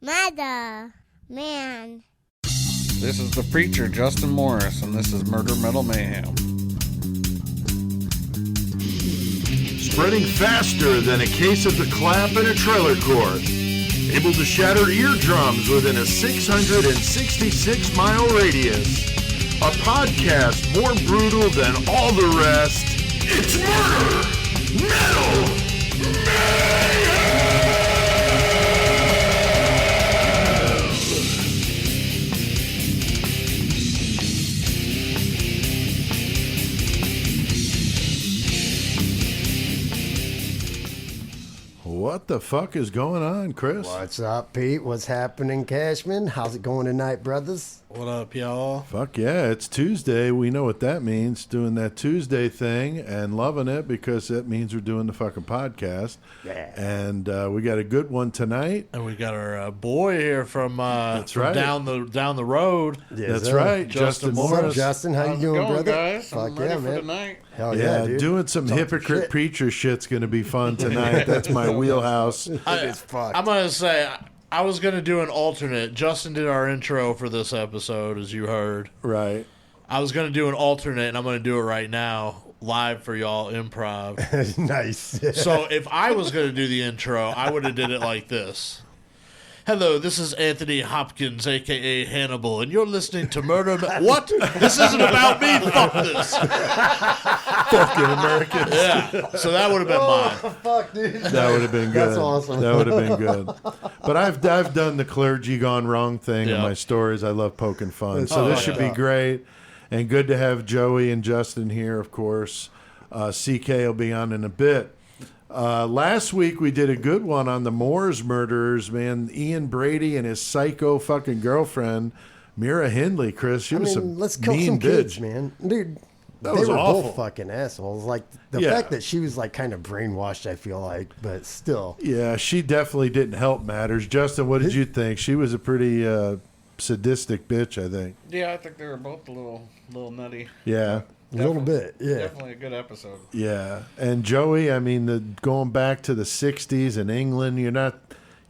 Mother, man. This is the preacher, Justin Morris, and this is Murder Metal Mayhem. Spreading faster than a case of the clap in a trailer court. Able to shatter eardrums within a 666-mile radius. A podcast more brutal than all the rest. It's Murder Metal Mayhem! What the fuck is going on, Chris? What's up, Pete? What's happening, Cashman? How's it going tonight, brothers? What up, y'all? Fuck yeah, it's Tuesday. We know what that means. Doing that Tuesday thing and loving it because that means we're doing the fucking podcast. Yeah. And we got a good one tonight. And we got our boy here from That's from right. down the road. Yes, That's sir. right, Justin Justin What's Morris. up, Justin? How How's you it doing, going, brother? guys? Fuck I'm ready yeah, for man. tonight. Hell Yeah, dude. doing some Talk hypocrite shit. preacher shit's going to be fun tonight. That's my wheelhouse. It is fucked. I'm gonna say I was gonna do an alternate. Justin did our intro for this episode, as you heard. Right. I was gonna do an alternate, and I'm gonna do it right now, live for y'all, improv. Nice. So if I was gonna do the intro, I would have did it like this. Hello, this is Anthony Hopkins, a.k.a. Hannibal, and you're listening to Murder... What? This isn't about me. Fuck this. Fucking Americans. Yeah, so that would have been mine. Fuck, dude. That would have been good. That's awesome. That would have been good. But I've done the clergy gone wrong thing in Yeah. my stories. I love poking fun. That's So this awesome. should be great. And good to have Joey and Justin here, of course. CK will be on in a bit. Last week we did a good one on the Moores murderers, man. Ian Brady and his psycho fucking girlfriend, Mira Hindley, Chris. She was some let's kill mean some bitch. kids, man. Dude, That they was were awful. both fucking assholes. Like, the Yeah. fact that she was, like, kind of brainwashed, I feel like, but still. Yeah, she definitely didn't help matters. Justin, what did you think? She was a pretty sadistic bitch, I think. Yeah, I think they were both a little nutty. Yeah. A little bit, yeah. Definitely a good episode. Yeah, and Joey, I mean, going back to the '60s in England, you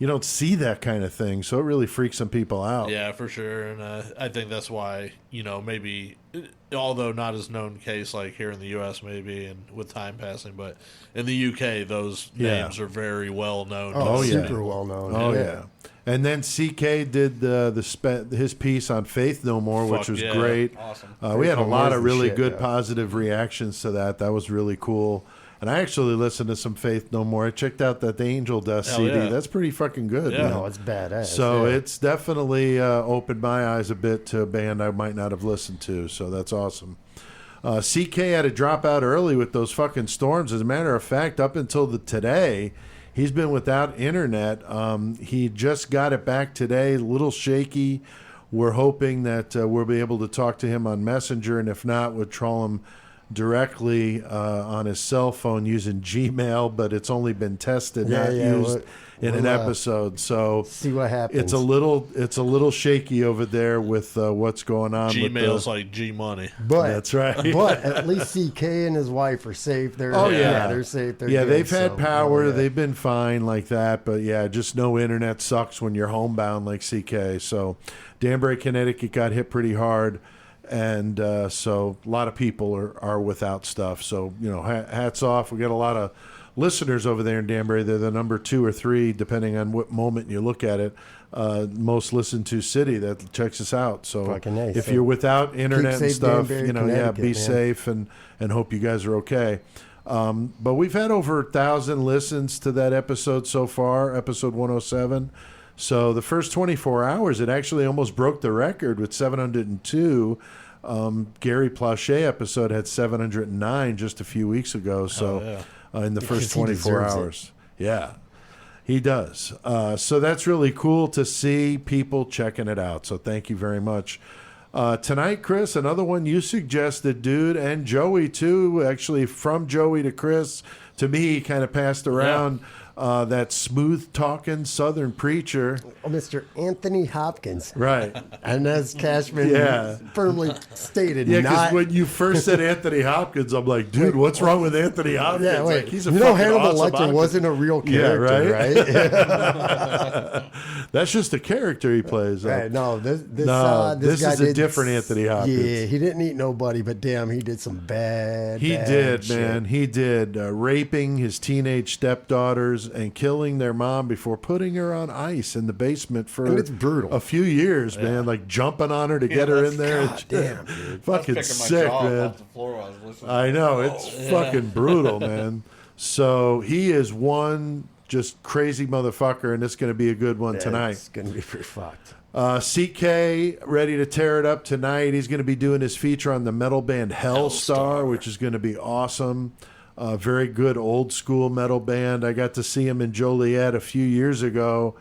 don't see that kind of thing, so it really freaks some people out. Yeah, for sure. And I think that's why, maybe, although not as known case like here in the U.S. maybe and with time passing, but in the U.K. those Yeah. names are very well known. Oh, yeah. Super well known. Oh yeah. And then CK did his piece on Faith No More, which Fuck was yeah. great. Awesome. We had a Faith No lot More of is the really shit, good yeah. positive reactions to that. That was really cool. And I actually listened to some Faith No More. I checked out that Angel Dust Hell CD. yeah. That's pretty fucking good. Yeah. man. No, it's badass. So yeah. it's definitely opened my eyes a bit to a band I might not have listened to. So that's awesome. CK had to drop out early with those fucking storms. As a matter of fact, up until today, he's been without internet. He just got it back today, a little shaky. We're hoping that we'll be able to talk to him on Messenger, and if not, we'll troll him directly on his cell phone using Gmail, but it's only been tested, not used in an episode. So see what happens. it's a little shaky over there with what's going on. Gmail's with like G Money. But that's right. But at least CK and his wife are safe. They're Oh, yeah. they're safe. They're yeah, good, they've had so, power. yeah. They've been fine like that. But yeah, just no internet sucks when you're homebound like CK. So Danbury, Connecticut got hit pretty hard. And so a lot of people are without stuff. So, hats off. We got a lot of listeners over there in Danbury. They're the number 2 or 3, depending on what moment you look at it, most listened to city that checks us out. So Fucking nice. if So you're without internet and safe, stuff, Danbury, be Connecticut, safe and hope you guys are okay. But we've had over 1,000 listens to that episode so far, episode 107. So the first 24 hours, it actually almost broke the record with 702. Gary Plauché episode had 709 just a few weeks ago. So in the first Because he 24 deserves it. hours. Yeah, he does. So that's really cool to see people checking it out. So thank you very much. Tonight, Chris, another one you suggested, dude, and Joey too. Actually, from Joey to Chris, to me, kind of passed around. That smooth-talking Southern preacher. Mr. Anthony Hopkins. Right. And as Cashman firmly stated, Yeah, because not... when you first said Anthony Hopkins, I'm like, dude, what's wrong with Anthony Hopkins? Yeah, wait. Like, he's a you know fucking Hannibal awesome Lecter actor. wasn't a real character, Yeah, right? right? That's just a character he plays. Right, no, this this guy is a did different Anthony Hopkins. Yeah, he didn't eat nobody, but damn, he did some bad. He bad did, shit. man. He did. Raping his teenage stepdaughters and killing their mom before putting her on ice in the basement for And it's brutal. a few years, man. Like jumping on her to get her in there. God damn, dude. Fucking sick, man. Off the floor while I was listening. I know. It's fucking brutal, man. So he is one just crazy motherfucker, and it's going to be a good one tonight. It's gonna be pretty fucked. CK ready to tear it up tonight. He's going to be doing his feature on the metal band Helstar, which is going to be awesome. Very good old school metal band. I got to see him in Joliet a few years ago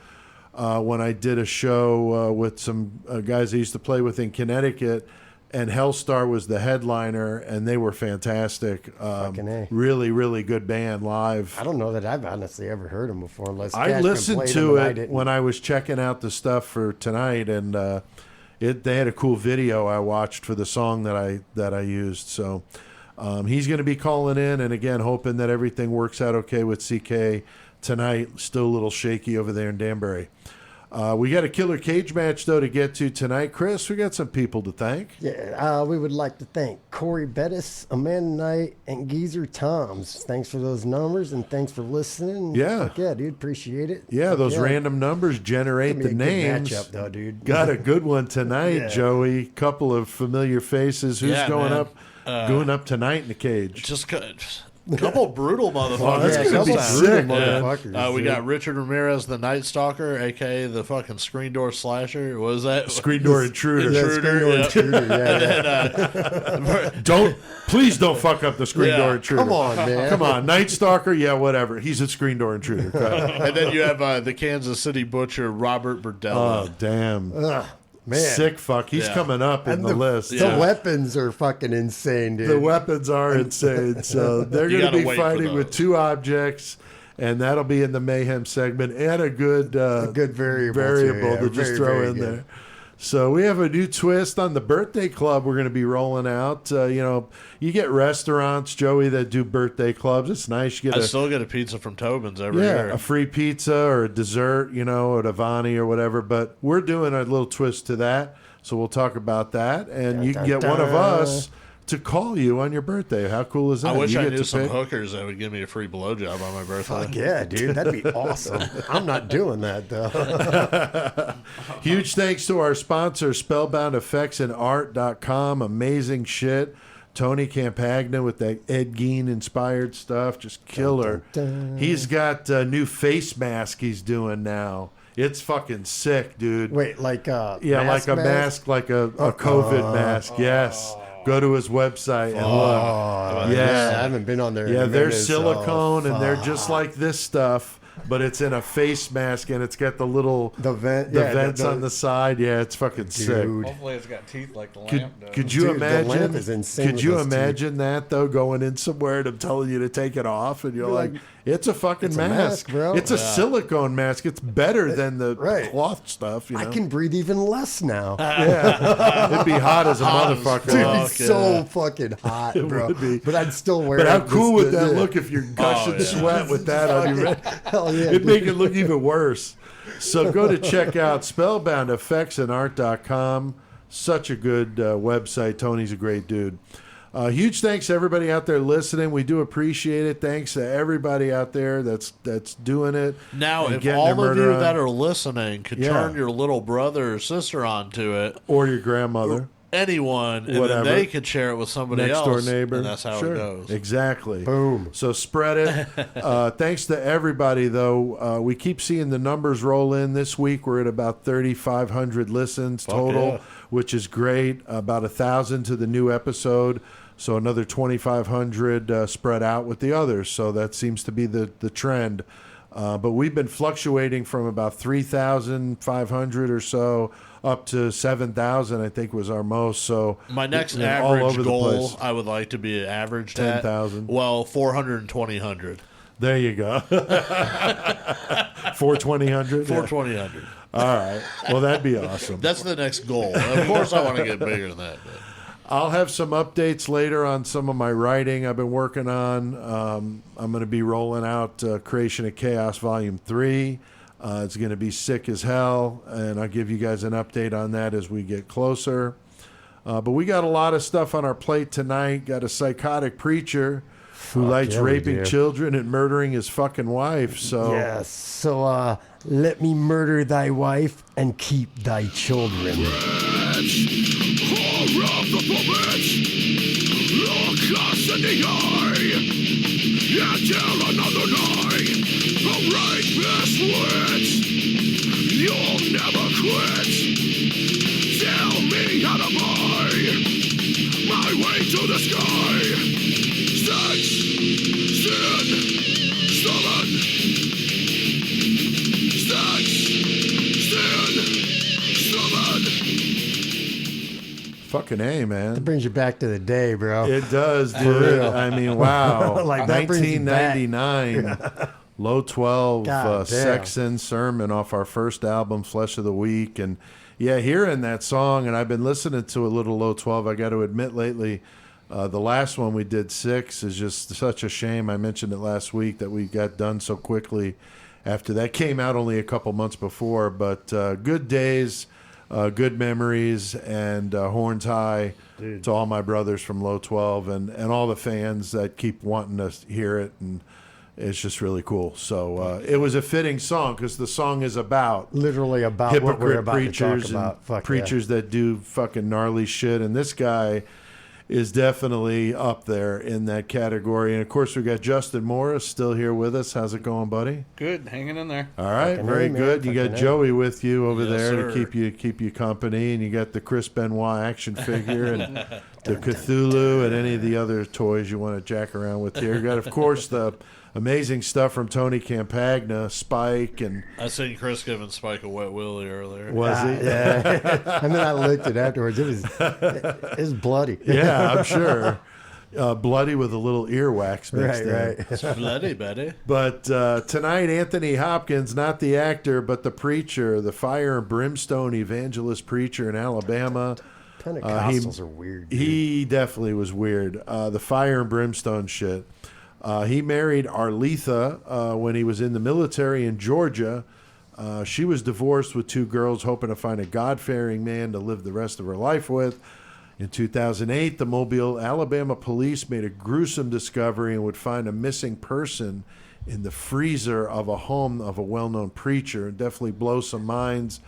when I did a show with some guys I used to play with in Connecticut, and Helstar was the headliner, and they were fantastic. Fucking A. Really, really good band live. I don't know that I've honestly ever heard him before, unless I Cashman listened played to him and I it didn't. when I was checking out the stuff for tonight, and they had a cool video I watched for the song that I used. So he's going to be calling in, and again, hoping that everything works out okay with CK tonight. Still a little shaky over there in Danbury. We got a killer cage match, though, to get to tonight. Chris, we got some people to thank. Yeah, we would like to thank Corey Bettis, Amanda Knight, and Geezer Toms. Thanks for those numbers, and thanks for listening. Yeah. Fuck yeah, dude, appreciate it. Yeah, Fuck those yeah. random numbers generate Gonna the be a good names. matchup, though, dude. Got a good one tonight, Yeah. Joey. Couple of familiar faces. Who's Yeah, going man. up? Going up tonight in the cage. Just a couple brutal motherfuckers. that's Yeah, gonna be couple sick, brutal man. motherfuckers, We dude. got Richard Ramirez, the Night Stalker, a.k.a. the fucking screen door slasher. What was that? Screen door intruder. Yeah, Intruder, screen door yeah. intruder, yeah, yeah. Please don't fuck up the screen Yeah, door intruder. Come on, man. Come on, Night Stalker, yeah, whatever. He's a screen door intruder. And then you have the Kansas City Butcher, Robert Burdella. Oh, damn. Ugh, man. Sick fuck. He's Yeah. coming up in And the list. The Yeah. weapons are fucking insane, dude. The weapons are insane. So they're You going to gotta be wait for fighting with those. two objects, and that'll be in the Mayhem segment, and a good variable, variable too, yeah. to just Very, throw very in good. there. So we have a new twist on the birthday club we're going to be rolling out. You get restaurants, Joey, that do birthday clubs. It's nice. You I get still get a pizza from Tobin's every a year. free pizza or a dessert, or at Avani or whatever. But we're doing a little twist to that. So we'll talk about that. And you can get one of us to call you on your birthday. How cool is that? I wish You I get knew to some pick. hookers that would give me a free blowjob on my birthday. Fuck yeah, dude. That'd be awesome. I'm not doing that, though. Huge thanks to our sponsor, spellboundeffectsandart.com. Amazing shit. Tony Campagna with that Ed Gein inspired stuff. Just killer. Dun, dun. He's got a new face mask he's doing now. It's fucking sick, dude. Wait, like Yeah, like a mask, like a COVID mask. Yes. Go to his website and look. Oh, Yeah. I haven't been on there. in Yeah, a they're minute, silicone so and they're just like this stuff, but it's in a face mask and it's got the little the vents on the side. Yeah, it's fucking sick. dude. Hopefully it's got teeth like the Could, lamp does. could you Dude, the lamp imagine? is insane Could with you those teeth. imagine that though? Going in somewhere and I'm telling you to take it off, and you're like, "It's a fucking It's a mask, mask, bro." It's a silicone mask. It's better than the Right. cloth stuff." I can breathe even less now. Yeah, it'd be hot as a motherfucker. Dude, Fuck, it's so fucking hot, bro. would be. But I'd still wear But it. how cool would that yeah. look if you're gushing yeah. sweat with that on your head? Hell yeah. It'd dude. make it look even worse. So go to check out spellboundeffectsandart.com. Such a good website. Tony's a great dude. Huge thanks to everybody out there listening. We do appreciate it. Thanks to everybody out there that's doing it. Now, and if getting their all of murder you that on. are listening could Yeah. turn your little brother or sister onto it, Or your grandmother, anyone, and Whatever. then they could share it with somebody next else, door neighbor. and that's how Sure. it goes. Exactly. Boom. So spread it. Thanks to everybody, though. We keep seeing the numbers roll in. This week we're at about 3,500 listens total, yeah. which is great. About 1,000 to the new episode. So another 2,500 spread out with the others. So that seems to be the trend. But we've been fluctuating from about 3,500 or so up to 7,000, I think was our most. So My next you know, all over average the goal, place. I would like to be averaged at 10,000. Well, 400 and 2,000. There you go. 4,200. 4,200. All right. Well, that'd be awesome. That's the next goal. Of course, I want to get bigger than that. But. I'll have some updates later on some of my writing I've been working on. I'm going to be rolling out Creation of Chaos Volume 3. It's going to be sick as hell, and I'll give you guys an update on that as we get closer. But we got a lot of stuff on our plate tonight. Got a psychotic preacher who likes yeah, we raping do. children and murdering his fucking wife. So Yes. So let me murder thy wife and keep thy children. Horror of the puppet, look us in the eye, until another night, a rapist wit, you'll never quit, tell me how to buy my way to the sky, sex, sin, stubborn, sex, sin, stubborn. fucking A, man. That brings you back to the day, bro. It does, dude. I mean, wow. Like, that brings you back. 1999, Low 12, God damn. Sex and Sermon off our first album, Flesh of the Week. And yeah, hearing that song, and I've been listening to a little Low 12, I got to admit lately, the last one we did, 6, is just such a shame. I mentioned it last week that we got done so quickly after that came out only a couple months before. But good days. Good memories, and horns high to all my brothers from Low 12 and all the fans that keep wanting to hear it, and it's just really cool. So it was a fitting song because the song is about Literally about what we're hypocrite about preachers to talk about. and Fuck preachers that do fucking gnarly shit, and this guy is definitely up there in that category. And of course, we got Justin Morris still here with us. How's it going, buddy? Good, hanging in there. All right, Fucking very A, man. good. You got Fucking A. Joey with you over Yes, there sir. to keep you company, and you got the Chris Benoit action figure and the Cthulhu and any of the other toys you want to jack around with here. You got, of course, the amazing stuff from Tony Campagna, Spike, and I seen Chris giving Spike a wet willy earlier. was he? Yeah. And then I looked at it afterwards. It was bloody. Yeah, I'm sure. Bloody with a little earwax mixed in. Right. It's bloody, buddy. But tonight, Anthony Hopkins, not the actor, but the preacher, the fire and brimstone evangelist preacher in Alabama. Pentecostals are weird. Dude. He definitely was weird. The fire and brimstone shit. He married Arletha when he was in the military in Georgia. She was divorced with 2 girls, hoping to find a God-fearing man to live the rest of her life with. In 2008, the Mobile, Alabama police made a gruesome discovery and would find a missing person in the freezer of a home of a well-known preacher. It definitely blows some minds.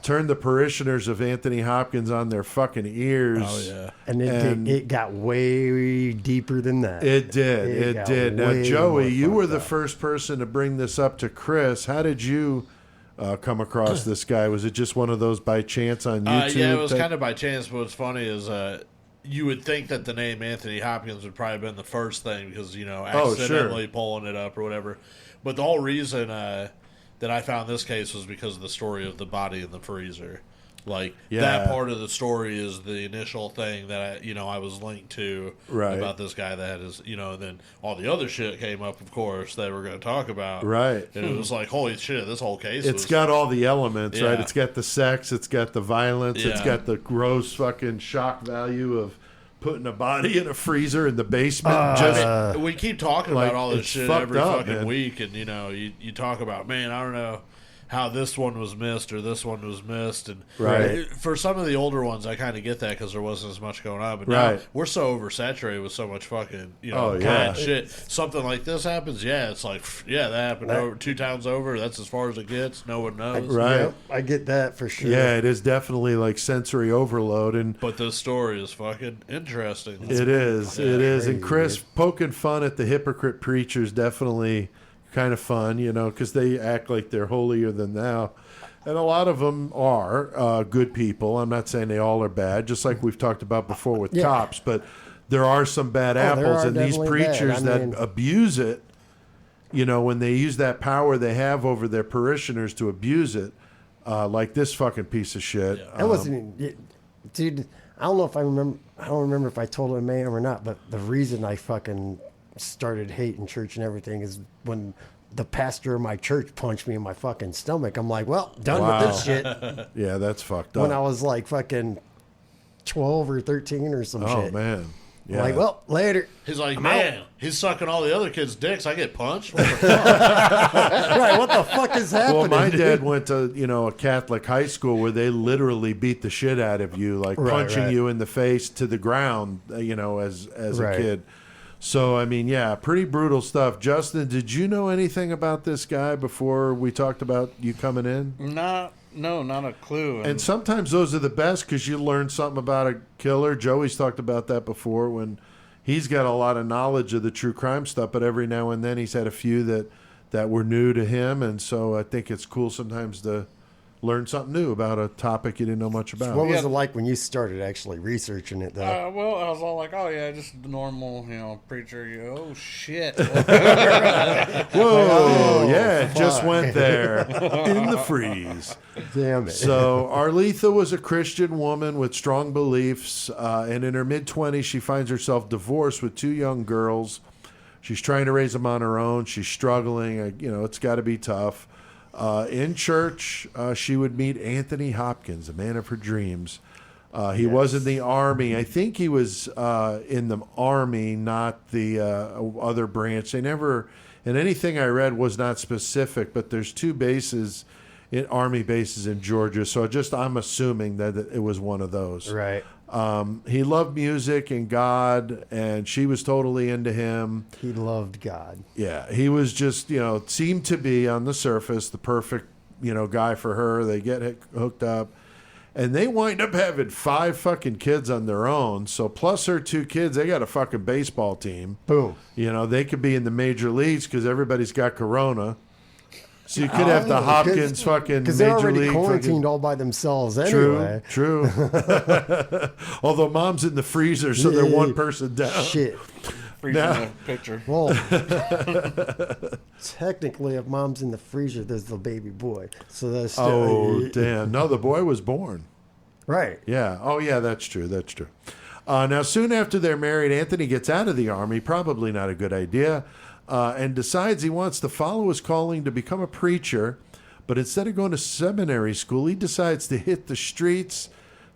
Turned the parishioners of Anthony Hopkins on their fucking ears. Oh, yeah. And it got way deeper than that. It did. It It got did. Now, way Joey, more you were fucked the up. first person to bring this up to Chris. How did you come across this guy? Was it just one of those by chance on YouTube? Yeah, it was type- kind of by chance. But what's funny is you would think that the name Anthony Hopkins would probably have been the first thing because, accidentally pulling it up or whatever. But the whole reason that I found this case was because of the story of the body in the freezer. Like, Yeah. that part of the story is the initial thing that I was linked to Right. about this guy that had his, and then all the other shit came up, of course, that we're going to talk about. Right. And it was like, holy shit, this whole case It's was... got all the elements, right? Yeah. It's got the sex, it's got the violence, it's Yeah. got the gross fucking shock value of putting a body in a freezer in the basement. Just we keep talking like, about all this it's shit fucked every up, fucking man. week, and you talk about, man, I don't know how this one was missed or this one was missed, and Right. for some of the older ones, I kind of get that because there wasn't as much going on, but Right. now we're so oversaturated with so much fucking Oh, yeah. bad shit. Something like this happens, yeah, it's like that happened over 2 towns over. That's as far as it gets. No one knows, Right. Yep, I get that for sure. yeah, it is definitely like sensory overload, and But this story is fucking interesting. it is. It is. And crazy, Chris poking fun at the hypocrite preachers definitely kind of fun, because they act like they're holier than thou. And a lot of them are good people. I'm not saying they all are bad, just like we've talked about before with Yeah. cops. But there are some bad there apples, are and these definitely bad. preachers I that mean- abuse it, when they use that power they have over their parishioners to abuse it, like this fucking piece of shit. That wasn't, dude. I don't know if I remember. I don't remember if I told him or not. But the reason I fucking started hating church and everything is when the pastor of my church punched me in my fucking stomach. I'm like, well, done Wow. with this shit. Yeah, that's fucked up. When I was like fucking 12 or 13 or some Oh shit. man. Yeah. Like, well, later. He's like, man, he's sucking all the other kids' dicks. I get punched. What the fuck? Right, what the fuck is happening? Well, my dude? dad went to, a Catholic high school where they literally beat the shit out of you, like punching you in the face to the ground, as a kid. So, I mean, yeah, pretty brutal stuff. Justin, did you know anything about this guy before we talked about you coming in? No, not a clue. And sometimes those are the best because you learn something about a killer. Joey's talked about that before when he's got a lot of knowledge of the true crime stuff, but every now and then he's had a few that were new to him. And so I think it's cool sometimes to learn something new about a topic you didn't know much about. What was it like when you started actually researching it, though? Well, I was all like, oh, yeah, just the normal, preacher. Oh, shit. Whoa, yeah, it just went there in the freeze. Damn it. So Arletha was a Christian woman with strong beliefs, and in her mid-20s, she finds herself divorced with 2 young girls. She's trying to raise them on her own. She's struggling. It's got to be tough. In church, she would meet Anthony Hopkins, the man of her dreams. He was in the Army. I think he was in the Army, not the other branch. They never, and anything I read was not specific, but there's 2 bases, Army bases in Georgia. So I'm assuming that it was one of those. Right. He loved music and God, and she was totally into him. He loved God. Yeah, he was just, seemed to be on the surface the perfect, guy for her. They get hooked up, and they wind up having 5 fucking kids on their own. So plus her 2 kids, they got a fucking baseball team. Boom. They could be in the major leagues because everybody's got corona. So you could have the Hopkins fucking because they're major already league quarantined all by themselves anyway. True. Although mom's in the freezer, so they're one person down. Shit. Freezing Now- the picture. Well, technically, if mom's in the freezer, there's the baby boy. So that's still, Oh, damn. No, the boy was born. right. Yeah. Oh, yeah, that's true. That's true. Now, soon after they're married, Anthony gets out of the Army, probably not a good idea, and decides he wants to follow his calling to become a preacher. But instead of going to seminary school, he decides to hit the streets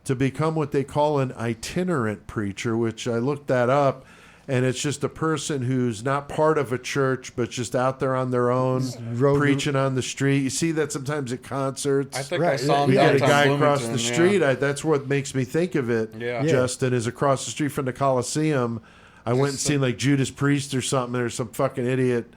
to become what they call an itinerant preacher, which I looked that up. And it's just a person who's not part of a church, but just out there on their own, preaching on the street. You see that sometimes at concerts. I think I saw him We get a downtown guy across Bloomington, the street. That's what makes me think of it, Yeah. Justin, is across the street from the Coliseum. I went and seen like Judas Priest or something. There's some fucking idiot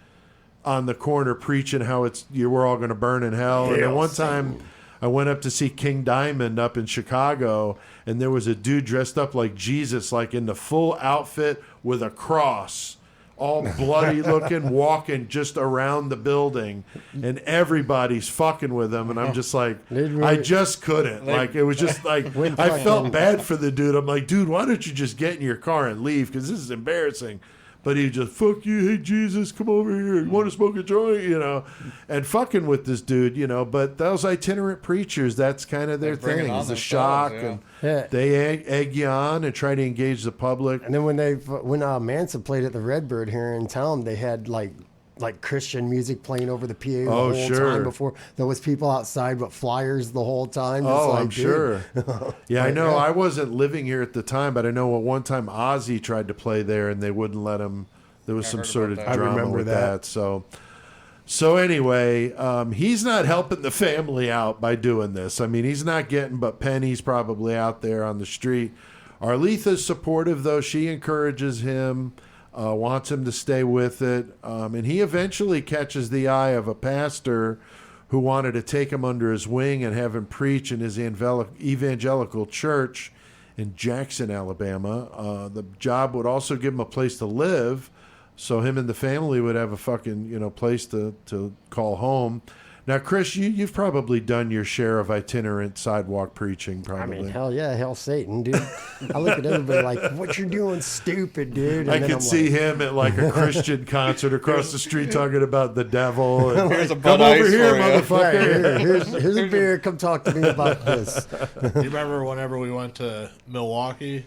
on the corner preaching how we're all going to burn in hell. And then one time I went up to see King Diamond up in Chicago, and there was a dude dressed up like Jesus, like in the full outfit with a cross, all bloody looking, walking just around the building, and everybody's fucking with him. And I'm just like, I just couldn't. Like, it was just like, I felt bad for the dude. I'm like, dude, why don't you just get in your car and leave? Because this is embarrassing. But he just, fuck you, hey, Jesus, come over here. You want to smoke a joint, and fucking with this dude, But those itinerant preachers, that's kind of their bring it thing, on is the themselves, shock. yeah. And they egg you on and try to engage the public. And then when Manson played at the Redbird here in town, they had like Christian music playing over the PA the whole time before. There was people outside with flyers the whole time. I'm sure. Yeah, I know. I wasn't living here at the time, but I know at one time Ozzy tried to play there and they wouldn't let him. There was some sort of about that. drama with that. So anyway, he's not helping the family out by doing this. I mean, he's not getting but pennies probably out there on the street. Arletha's supportive, though. She encourages him. Wants him to stay with it. And he eventually catches the eye of a pastor who wanted to take him under his wing and have him preach in his evangelical church in Jackson, Alabama. The job would also give him a place to live, so him and the family would have a fucking place to call home. Now, Chris, you've probably done your share of itinerant sidewalk preaching, probably. I mean, hell yeah, hell Satan, dude. I look at everybody like, what you're doing, stupid, dude. And I then could I'm see like, him at like a Christian concert across the street talking about the devil. And, Here's a come Bud over Ice here, for you." motherfucker. Right, here's a beer. Come talk to me about this. Do you remember whenever we went to Milwaukee?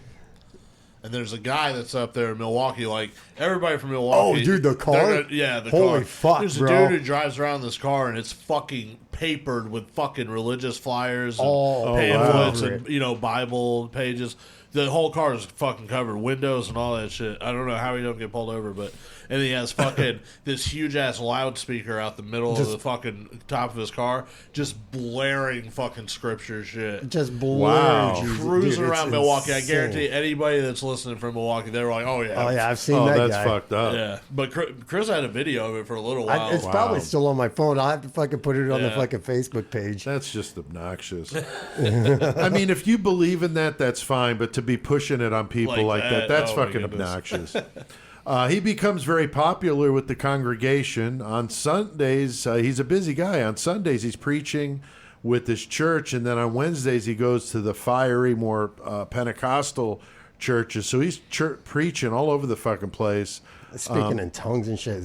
And there's a guy that's up there in Milwaukee, like everybody from Milwaukee. Oh, dude, the car? The Holy car. fuck, There's bro. a dude who drives around this car, and it's fucking papered with fucking religious flyers and Oh, pamphlets wow. and Bible pages. The whole car is fucking covered, windows and all that shit. I don't know how he don't get pulled over, but and he has fucking this huge ass loudspeaker out the middle of the fucking top of his car, just blaring fucking scripture shit. Just blurs. Wow. Cruising Dude, around it's Milwaukee. I insane. guarantee anybody that's listening from Milwaukee, they were like, "Oh yeah, Oh yeah, I've seen Oh, that that's guy. fucked up. yeah." But Chris had a video of it for a little while. It's probably still on my phone. I'll have to fucking put it on the Yeah. fucking Facebook page. That's just obnoxious. I mean, if you believe in that, that's fine. But to be pushing it on people Like like that? that's Oh, my fucking goodness. obnoxious. He becomes very popular with the congregation. On Sundays, he's a busy guy. On Sundays, he's preaching with his church. And then on Wednesdays, he goes to the fiery, more Pentecostal churches. So he's preaching all over the fucking place. Speaking in tongues and shit.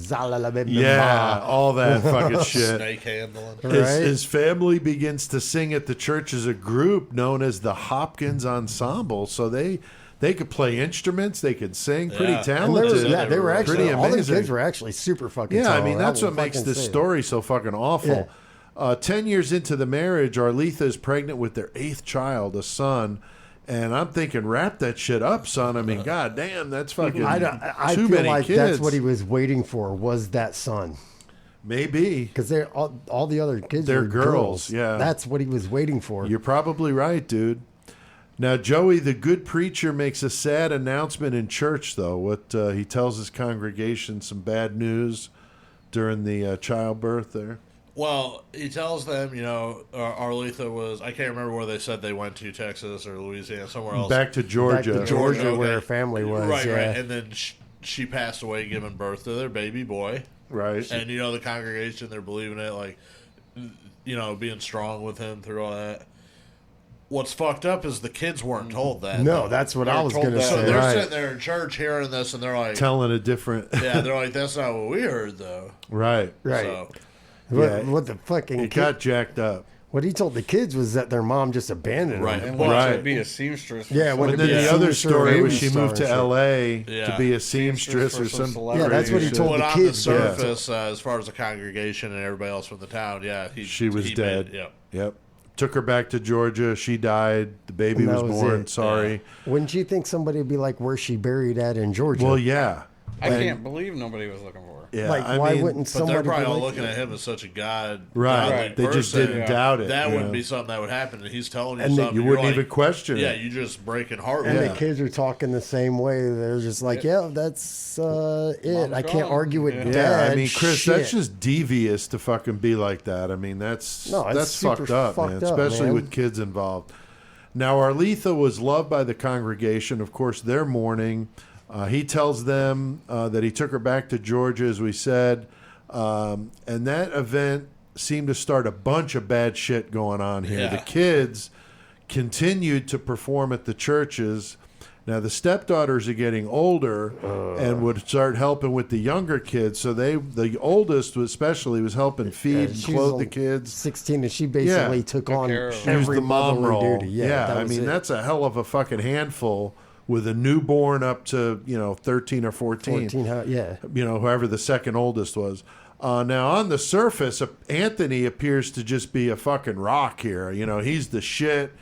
Yeah, all that fucking shit. Snake handling. His family begins to sing at the church as a group known as the Hopkins Ensemble. So they could play instruments, they could sing, pretty Yeah. And talented. they were actually pretty all the amazing. kids were actually super fucking Yeah, I tall. mean that's what makes this story so fucking awful. 10 years into the marriage, Arletha is pregnant with their 8th child, a son. And I'm thinking, wrap that shit up, son. I mean, god damn, that's fucking I too feel many like kids. that's what he was waiting for was that son. Maybe. Because they're all the other kids They're were girls, yeah. That's what he was waiting for. You're probably right, dude. Now, Joey, the good preacher, makes a sad announcement in church, though. What he tells his congregation some bad news during the childbirth there. Well, he tells them, you know, Arletha was, I can't remember where they said they went to, Texas or Louisiana, somewhere else. Back to Georgia. Back to Georgia, Okay. where her family was. Right, yeah. right. And then she passed away giving birth to their baby boy. Right. And, you know, the congregation, they're believing it, like, you know, being strong with him through all that. What's fucked up is the kids weren't told that. No, though. that's what They I were was told gonna that. say. So they're Right. sitting there in church hearing this, and they're like, Telling a different. yeah, they're like, that's not what we heard, though. Right. Right. So, What the fucking It kid, got jacked up. what he told the kids was that their mom just abandoned Right. them. And wanted Right. to be a seamstress. for Yeah, some- when And to then be a the other seamstress story or was a she star moved to and shit. L.A. Yeah. to be a seamstress or for some some. celebrity. Yeah, that's what he shit. told but the on kids. the yeah. surface, as far as the congregation and everybody else from the town, yeah, She was he dead. Made, yeah. Yep. Took her back to Georgia. She died. The baby And was that was born. it. Sorry. Wouldn't you think somebody would be like, where's she buried at in Georgia? Well, yeah. I can't believe nobody was looking for her. Yeah. like, I why mean, wouldn't But somebody they're probably be all like, looking at him as such a godly Right. They just person. didn't doubt it. That you wouldn't know? be something that would happen. And he's telling you And something. You you're wouldn't like, even question Yeah, it. you just breaking heart. And with the it. kids are talking the same way. They're just like, yeah, that's it. Mom's I can't gone. argue with Yeah. Yeah, dad. I mean, Chris, Shit. that's just devious to fucking be like that. I mean, that's super fucked up, man. fucked up, Especially man. with kids involved. Now, Arletha was loved by the congregation. Of course, they're mourning. He tells them that he took her back to Georgia, as we said, and that event seemed to start a bunch of bad shit going on here. Yeah. The kids continued to perform at the churches. Now the stepdaughters are getting older and would start helping with the younger kids. So the oldest especially was helping feed and She clothe was the kids. 16, and she basically Yeah. took on care of She was every the mom motherly role. duty. Yeah, that I was mean it. that's a hell of a fucking handful with a newborn up to 13 or 14. 14. Yeah. Whoever the second oldest was. Now, on the surface, Anthony appears to just be a fucking rock here. He's the shit.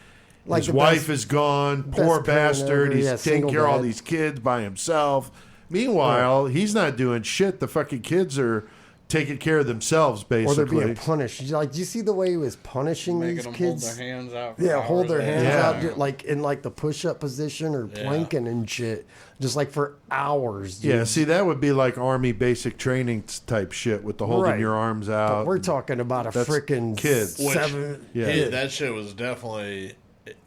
Like His the wife best- is gone. best Poor parent bastard. ever. He's Yeah, taking single care of all dad. these kids by himself. Meanwhile, he's not doing shit. The fucking kids are taking care of themselves, Or they're basically. being punished. Like, do you see the way he was punishing Making these them kids? hold their hands out. For Yeah, hold hours their at a hands Yeah. out, like in like the push-up position or planking and shit, just like for hours. Dude. Yeah, see, that would be like Army basic training type shit with the holding Right. your arms But out. we're talking about a That's freaking kids. Which- seven. Yeah. That shit was definitely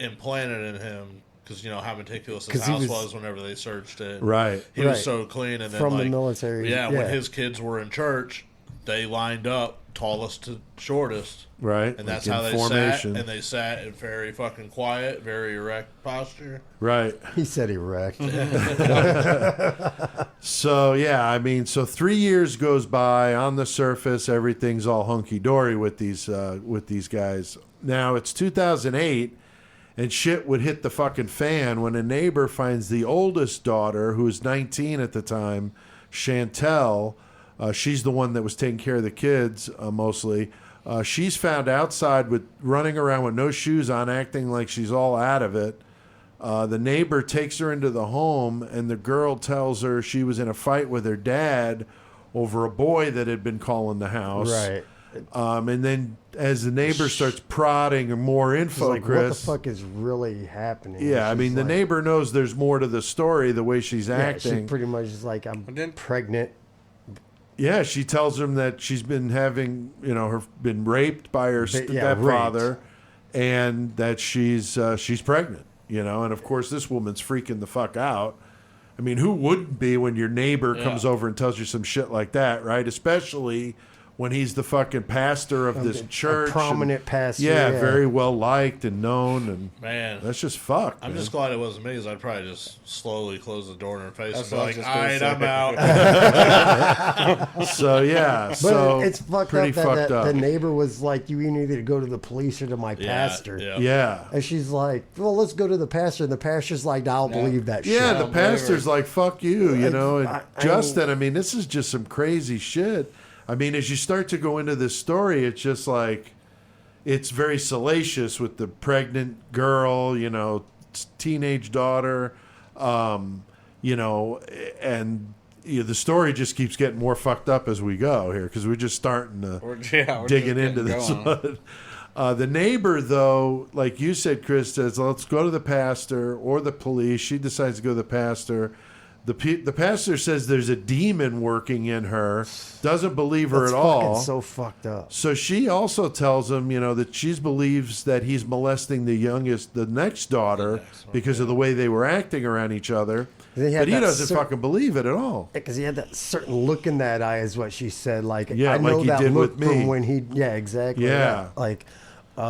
implanted in him because how meticulous his 'Cause he house was- was whenever they searched it. Right. He Right. was so clean, and then From the like, military, Yeah, yeah. when his kids were in church, they lined up tallest to shortest, Right. and that's Like how in they formation. sat. And they sat in very fucking quiet, very erect posture. Right. He said erect. So yeah, I mean, so 3 years goes by. On the surface, everything's all hunky dory with these guys. Now it's 2008, and shit would hit the fucking fan when a neighbor finds the oldest daughter, who was 19 at the time, Chantel. She's the one that was taking care of the kids mostly. She's found outside with running around with no shoes on, acting like she's all out of it. The neighbor takes her into the home, and the girl tells her she was in a fight with her dad over a boy that had been calling the house. Right. And then as the neighbor starts prodding or more info, Like, Chris. what the fuck is really happening? Yeah, I She's mean, the like- neighbor knows there's more to the story, the way she's Yeah, acting. she pretty much is like, I'm pregnant. Yeah, she tells him that she's been having, been raped by her stepfather, and that she's pregnant. And of course this woman's freaking the fuck out. I mean, who wouldn't be when your neighbor comes over and tells you some shit like that, right? Especially when he's the fucking pastor of this church, a prominent pastor. yeah, very well liked and known, and Man, that's just fucked. I'm man. just glad it wasn't me, because I'd probably just slowly close the door in her face That's and be what I was like, just all gonna right, say. I'm out. So yeah, But so it's fucked pretty up that, fucked up. the neighbor was like, you either need to go to the police or to my pastor. Yeah. Yeah. And she's like, well, let's go to the pastor. And the pastor's like, I'll believe that shit. Yeah, the pastor's like, fuck you, you know. And I Justin, I mean, this is just some crazy shit. I mean, as you start to go into this story, it's just like, it's very salacious with the pregnant girl, teenage daughter, and the story just keeps getting more fucked up as we go here, because we're just starting to We're digging just into this going. one. The neighbor, though, like you said, Chris, says, let's go to the pastor or the police. She decides to go to the pastor. The pastor says there's a demon working in her, doesn't believe her That's at all. fucking so fucked up. So she also tells him, that she believes that he's molesting the next daughter, because of the way they were acting around each other. They had But he that doesn't fucking believe it at all. Because he had that certain look in that eye, is what she said. Like, Yeah, I know like he that did look with me. from when he, exactly. Yeah. Like, Yeah,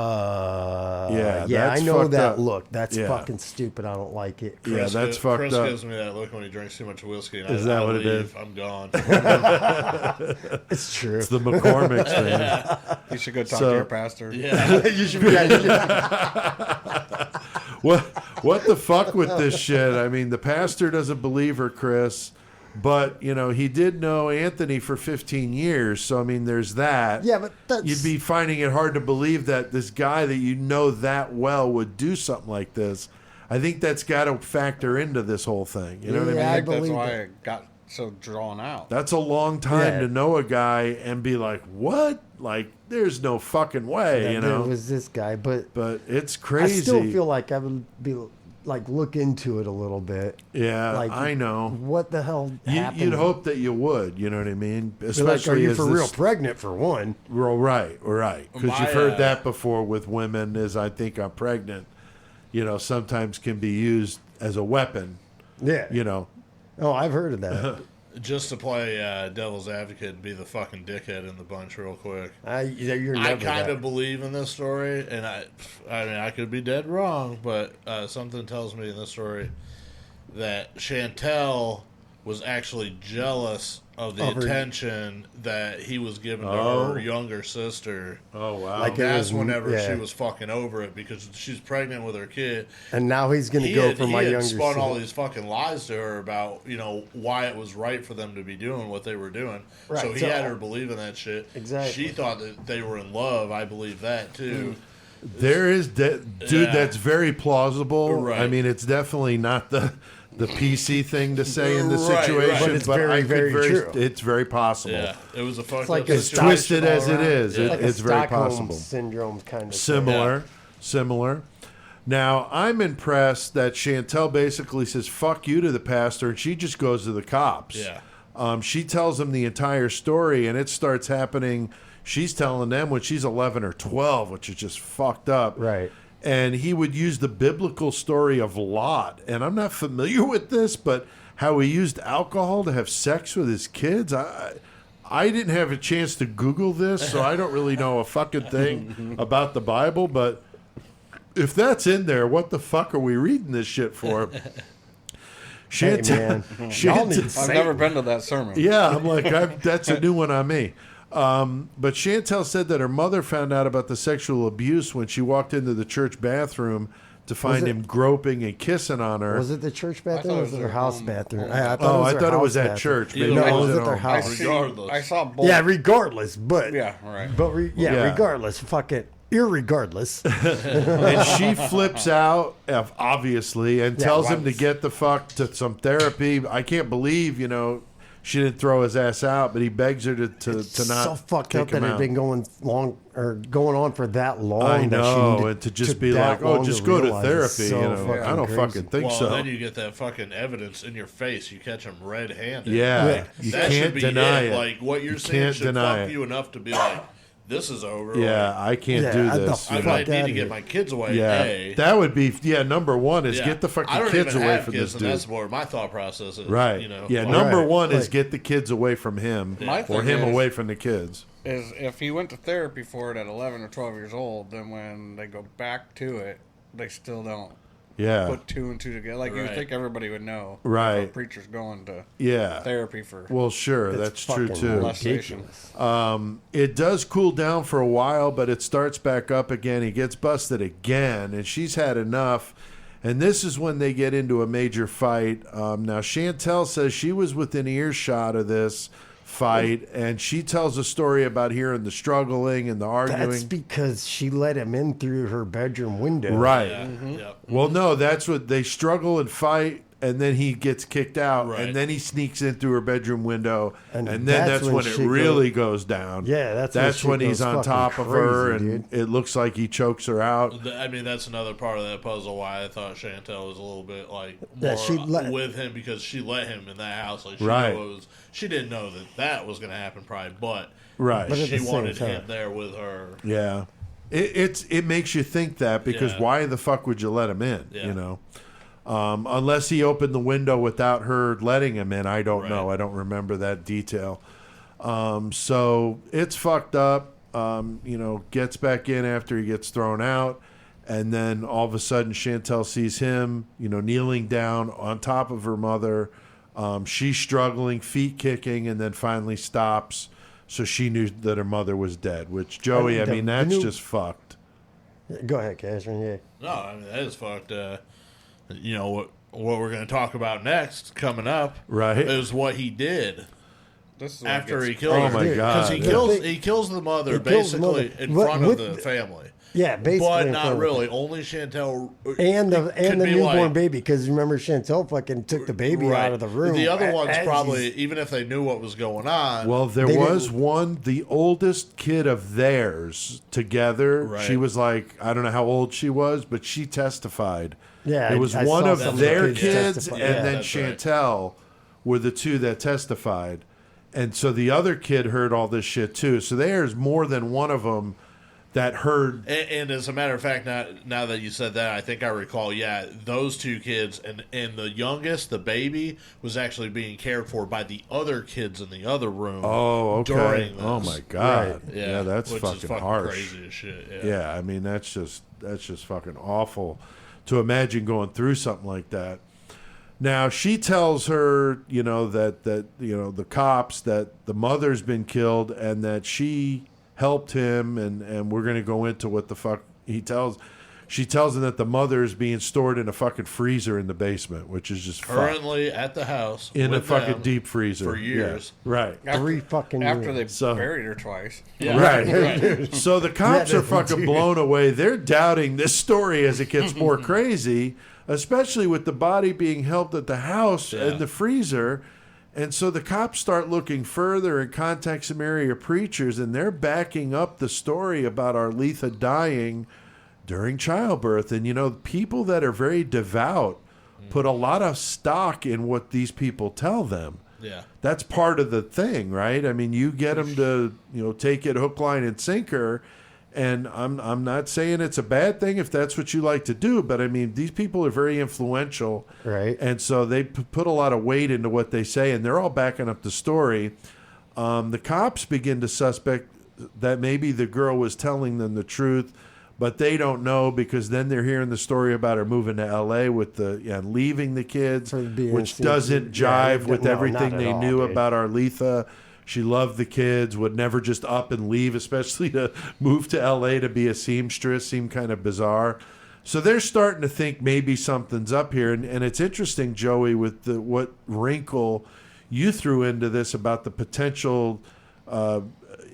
I that's know fucked that up. look. That's Yeah. fucking stupid. I don't like it. Yeah, that's fucked Chris up. gives me that look when he drinks too much whiskey. And Is I, that I what it leave. is? I'm gone. It's true. It's the McCormick's, man. You should go talk So- to your pastor. Yeah. you should be. What the fuck with this shit? I mean, the pastor doesn't believe her, Chris, but he did know Anthony for 15 years, so I mean, there's that. Yeah, but that's... You'd be finding it hard to believe that this guy that you know that well would do something like this. I think that's got to factor into this whole thing. You know what I mean? Yeah, I think that's believe why it. it got so drawn out. That's a long time Yeah. to know a guy and be like, what? Like, there's no fucking way, It was this guy, but it's I crazy. still feel like I would be like look into it a little bit. Yeah, Like, I know. What the hell happened? You'd hope that you would, you know what I mean? Be like, Especially are you as for this, real pregnant for one? Well, right. Because My, you've heard that before with women, is I think I'm pregnant, sometimes can be used as a weapon, Yeah. Oh, I've heard of that. Just to play devil's advocate and be the fucking dickhead in the bunch real quick. You're I never kind that. of believe in this story, and I mean, I could be dead wrong, but something tells me in this story that Chantel was actually jealous of the Of her- attention that he was giving to Oh. her younger sister. Oh, wow. Like, That's was- whenever yeah. she was fucking over it, because she's pregnant with her kid. And now he's going to He go had, for he my had younger spun all son. these fucking lies to her about why it was right for them to be doing what they were doing. Right, So he so- had her believing that shit. Exactly. She thought that they were in love. I believe that too. There is, dude, Yeah. that's very plausible. Right. I mean, it's definitely not the PC thing to say in this Right, situation, right. But it's very, I could very true. It's very possible. Yeah, it was a fucked like up a As situation. twisted as it is, Yeah. Like it's a very Stockholm possible. syndrome kind of Similar. Now, I'm impressed that Chantel basically says, fuck you to the pastor, and she just goes to the cops. Yeah. She tells them the entire story, and it starts happening. She's telling them when she's 11 or 12, which is just fucked up. Right. And he would use the biblical story of Lot. And I'm not familiar with this, but how he used alcohol to have sex with his kids. I didn't have a chance to Google this, so I don't really know a fucking thing about the Bible. But if that's in there, what the fuck are we reading this shit for? Hey, man. Y'all need I've never been to that sermon. Yeah, I'm like, that's a new one on me. But Chantel said that her mother found out about the sexual abuse when she walked into the church bathroom to find him groping and kissing on her. Was it the church bathroom thought or it was was it her their house home- bathroom? home I thought it was at church. Either No, way. it was at at their home. house. Regardless. I saw both. Yeah, regardless, but Yeah, right. but Yeah. regardless, fuck it. irregardless. And she flips out, obviously, and tells him to get the fuck to some therapy. I can't believe, she didn't throw his ass out, but he begs her to not so fucked kick up that him it had out. been going on for that long. I that know, and to just took be that like, oh, long just to go to realize it's therapy. so I don't crazy. fucking think Well, so. then you get that fucking evidence in your face. You catch him red-handed. Yeah, you that can't should be deny it. Like, what you're You saying can't should deny fuck it. you enough to be like, this is over. Yeah, I can't do this. I fuck might need outta to get here. my kids away. Yeah, that would be number one is Yeah. get the I fucking don't kids even away have from kids, this and dude. that's where my thought process is. Right. Like, Number Right. one is Like- get the kids away from him, My or thing him is- away from the kids. Is if he went to therapy for it at 11 or 12 years old, then when they go back to it, they still don't Yeah, put two and two together. Like, you would Right. think everybody would know. Right. If a preacher's going to yeah. therapy for Well, sure, It's that's true fucking too. molestation. It does cool down for a while, but it starts back up again. He gets busted again, and she's had enough. And this is when they get into a major fight. Now, Chantel says she was within earshot of this fight, and she tells a story about hearing the struggling and the arguing. That's because she let him in through her bedroom window. Right. Yeah. Well, no, that's what they struggle and fight, and then he gets kicked out, Right. and then he sneaks in through her bedroom window, and then that's that's when when it shit really goes down. Yeah, that's when when he's shit on goes top fucking of her, crazy, and it looks like he chokes her out. I mean, that's another part of that puzzle why I thought Chantel was a little bit like Yeah, more she let- with him because she let him in that house. Like, Right. she didn't know that was going to happen, probably, but Right. But at she the same wanted time- him there with her. Yeah. It makes you think that because Yeah. why the fuck would you let him in? Yeah. Unless he opened the window without her letting him in. I don't know. Right. I don't remember that detail. So it's fucked up. Gets back in after he gets thrown out. And then all of a sudden Chantel sees him, kneeling down on top of her mother. She's struggling, feet kicking, and then finally stops. So she knew that her mother was dead, which, Joey, I mean, that's just fucked. Go ahead, Catherine. Yeah. No, I mean, that is fucked. What we're going to talk about next, coming up, Right. is what he did This is what after gets- he killed Oh her. my God. Because Yeah. he kills the mother He kills the basically mother. in What- front of with the the- family. Yeah, basically. But in not front of really. her. Only Chantel And the could be newborn like- baby, because remember Chantel fucking took the baby Right. out of the room. The other ones as probably, he's- even if they knew what was going on. Well, there They was didn't- one, the oldest kid of theirs together. Right. She was like, I don't know how old she was, but she testified. Yeah, It was I one saw of some of their the kids, testify. and Yeah. then That's right. Chantel were the two that testified. And so the other kid heard all this shit too. So there's more than one of them that heard. And as a matter of fact, now that you said that, I think I recall, yeah, those two kids, and the youngest, the baby, was actually being cared for by the other kids in the other room. Oh, okay. During this. Oh my god. Right. Yeah, that's which fucking is fucking harsh. crazy as shit. Yeah, I mean that's just fucking awful to imagine going through something like that. Now she tells her, that the cops that the mother's been killed and that she helped him, and we're gonna go into what the fuck he tells. She tells him that the mother is being stored in a fucking freezer in the basement, which is just fucked. Currently at the house In a with fucking them deep freezer for years. Yeah, right. Three fucking After years. they So- buried her twice. Yeah, Right. So the cops Yeah, are fucking blown away. They're doubting this story as it gets more crazy, especially with the body being held at the house in the freezer. And so the cops start looking further and contact some area preachers, and they're backing up the story about Arletha dying during childbirth. And, people that are very devout put a lot of stock in what these people tell them. Yeah. That's part of the thing, right? I mean, you get them to, take it hook, line, and sinker. And I'm not saying it's a bad thing if that's what you like to do, but I mean, these people are very influential. Right. And so they put a lot of weight into what they say, and they're all backing up the story. The cops begin to suspect that maybe the girl was telling them the truth, but they don't know because then they're hearing the story about her moving to L.A. with and leaving the kids, For being which seen- doesn't yeah, jive with no, everything not at they all, knew dude. about Arletha. She loved the kids, would never just up and leave, especially to move to L.A. to be a seamstress. Seemed kind of bizarre. So they're starting to think maybe something's up here. And it's interesting, Joey, with what wrinkle you threw into this about the potential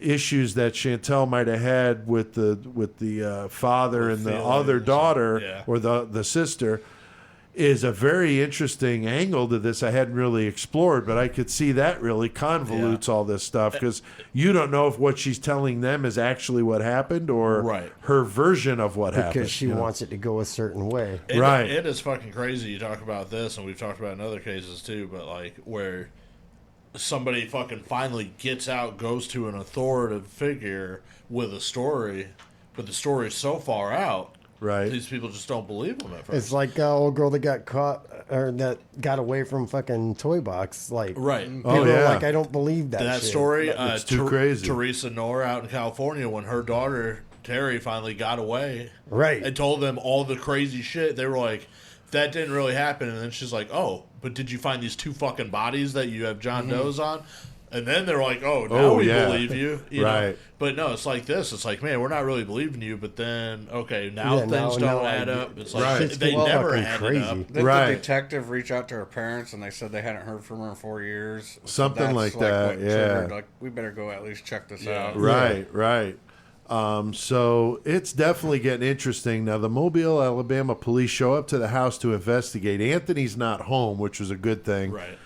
issues that Chantel might have had with the father and the other daughter or the sister is a very interesting angle to this I hadn't really explored, but I could see that really convolutes all this stuff because you don't know if what she's telling them is actually what happened or her version of what happened. Because she wants it to go a certain way. It is fucking crazy you talk about this, and we've talked about it in other cases too, but like where somebody fucking finally gets out, goes to an authoritative figure with a story, but the story is so far out. Right. These people just don't believe them at first. It's like an old girl that got caught or that got away from fucking Toy Box. Like, people are like, I don't believe that shit. Story, it's too crazy. Teresa Nora out in California, when her daughter Terry finally got away, right, and told them all the crazy shit, they were like, that didn't really happen. And then she's like, oh, but did you find these 2 fucking bodies that you have John Doe's on? And then they're like, oh, now we believe you. You know? But no, it's like this. It's like, man, we're not really believing you. But then, okay, now things don't add up. It's like they never added up. Did the detective reach out to her parents and they said they hadn't heard from her in 4 years? Something like that, triggered, like, we better go at least check this out. Right. So it's definitely getting interesting. Now, the Mobile, Alabama police show up to the house to investigate. Anthony's not home, which was a good thing. Right.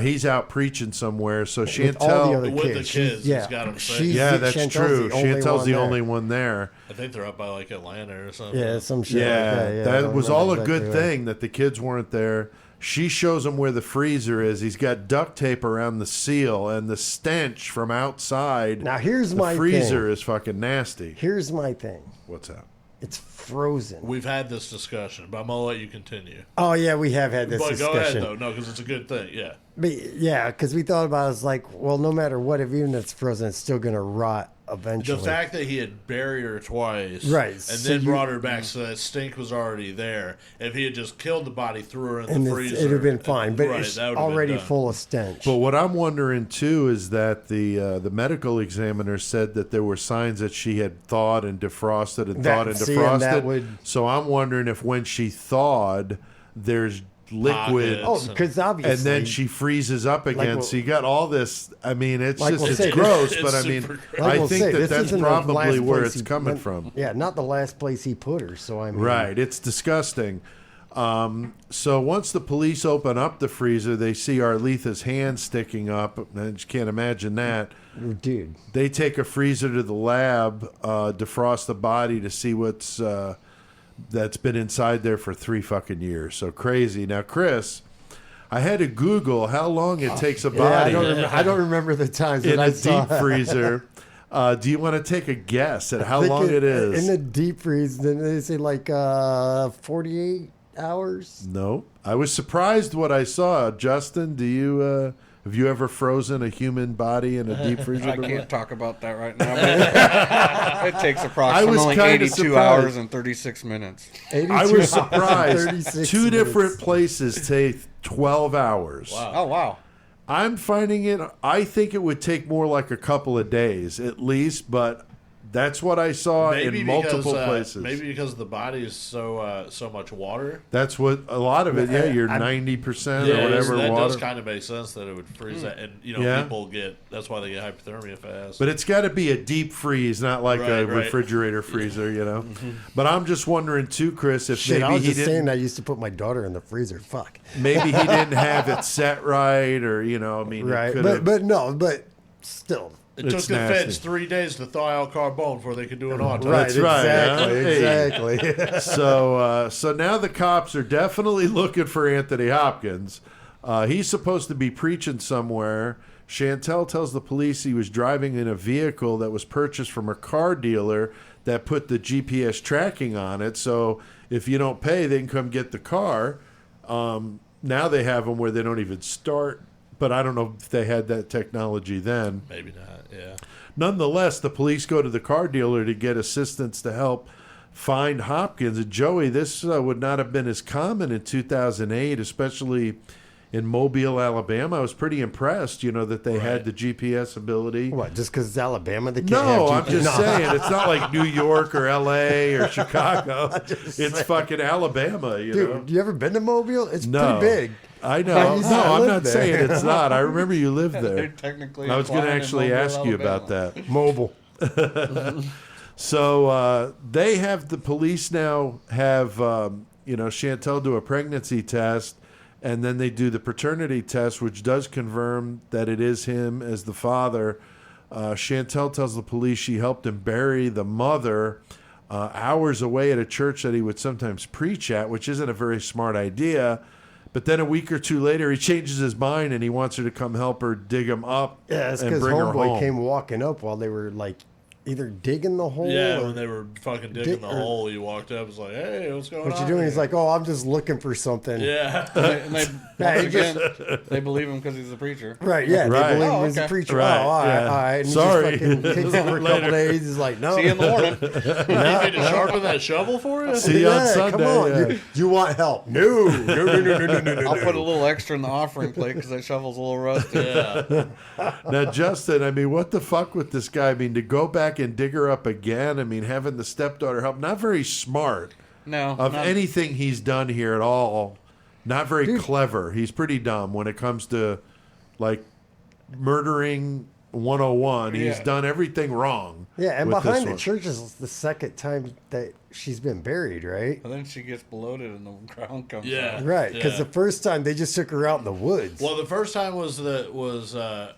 He's out preaching somewhere. So Chantel, all the other with the kids, he's got them safe. That's true. Chantel's the only one there. I think they're up by like Atlanta or something. Yeah, some shit. Like that. That was all a good thing that the kids weren't there. She shows him where the freezer is. He's got duct tape around the seal, and the stench from outside. Now here's the my freezer is fucking nasty. Here's my thing. What's that? It's frozen. We've had this discussion, but I'm gonna let you continue. Oh yeah, we have had this discussion. Go ahead though, no, because it's a good thing. Yeah. But yeah, because we thought about it, it's like, well, no matter what, if even if it's frozen, it's still gonna rot eventually. The fact that he had buried her twice, right, and so then brought her back, so that stink was already there. If he had just killed the body, threw her in the freezer, it'd have been fine. But it's already full of stench. But what I'm wondering too is that the medical examiner said that there were signs that she had thawed and defrosted and thawed and defrosted. So I'm wondering if when she thawed, there's liquid. Because obviously, and then she freezes up again. So you got all this. I mean, it's it's gross, but I mean, I think that's probably where it's coming from. Yeah, not the last place he put her. So I mean, right, it's disgusting. So once the police open up the freezer, they see Arletha's hand sticking up. I just can't imagine that. Dude. They take a freezer to the lab, defrost the body to see what's that's been inside there for 3 fucking years. So crazy. Now, Chris, I had to Google how long it takes a body. I don't remember the times in a deep freezer. Do you want to take a guess at how long it is? In the deep freeze, then they say like 48 hours? No. I was surprised what I saw. Justin, do you have you ever frozen a human body in a deep freezer? I can't talk about that right now. It takes approximately 82 hours and 36 minutes. I was surprised. 2 different places take 12 hours. Wow. Oh, wow. I'm finding it, I think it would take more like a couple of days at least, but that's what I saw in multiple places. Maybe because the body is so much water. That's what a lot of it. Yeah, you're 90% or whatever that water. Does kind of make sense that it would freeze that, and people get. That's why they get hypothermia fast. But it's got to be a deep freeze, not like a refrigerator freezer, But I'm just wondering too, Chris, if maybe I was he just didn't. saying I used to put my daughter in the freezer. Fuck. Maybe he didn't have it set right, or I mean, right. But still. It took the feds 3 days to thaw out Carbone before they could do an autopsy. Right, That's right. Exactly. So now the cops are definitely looking for Anthony Hopkins. He's supposed to be preaching somewhere. Chantel tells the police he was driving in a vehicle that was purchased from a car dealer that put the GPS tracking on it. So if you don't pay, they can come get the car. Now they have them where they don't even start. But I don't know if they had that technology then. Maybe not, yeah. Nonetheless, the police go to the car dealer to get assistance to help find Hopkins. And Joey, this would not have been as common in 2008, especially in Mobile, Alabama. I was pretty impressed, that they had the GPS ability. What, just because it's Alabama? They can't No, have I'm just saying. It's not like New York or L.A. or Chicago. It's fucking Alabama, Dude, you ever been to Mobile? It's pretty big. I know. You No, said I I'm lived not there. saying it's not. I remember you lived They're there. technically. I was going to applying in actually Mobile, ask you about Alabama. that. Mobile. So they have the police now have Chantel do a pregnancy test, and then they do the paternity test, which does confirm that it is him as the father. Chantel tells the police she helped him bury the mother hours away at a church that he would sometimes preach at, which isn't a very smart idea. But then a week or two later, he changes his mind and he wants her to come help her dig him up Yeah, it's and because bring her homeboy home. came walking up while they were like either digging the hole. Yeah, or when they were fucking digging the or- hole, he walked up. Was like, "Hey, what's going on?" What you doing? He's here?" like, oh, I'm just looking for something. "Yeah." And they, Yeah, once he just- again, they believe him because he's a preacher. Right, yeah, Right. they believe Oh, him as a okay. preacher. Right, Oh, all right, yeah. all right. And Sorry. he just fucking kicks it for a couple days. He's like, no. See you in the morning. You need me to sharpen that shovel for you? See you on Sunday. Come on. yeah. You want help? No. No. I'll put a little extra in the offering plate because that shovel's a little rusty. Yeah. Now, Justin, I mean, what the fuck with this guy? I mean, to go back and dig her up again, I mean, having the stepdaughter help, not very smart No, of not- anything he's done here at all. Not very clever. He's pretty dumb when it comes to, like, murdering 101. He's Yeah. done everything wrong. Yeah, and with this behind the one. church is the second time that she's been buried, right? And then she gets bloated and the ground comes Yeah. out. Right, because Yeah. the first time they just took her out in the woods. Well, the first time was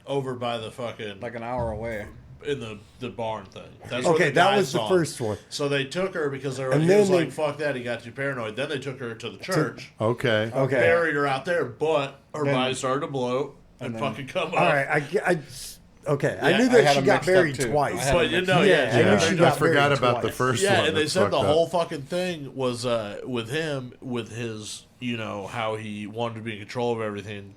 over by the fucking Like an hour away. in the barn thing. That's where Okay, the that guy was the saw first him. one. So they took her because And he then was they- like, "Fuck that!" He got too paranoid. Then they took her to the church, Okay. Okay. buried her out there, but her Then- body started to bloat and then- fucking come up. All right, okay. I Yeah, knew I that had she them got mixed up, buried too. twice. I had But you know, Yeah, I yeah, knew she I got forgot buried about the twice. first Yeah, one. and they That's said the fucked up. whole fucking thing was with him, with his, how he wanted to be in control of everything.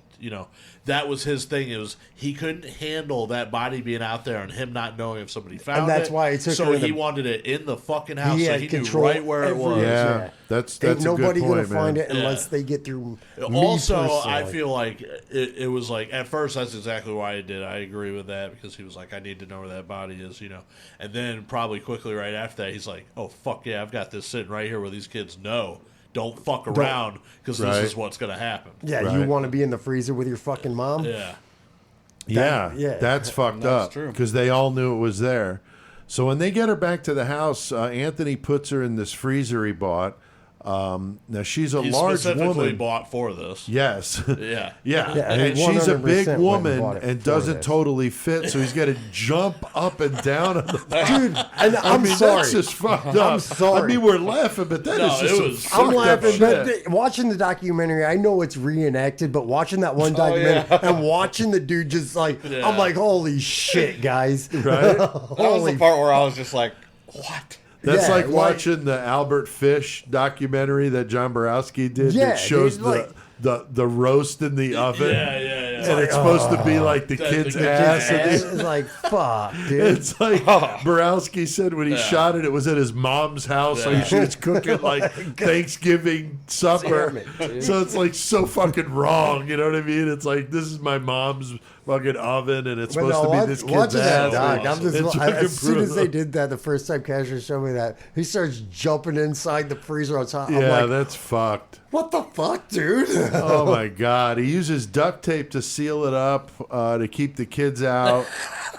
That was his thing. It was he couldn't handle that body being out there and him not knowing if somebody found it. And that's why he took so her in he the- wanted it in the fucking house, He so had he control knew right where it was. every- Yeah, Yeah. that's Ain't a nobody good gonna point, find man. it unless they get through. Me Also, I personally. feel like it was like at first that's exactly why he did. I agree with that because he was like, I need to know where that body is, And then probably quickly right after that, he's like, oh fuck yeah, I've got this sitting right here where these kids know. Don't fuck around because Right. this is what's gonna happen. Yeah, Right. you want to be in the freezer with your fucking mom? Yeah. Yeah, that's fucked That's up true. because they all knew it was there. So when they get her back to the house, Anthony puts her in this freezer he bought. Now she's a He large specifically woman. bought for this. Yes. Yeah. Yeah, Yeah, and he she's a 100% big went and woman bought it and for doesn't this. totally fit, so he's got to jump up and down on the. Dude, and I I'm mean, sorry. that's just fucked up. I'm sorry. I mean, we're laughing, but that is No, just it some was- fucked I'm up laughing, shit. but watching the documentary, I know it's reenacted, but watching that one documentary and watching the dude just like, Yeah. I'm like, holy shit, guys. Right? That was the part where I was just like, what? That's Yeah, like like- watching the Albert Fish documentary that John Borowski did Yeah, that shows dude, like- the roast in the oven. Yeah. And it's supposed to be like the The kid's kid's ass. and It's like, fuck, dude. it's like Borowski said when he shot it, it was at his mom's house, so Yeah. she was cooking like Thanksgiving supper. Damn it, dude. So it's like so fucking wrong, you know what I mean? It's like this is my mom's fucking oven, and it's But supposed no, to be this kid's watching that ass. doc, I'm It's just, fucking as soon as brutal. they did that, the first time Casher showed me that, he starts jumping inside the freezer on top. I'm Yeah, like, that's fucked. what the fuck, dude? Oh my god! He uses duct tape to seal it up to keep the kids out,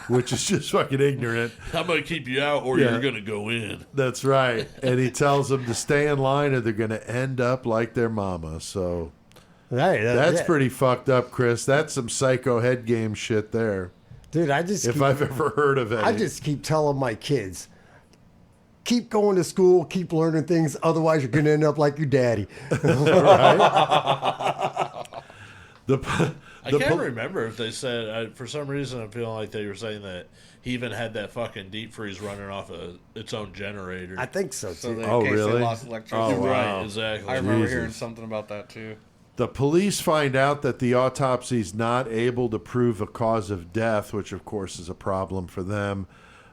which is just fucking ignorant. I'm gonna keep you out, or Yeah. you're gonna go in. That's right. And he tells them to stay in line, or they're going to end up like their mama. So Hey, that's yeah. pretty fucked up, Chris. That's some psycho head game shit there. Dude, I just If keep, I've ever heard of it. I just keep telling my kids, keep going to school, keep learning things, otherwise you're gonna end up like your daddy. I can't remember if they said. For some reason, I'm feeling like they were saying that he even had that fucking deep freeze running off of its own generator. I think so So too. in Oh, case really? they lost electricity. Oh, wow. Right, exactly. I remember Jesus. hearing something about that too. The police find out that the autopsy's not able to prove a cause of death, which of course is a problem for them.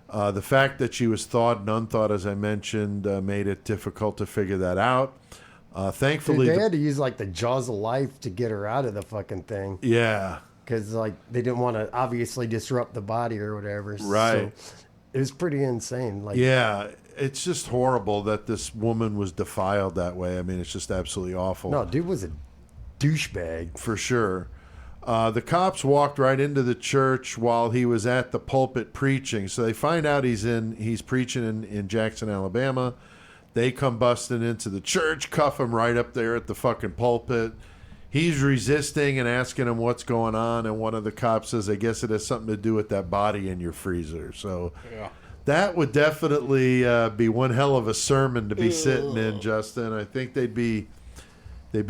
The fact that she was thawed and unthawed, as I mentioned, made it difficult to figure that out. Dude, Thankfully, they had to use like the jaws of life to get her out of the fucking thing yeah, because like they didn't want to obviously disrupt the body or whatever. Right. So it was pretty insane. Like, yeah, it's just horrible that this woman was defiled that way. I mean, it's just absolutely awful. no, dude was a douchebag. For sure. The cops walked right into the church while he was at the pulpit preaching. So they find out he's preaching in Jackson, Alabama. They come busting into the church, cuff him right up there at the fucking pulpit. He's resisting and asking him what's going on. And one of the cops says, I guess it has something to do with that body in your freezer. So that would definitely be one hell of a sermon to be sitting in, Justin. I think they'd be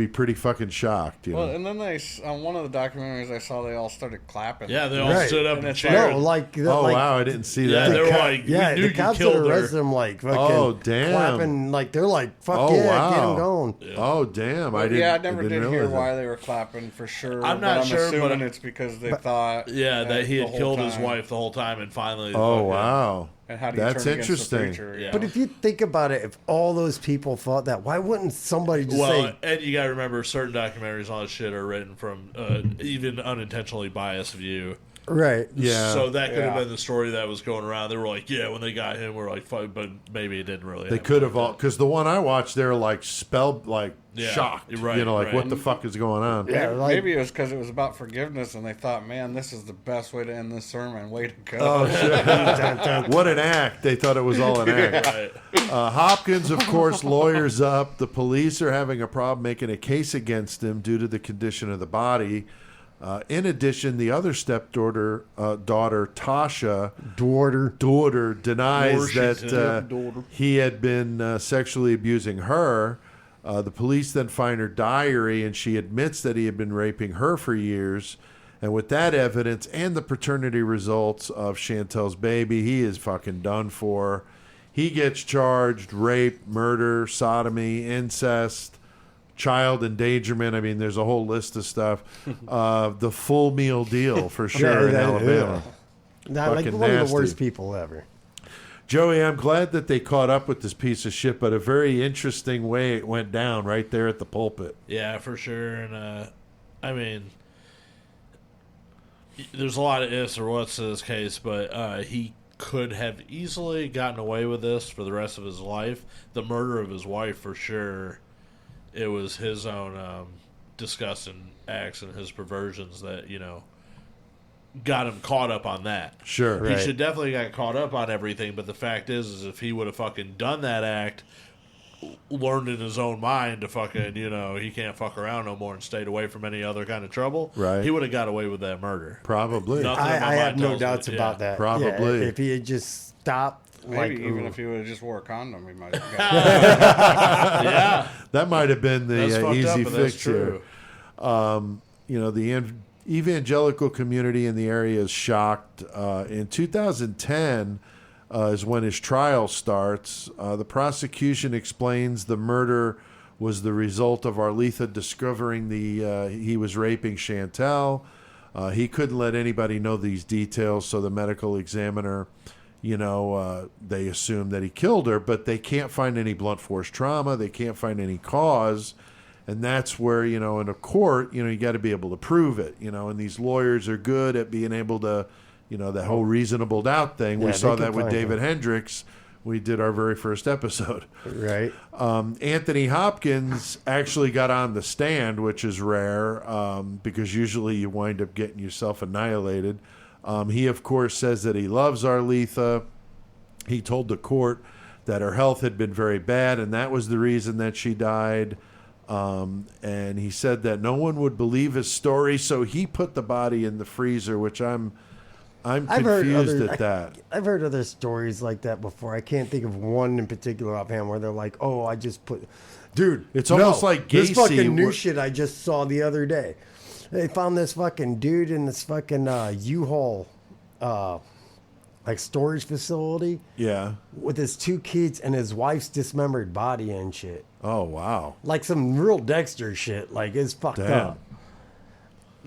pretty fucking shocked. Well, and then on one of the documentaries I saw, they all started clapping. Yeah, they all stood up and cheered. No, Wow, I didn't see that. Yeah, they were like, yeah, we knew the cops you that killed her. arrested him like fucking damn. clapping, like they're like, fuck get him going. Yeah. Oh, damn. I never did realize hear that. why they were clapping for sure. I'm not sure, assuming but it's because they thought that he had the whole killed his time. wife the whole time, and finally. Oh, wow. And how do you That's turn against the interesting. preacher? Yeah. But if you think about it, if all those people thought that, why wouldn't somebody just say, and you gotta remember, certain documentaries on this shit are written from even unintentionally biased view. right? Yeah. So that could have Yeah. been the story that was going around. They were like, yeah, when they got him, we're like, fuck, but maybe it didn't really. They happen could have like all, because the one I watched, they're like Yeah, shocked. right, Like, right. what the fuck is going on? Yeah, like, Maybe it was because it was about forgiveness, and they thought, "Man, this is the best way to end this sermon. Way to go!" Oh, shit. What an act. They thought it was all an act. Right. Hopkins, of course, lawyers up. The police are having a problem making a case against him due to the condition of the body. In addition, the other stepdaughter, daughter Tasha, daughter denies that he had been sexually abusing her. The police then find her diary, and she admits that he had been raping her for years. And with that evidence and the paternity results of Chantel's baby, he is fucking done for. He gets charged rape, murder, sodomy, incest, child endangerment. I mean, there's a whole list of stuff. The full meal deal for sure in Alabama. not like Fucking one of nasty. the worst people ever. Joey, I'm glad that they caught up with this piece of shit, but a very interesting way it went down right there at the pulpit. Yeah, for sure. And I mean, there's a lot of ifs or whats to this case, but he could have easily gotten away with this for the rest of his life. The murder of his wife, for sure, it was his own disgusting acts and his perversions that, got him caught up on that. Sure. He should definitely got caught up on everything, but the fact is if he would have fucking done that act, learned in his own mind to fucking, he can't fuck around no more and stayed away from any other kind of trouble, Right. he would have got away with that murder. Probably. Nothing in my I have mind no tells me- doubts about yeah. that. Probably. Yeah, if he had just stopped, Maybe like, even if he would have just wore a condom, he might have got Yeah, That might have been that's the fucked easy up, but that's fix here. true. The evangelical community in the area is shocked. In 2010 is when his trial starts. The prosecution explains the murder was the result of Arletha discovering he was raping Chantel. He couldn't let anybody know these details, so the medical examiner, they assume that he killed her, but they can't find any blunt force trauma. They can't find any cause. And that's where, in a court, you got to be able to prove it, and these lawyers are good at being able to, that whole reasonable doubt thing. Yeah, We they saw can that with find David it. Hendricks. We did our very first episode. right? Anthony Hopkins actually got on the stand, which is rare because usually you wind up getting yourself annihilated. He, of course, says that he loves Arletha. He told the court that her health had been very bad, and that was the reason that she died. And he said that no one would believe his story, so he put the body in the freezer, which I'm confused at that. I've heard other stories like that before. I can't think of one in particular offhand where they're like, "Oh, I just put." Dude, It's almost like this Gacy fucking new were- shit I just saw the other day. They found this fucking dude in this fucking U-Haul, like storage facility Yeah. with his 2 kids and his wife's dismembered body and shit. Oh, wow. Like some real Dexter shit. Like it's fucked Damn. up.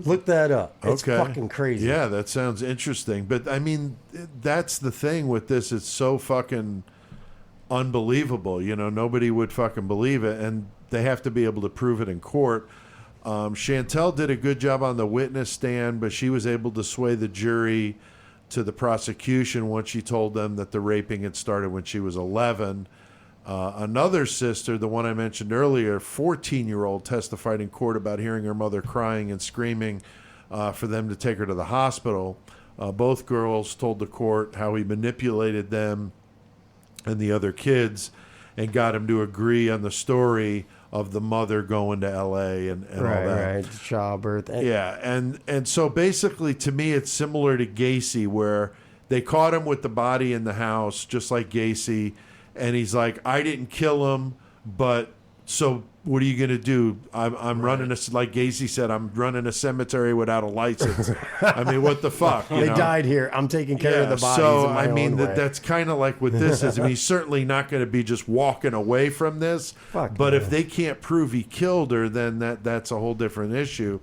Look that up. It's Okay. fucking crazy. Yeah, that sounds interesting. But I mean, that's the thing with this. It's so fucking unbelievable. Nobody would fucking believe it. And they have to be able to prove it in court. Chantel did a good job on the witness stand, but she was able to sway the jury to the prosecution once she told them that the raping had started when she was 11. Another sister, the one I mentioned earlier, 14-year-old, testified in court about hearing her mother crying and screaming for them to take her to the hospital. Both girls told the court how he manipulated them and the other kids and got him to agree on the story of the mother going to L.A. and all that. Right, childbirth. Yeah, and so basically to me it's similar to Gacy, where they caught him with the body in the house, just like Gacy, and he's like, I didn't kill him, but so what are you going to do? I'm running like Gacy said, I'm running a cemetery without a license. I mean, what the fuck? They died here. I'm taking care of the bodies. So, in my I mean, own way. that's kind of like what this is. I mean, he's certainly not going to be just walking away from this. But if they can't prove he killed her, then that's a whole different issue.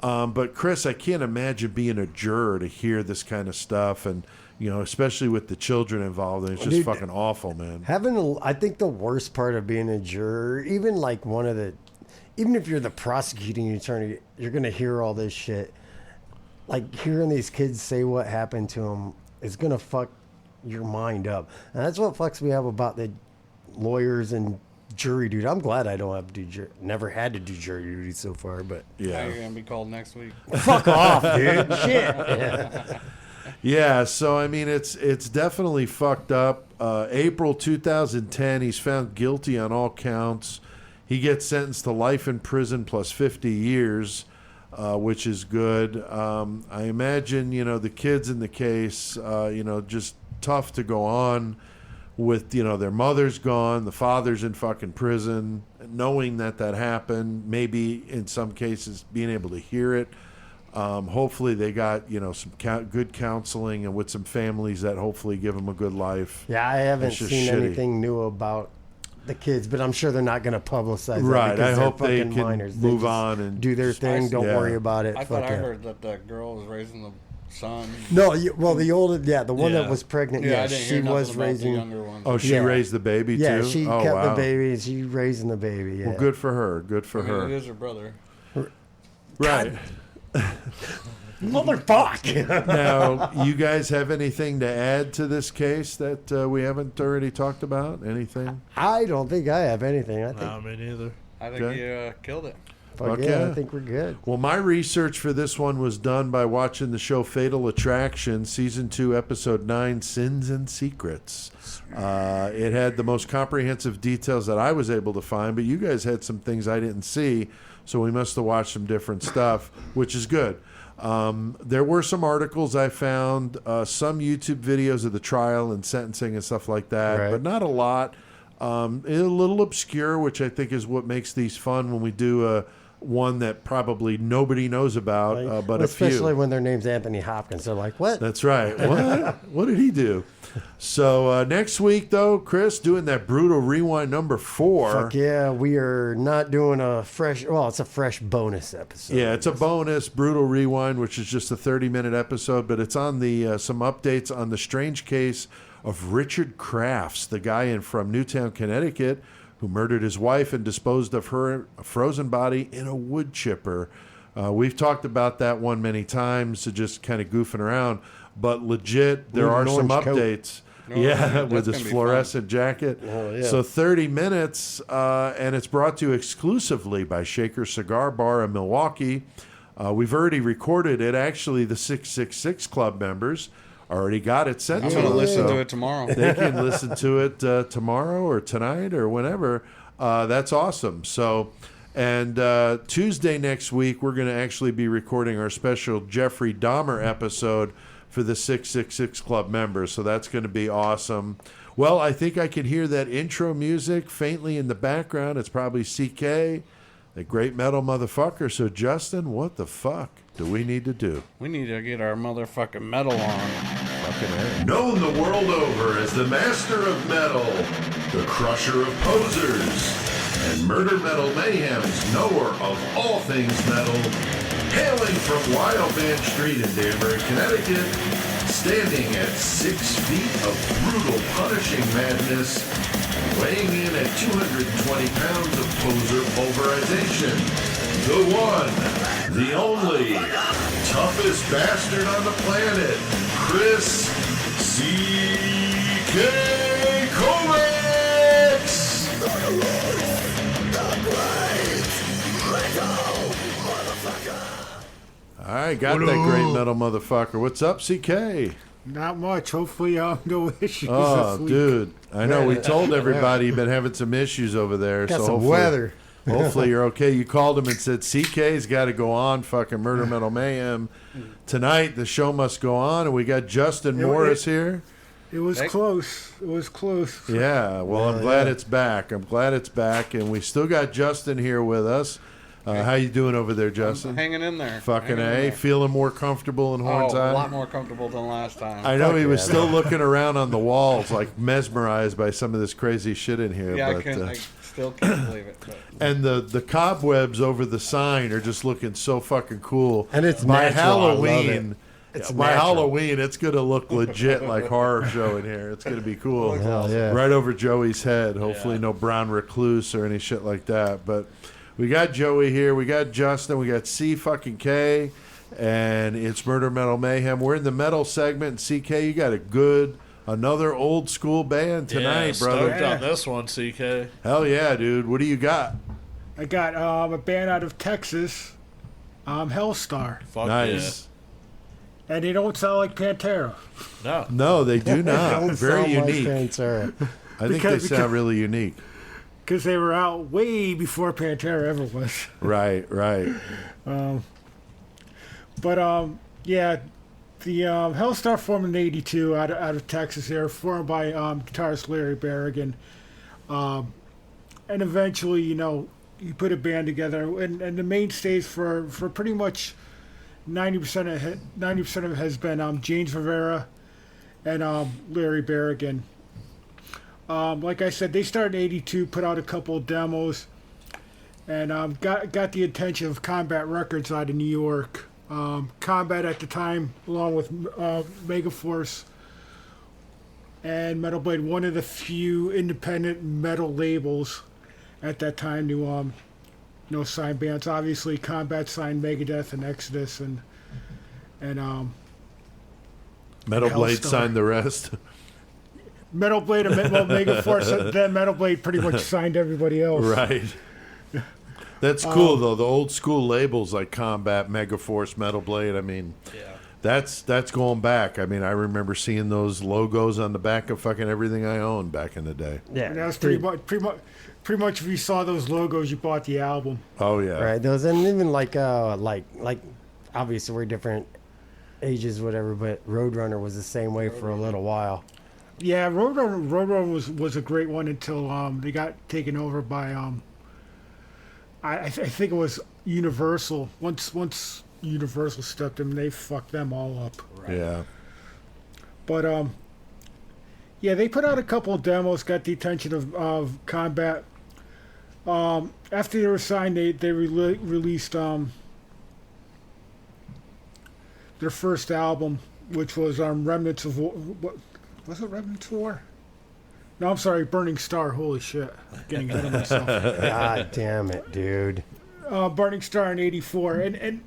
But, Chris, I can't imagine being a juror to hear this kind of stuff. And, you know, especially with the children involved. And it's just fucking awful, man. I think the worst part of being a juror, even if you're the prosecuting attorney, you're going to hear all this shit. Like, hearing these kids say what happened to them is going to fuck your mind up. And that's what fucks me up about the lawyers and jury duty. I'm glad I don't have to do never had to do jury duty so far, but Yeah, you're going to be called next week. fuck off, dude. Shit. Yeah, so I mean, it's definitely fucked up. April 2010, he's found guilty on all counts. He gets sentenced to life in prison plus 50 years, which is good. I imagine, you know, the kids in the case, you know, just tough to go on with, you know, their mother's gone, the father's in fucking prison, knowing that happened, maybe in some cases being able to hear it. Hopefully they got, you know, some good counseling and with some families that hopefully give them a good life. Yeah, I haven't It's just seen shitty. anything new about the kids, but I'm sure they're not going to publicize Right, that. I because they're hope they fucking can minors. move just on and do their thing. Don't yeah. worry about it. I Fuck thought I it. heard that the girl was raising the son. No, the one Yeah. that was pregnant. Yeah, Yeah, I didn't she hear nothing was about the raising. younger one. Oh, she Yeah. raised the baby Yeah, too? she Oh, kept wow. the baby. And she raising the baby. Yeah. Well, good for her. Good for I mean, her. it is her brother. Right. Motherfuck. Now, you guys have anything to add to this case that we haven't already talked about? Anything? I don't think I have anything. I think. No, me neither. I think Okay. you killed it. Fuck Fuck yeah, yeah. I think we're good. Well, my research for this one was done by watching the show Fatal Attraction, Season 2, Episode 9, Sins and Secrets. It had the most comprehensive details that I was able to find, but you guys had some things I didn't see, so we must have watched some different stuff, which is good. There were some articles I found, some YouTube videos of the trial and sentencing and stuff like that, Right. but not a lot. A little obscure, which I think is what makes these fun when we do one that probably nobody knows about, but a especially few. when their name's Anthony Hopkins, they're like, "What?" That's right. What? What did he do? So next week, though, Chris, doing that brutal rewind number 4. Fuck yeah, we are not doing a fresh. Well, it's a fresh bonus episode. Yeah, it's a bonus brutal rewind, which is just a 30-minute episode, but it's on the some updates on the strange case of Richard Crafts, the guy from Newtown, Connecticut, who murdered his wife and disposed of her frozen body in a wood chipper. We've talked about that one many times, so just kind of goofing around, but legit, there With are an some orange coat. updates. No, Yeah, that's with gonna his be fluorescent jacket. Oh, yeah. So 30 minutes, and it's brought to you exclusively by Shaker Cigar Bar in Milwaukee. We've already recorded it. Actually, the 666 Club members already got it sent I'm to going to them. listen So to it tomorrow. they can listen to it tomorrow or tonight or whenever. That's awesome. So, and Tuesday next week, we're going to actually be recording our special Jeffrey Dahmer episode for the 666 Club members. So that's going to be awesome. Well, I think I can hear that intro music faintly in the background. It's probably CK, the great metal motherfucker. So, Justin, what the fuck do we need to do? We need to get our motherfucking metal on. Fucking A. Known the world over as the master of metal, the crusher of posers, and murder metal mayhem's knower of all things metal, hailing from Wildman Street in Danbury, Connecticut, standing at 6 feet of brutal punishing madness, weighing in at 220 pounds of poser pulverization, the one, the only, toughest bastard on the planet, Chris C.K. Kovacs! right, got that great metal motherfucker. What's up, CK? Not much. Hopefully, no issues. Oh, this week. dude. I know. We told everybody you've been having some issues over there. Got so some hopefully, weather. hopefully you're okay. You called him and said, CK's got to go on fucking Murder Metal Mayhem. Tonight, the show must go on. And we got Justin Morris here. It was close. It was close. Yeah, well, I'm glad it's back. I'm glad it's back. And we still got Justin here with us. How you doing over there, Justin? Hanging in there. Fucking Hanging in A. there. Feeling more comfortable in Horns Oh, Eye? a lot more comfortable than last time. I know he was still looking around on the walls, like mesmerized by some of this crazy shit in here. Yeah, but, I still can't believe it. But. and the cobwebs over the sign are just looking so fucking cool. And it's my natural. I love Halloween. it. It's my natural. Halloween, it's gonna look legit like horror show in here. It's gonna be cool. Hell yeah. Right over Joey's head. Hopefully, no brown recluse or any shit like that. But we got Joey here. We got Justin. We got C fucking K, and it's Murder Metal Mayhem. We're in the metal segment. And CK, you got another old school band tonight, brother. Stoked on this one, CK. Hell yeah, dude. What do you got? I got a band out of Texas, Helstar, Fuck Nice. and they don't sound like Pantera. Yeah. No. No, they do not. Don't Very sound like unique. Pantera. I think Because- they sound really unique. Because they were out way before Pantera ever was. Right, right. But yeah, the Helstar formed in '82 out of Texas. They were formed by guitarist Larry Berrigan, and eventually, he put a band together. And the mainstays for pretty much 90% of it has been James Rivera and Larry Berrigan. Like I said, they started in '82, put out a couple of demos, and got the attention of Combat Records out of New York. Combat at the time, along with Megaforce and Metal Blade, one of the few independent metal labels at that time to sign bands. Obviously, Combat signed Megadeth and Exodus, and Metal Blade Helstar. signed the rest. Metal Blade and Megaforce. Then Metal Blade pretty much signed everybody else. Right. That's cool though. The old school labels like Combat, Megaforce, Metal Blade. I mean, that's going back. I mean, I remember seeing those logos on the back of fucking everything I owned back in the day. Yeah. And that was pretty much if you saw those logos, you bought the album. Oh yeah. Right. Those, and even like obviously we're different ages, whatever, but Roadrunner was the same way for a little while. Yeah, Roadrunner was a great one until they got taken over by I think it was Universal. Once Universal stepped in, they fucked them all up. Yeah. But yeah, they put out a couple of demos, got the attention of Combat. After they were signed, they released their first album, which was Remnants of War. What was it? Remnants of War? No, I'm sorry, Burning Star. Holy shit, I'm getting ahead of myself. God damn it, dude. Burning Star in '84, and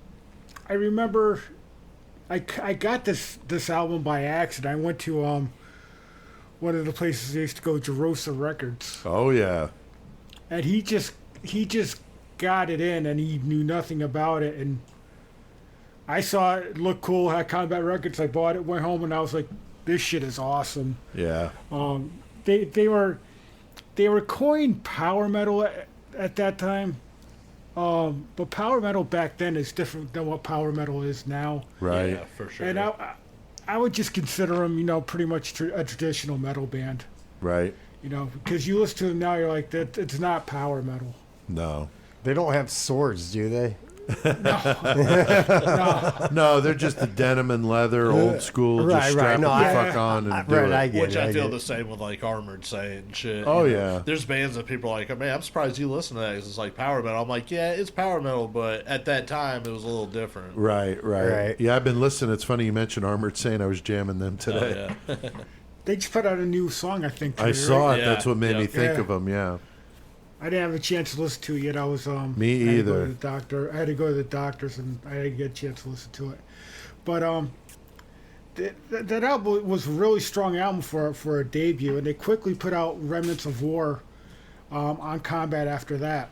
I remember I got this album by accident. I went to one of the places I used to go, Jerosa Records, Oh yeah. and he just got it in, and he knew nothing about it, and I saw it look cool, had Combat Records. I bought it, went home, and I was like, this shit is awesome. Yeah. They were coined power metal at that time, but power metal back then is different than what power metal is now. Right. Yeah, for sure. And I would just consider them, pretty much a traditional metal band. Right. Because you listen to them now, you're like, that it's not power metal. No. They don't have swords, do they? No, they're just the denim and leather, old school. Right, just right. strap No, the I- fuck on and do Right, it. I get Which it. I feel get the it. same with like Armored Saint and shit. Oh, you know? yeah. There's bands that people are like, oh, man, I'm surprised you listen to that 'cause it's like power metal. I'm like, yeah, it's power metal, but at that time it was a little different. Right, right, Right. Yeah, I've been listening. It's funny you mentioned Armored Saint. I was jamming them today. Oh, yeah. They just put out a new song, I think. I today, saw right? it. That's what made Yeah. me think Yeah. of them. Yeah. I didn't have a chance to listen to it yet. I was Me I had to go either. to the doctor. I had to go to the doctors, and I didn't get a chance to listen to it. But that album was a really strong album for a debut, and they quickly put out Remnants of War on Combat after that.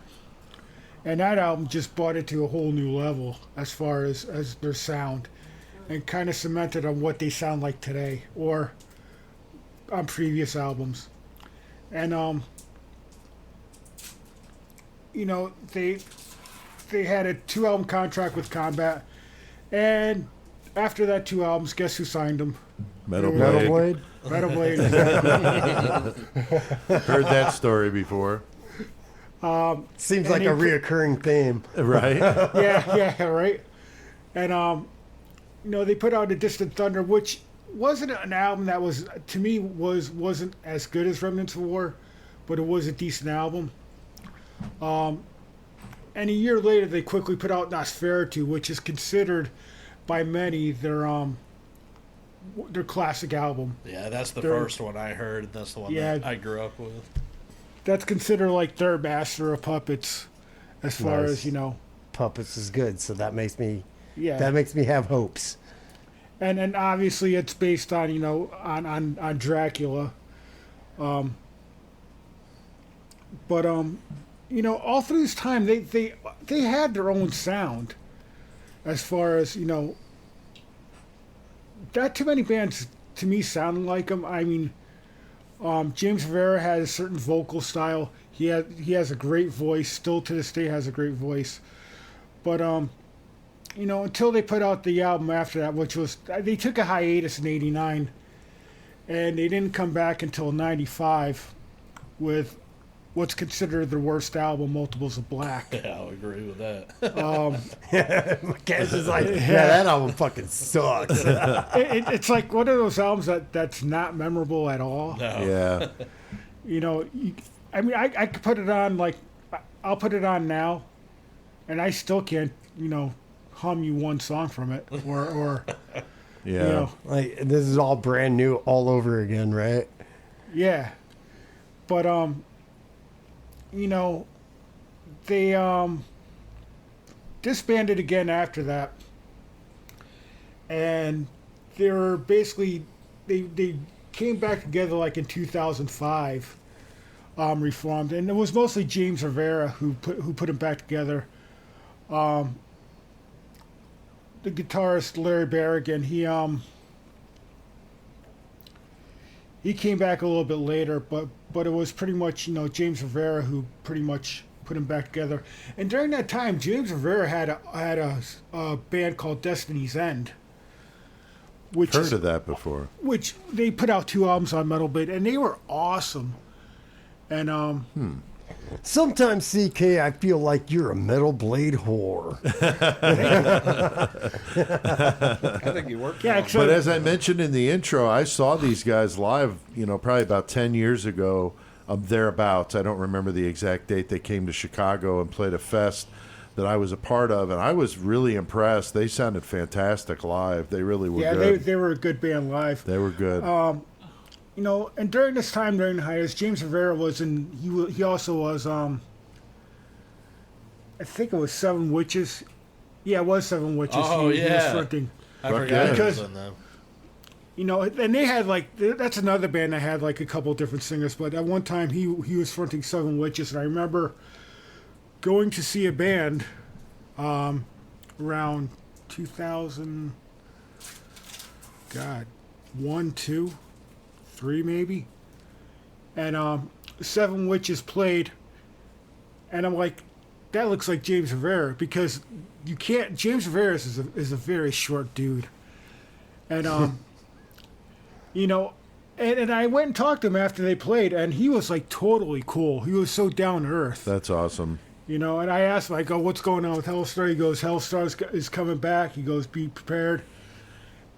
And that album just brought it to a whole new level as far as their sound, and kind of cemented on what they sound like today or on previous albums. And they had a 2-album contract with Combat, and after that 2 albums, guess who signed them? Metal Metal Blade. Blade. Metal Blade. Heard that story before. Seems like a reoccurring theme. Right? yeah, right. And they put out A Distant Thunder, which wasn't an album that was, to me, wasn't as good as Remnants of War, but it was a decent album. And a year later, they quickly put out Nosferatu, which is considered by many their classic album. Yeah, that's the first one I heard. That's the one that I grew up with. That's considered like their Master of Puppets, as far as Puppets is good, so that makes me Yeah. have hopes. And obviously it's based on on Dracula, but all through this time they had their own sound, as far as not too many bands to me sounded like them. I mean, James Rivera had a certain vocal style. He has a great voice. Still to this day has a great voice, but until they put out the album after that, which was, they took a hiatus in '89, and they didn't come back until '95 with what's considered the worst album, Multiples of Black. Yeah, I'll agree with that. Cash is like, that album fucking sucks. It's like one of those albums that's not memorable at all. No. Yeah. I could put it on, like, I'll put it on now, and I still can't, hum you one song from it, or Yeah. Like, this is all brand new all over again, right? yeah, but they disbanded again after that, and they were basically they came back together like in 2005, reformed, and it was mostly James Rivera who put them back together. The guitarist Larry Berrigan, he came back a little bit later, but it was pretty much James Rivera who pretty much put them back together. And during that time, James Rivera had a band called Destiny's End, which Heard of that before. which they put out 2 albums on Metal Blade, and they were awesome. And Sometimes, CK, I feel like you're a Metal Blade whore. I think you worked. yeah, for so But as I mentioned in the intro, I saw these guys live, probably about 10 years ago, thereabouts. I don't remember the exact date. They came to Chicago and played a fest that I was a part of, and I was really impressed. They sounded fantastic live. They really were good. they were a good band live. They were good. And during this time, during the hiatus, James Rivera was in. He also was. I think it was Seven Witches. Yeah, it was Seven Witches. Oh, he was yeah. fronting. I Fuck forgot yeah. it was Because- in them. And they had that's another band that had like a couple different singers. But at one time, he was fronting Seven Witches, and I remember going to see a band, around 2000. God, 1, 2, 3 maybe, and Seven Witches played, and I'm like, that looks like James Rivera, because you can't. James Rivera is a very short dude, and and I went and talked to him after they played, and he was like totally cool. He was so down to earth, That's awesome. and I asked him, I go, what's going on with Helstar? He goes, Helstar is coming back. He goes, be prepared.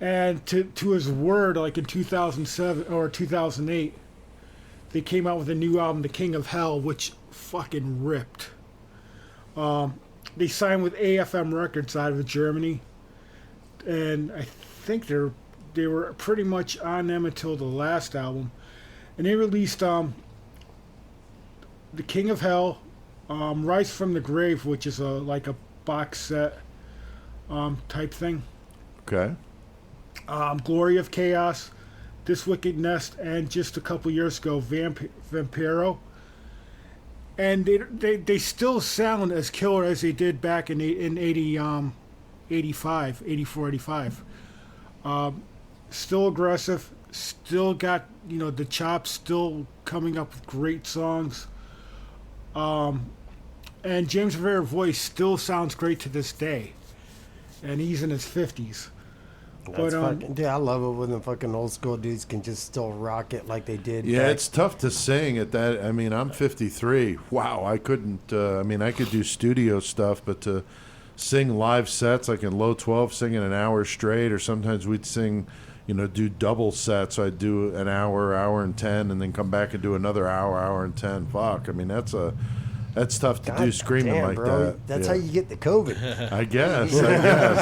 And to his word, like in 2007 or 2008, they came out with a new album, The King of Hell, which fucking ripped. They signed with AFM Records out of Germany, and I think they were pretty much on them until the last album, and they released The King of Hell, Rise from the Grave, which is like a box set type thing. Okay. Glory of Chaos, This Wicked Nest, and just a couple years ago, Vampiro. and they still sound as killer as they did back in 85, 84, 85. Still aggressive, still got the chops, still coming up with great songs. And James Rivera's voice still sounds great to this day, and he's in his 50s. That's fucking, dude, I love it when the fucking old school dudes can just still rock it like they did. Yeah, back. it's tough to sing at that. I mean, I'm 53. Wow, I couldn't. I mean, I could do studio stuff, but to sing live sets like in low 12, singing an hour straight, or sometimes we'd sing, do double sets. I'd do an hour, hour and 10, and then come back and do another hour, hour and 10. Fuck. I mean, that's tough to do screaming damn, like bro. that. That's Yeah. how you get the COVID. I guess.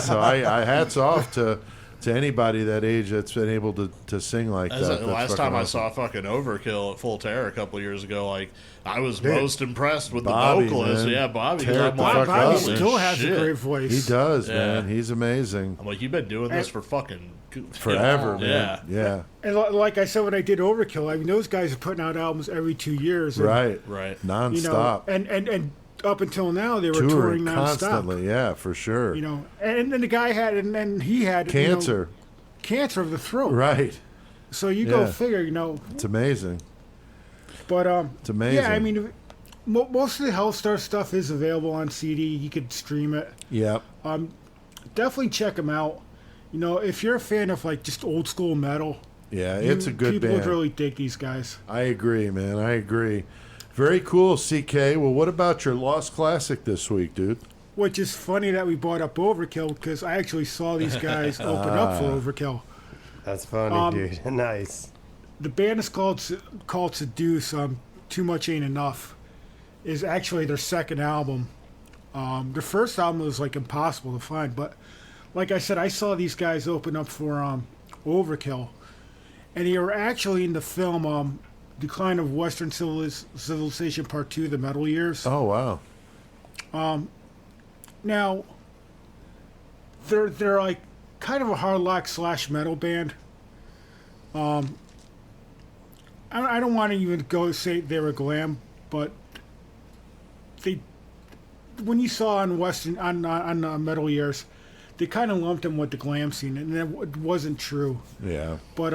So I hats off to anybody that age that's been able to sing like that. The That's last fucking time I awesome. saw fucking Overkill at Full Terror a couple years ago, like I was Dude. most impressed with Bobby, the vocalist. man. Yeah, Bobby. 'cause Tear it I'm the like, fuck Bobby up, holy still has a shit. great voice. He does, Yeah. man. He's amazing. I'm like, you've been doing this for fucking Forever, yeah. man. Yeah. And like I said, when I did Overkill, I mean, those guys are putting out albums every 2 years. And, Right. Right. Non-stop. And up until now, they were Touring touring nonstop. constantly. Yeah, for sure. And then the guy had, and then he had Cancer. Cancer of the throat. Right. So you go Yeah. figure, It's amazing. But It's amazing. yeah, I mean, most of the Helstar stuff is available on CD. You could stream it. Yep. Definitely check them out. If you're a fan of like just old school metal, Yeah, it's a good people band. would really dig these guys. I agree, man. I agree. Very cool, CK. Well, what about your Lost Classic this week, dude? Which is funny that we brought up Overkill because I actually saw these guys open up for Overkill. That's funny, dude. Nice. The band is called Seduce. Too Much Ain't Enough is actually their second album. Their first album was like impossible to find, but like I said, I saw these guys open up for Overkill, and they were actually in the film Decline of Western Civilization Part 2, The Metal Years. Oh, wow. Now, they're like kind of a hard rock / metal band. I don't want to even go say they were glam, but when you saw on Western on Metal Years, they kind of lumped them with the glam scene, and it wasn't true. Yeah. But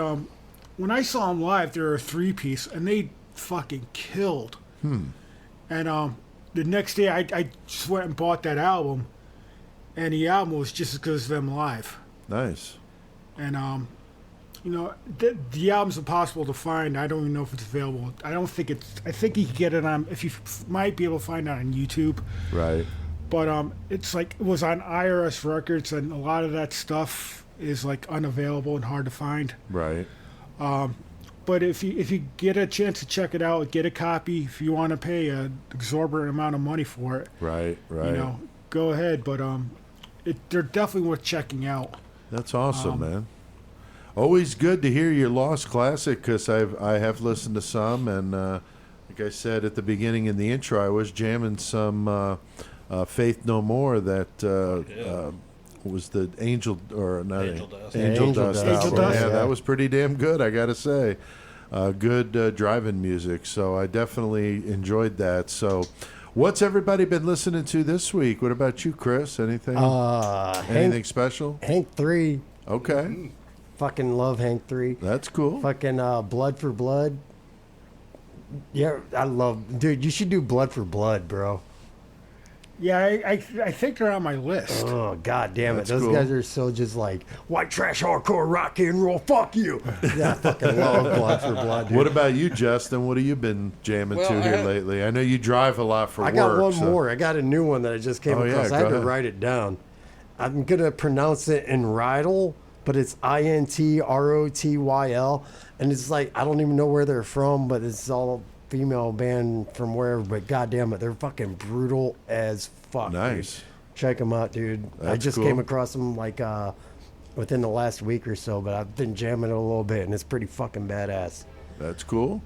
when I saw them live, they were a 3-piece, and they fucking killed. And the next day, I just went and bought that album, and the album was just as good as them live. Nice. And the album's impossible to find. I don't even know if it's available. I think you can get it on. If you might be able to find it on YouTube. Right. But it's like it was on IRS Records, and a lot of that stuff is like unavailable and hard to find. Right. But if you get a chance to check it out, get a copy. If you want to pay an exorbitant amount of money for it, Right. Right. Go ahead. But they're definitely worth checking out. That's awesome, man. Always good to hear your Lost Classic because I have listened to some, and like I said at the beginning in the intro, I was jamming some Faith No More that was the Angel or not Angel Dust. Angel Angel Dust Dust. album. Angel Dust, Yeah, yeah. that was pretty damn good, I gotta say. Good driving music, so I definitely enjoyed that. So, what's everybody been listening to this week? What about you, Chris? Anything? Anything special? Hank 3. Okay, Fucking love Hank 3. that's cool. Fucking Blood for Blood. Yeah, I love... Dude, you should do Blood for Blood, bro. Yeah, I think they're on my list. Oh, god damn it. That's Those cool. guys are so just like, white trash hardcore rock and roll, fuck you. Yeah, I fucking love Blood for Blood, dude. What about you, Justin? What have you been jamming Well, to I here had- lately? I know you drive a lot for I work. got one so- more. I got a new one that I just came Oh, yeah, across. I go had to ahead. write it down. I'm going to pronounce it in Rydal, but it's INTROTYL. And it's like, I don't even know where they're from, but it's all female band from wherever. But goddamn it, they're fucking brutal as fuck. Nice. Dude. Check them out, dude. I That's just cool. came across them like within the last week or so, but I've been jamming it a little bit, and it's pretty fucking badass. That's cool.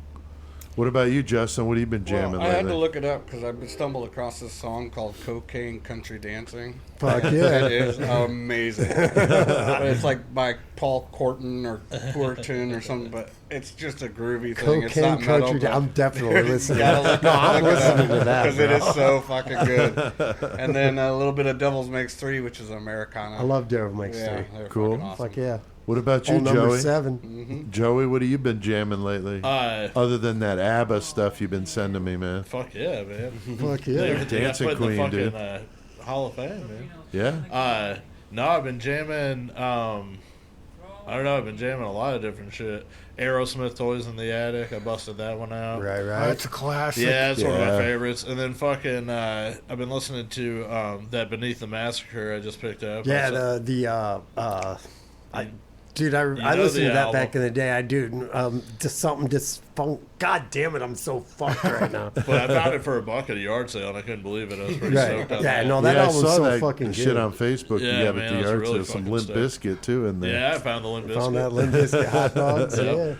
What about you, Justin? What have you been jamming I had lately? to look it up because I stumbled across this song called Cocaine Country Dancing. Fuck yeah. It is amazing. But it's like by Paul Corton or Corton or something, but it's just a groovy thing. It's Cocaine not metal. Country. I'm definitely listening. I'm listening to that, because it bro. is so fucking good. And then a little bit of Devil's Makes 3, which is Americana. I love Devil Makes Yeah, 3. they're Cool. fucking awesome. Fuck yeah. What about you, Oh, number Joey? 7. Joey, what have you been jamming lately? Uh, Other than that ABBA stuff you've been sending me, man. fuck yeah, man. Fuck yeah. Everything I Dancing put in the Queen, fucking, dude. Hall of Fame, man. Yeah? No, I've been jamming. I don't know. I've been jamming a lot of different shit. Aerosmith, Toys in the Attic. I busted that one out. Right, right. That's a classic. Yeah, it's one of Yeah. my favorites. And then fucking, I've been listening to that Beneath the Massacre I just picked up. Yeah, dude, I know listened the to that album. back in the day. I do. Just something God damn it, I'm so fucked right now. But I found it for $1 at a yard sale, and I couldn't believe it. I was pretty Right. stoked on Yeah, that. no, that yeah, I album's saw so that fucking shit good. on Facebook. Yeah, you have man, at the that's yard really sale. Some fucking Limp stoked. Bizkit, too, in there. Yeah, I found the Limp Bizkit. Found that Limp Bizkit hot dogs. Yep. Yeah.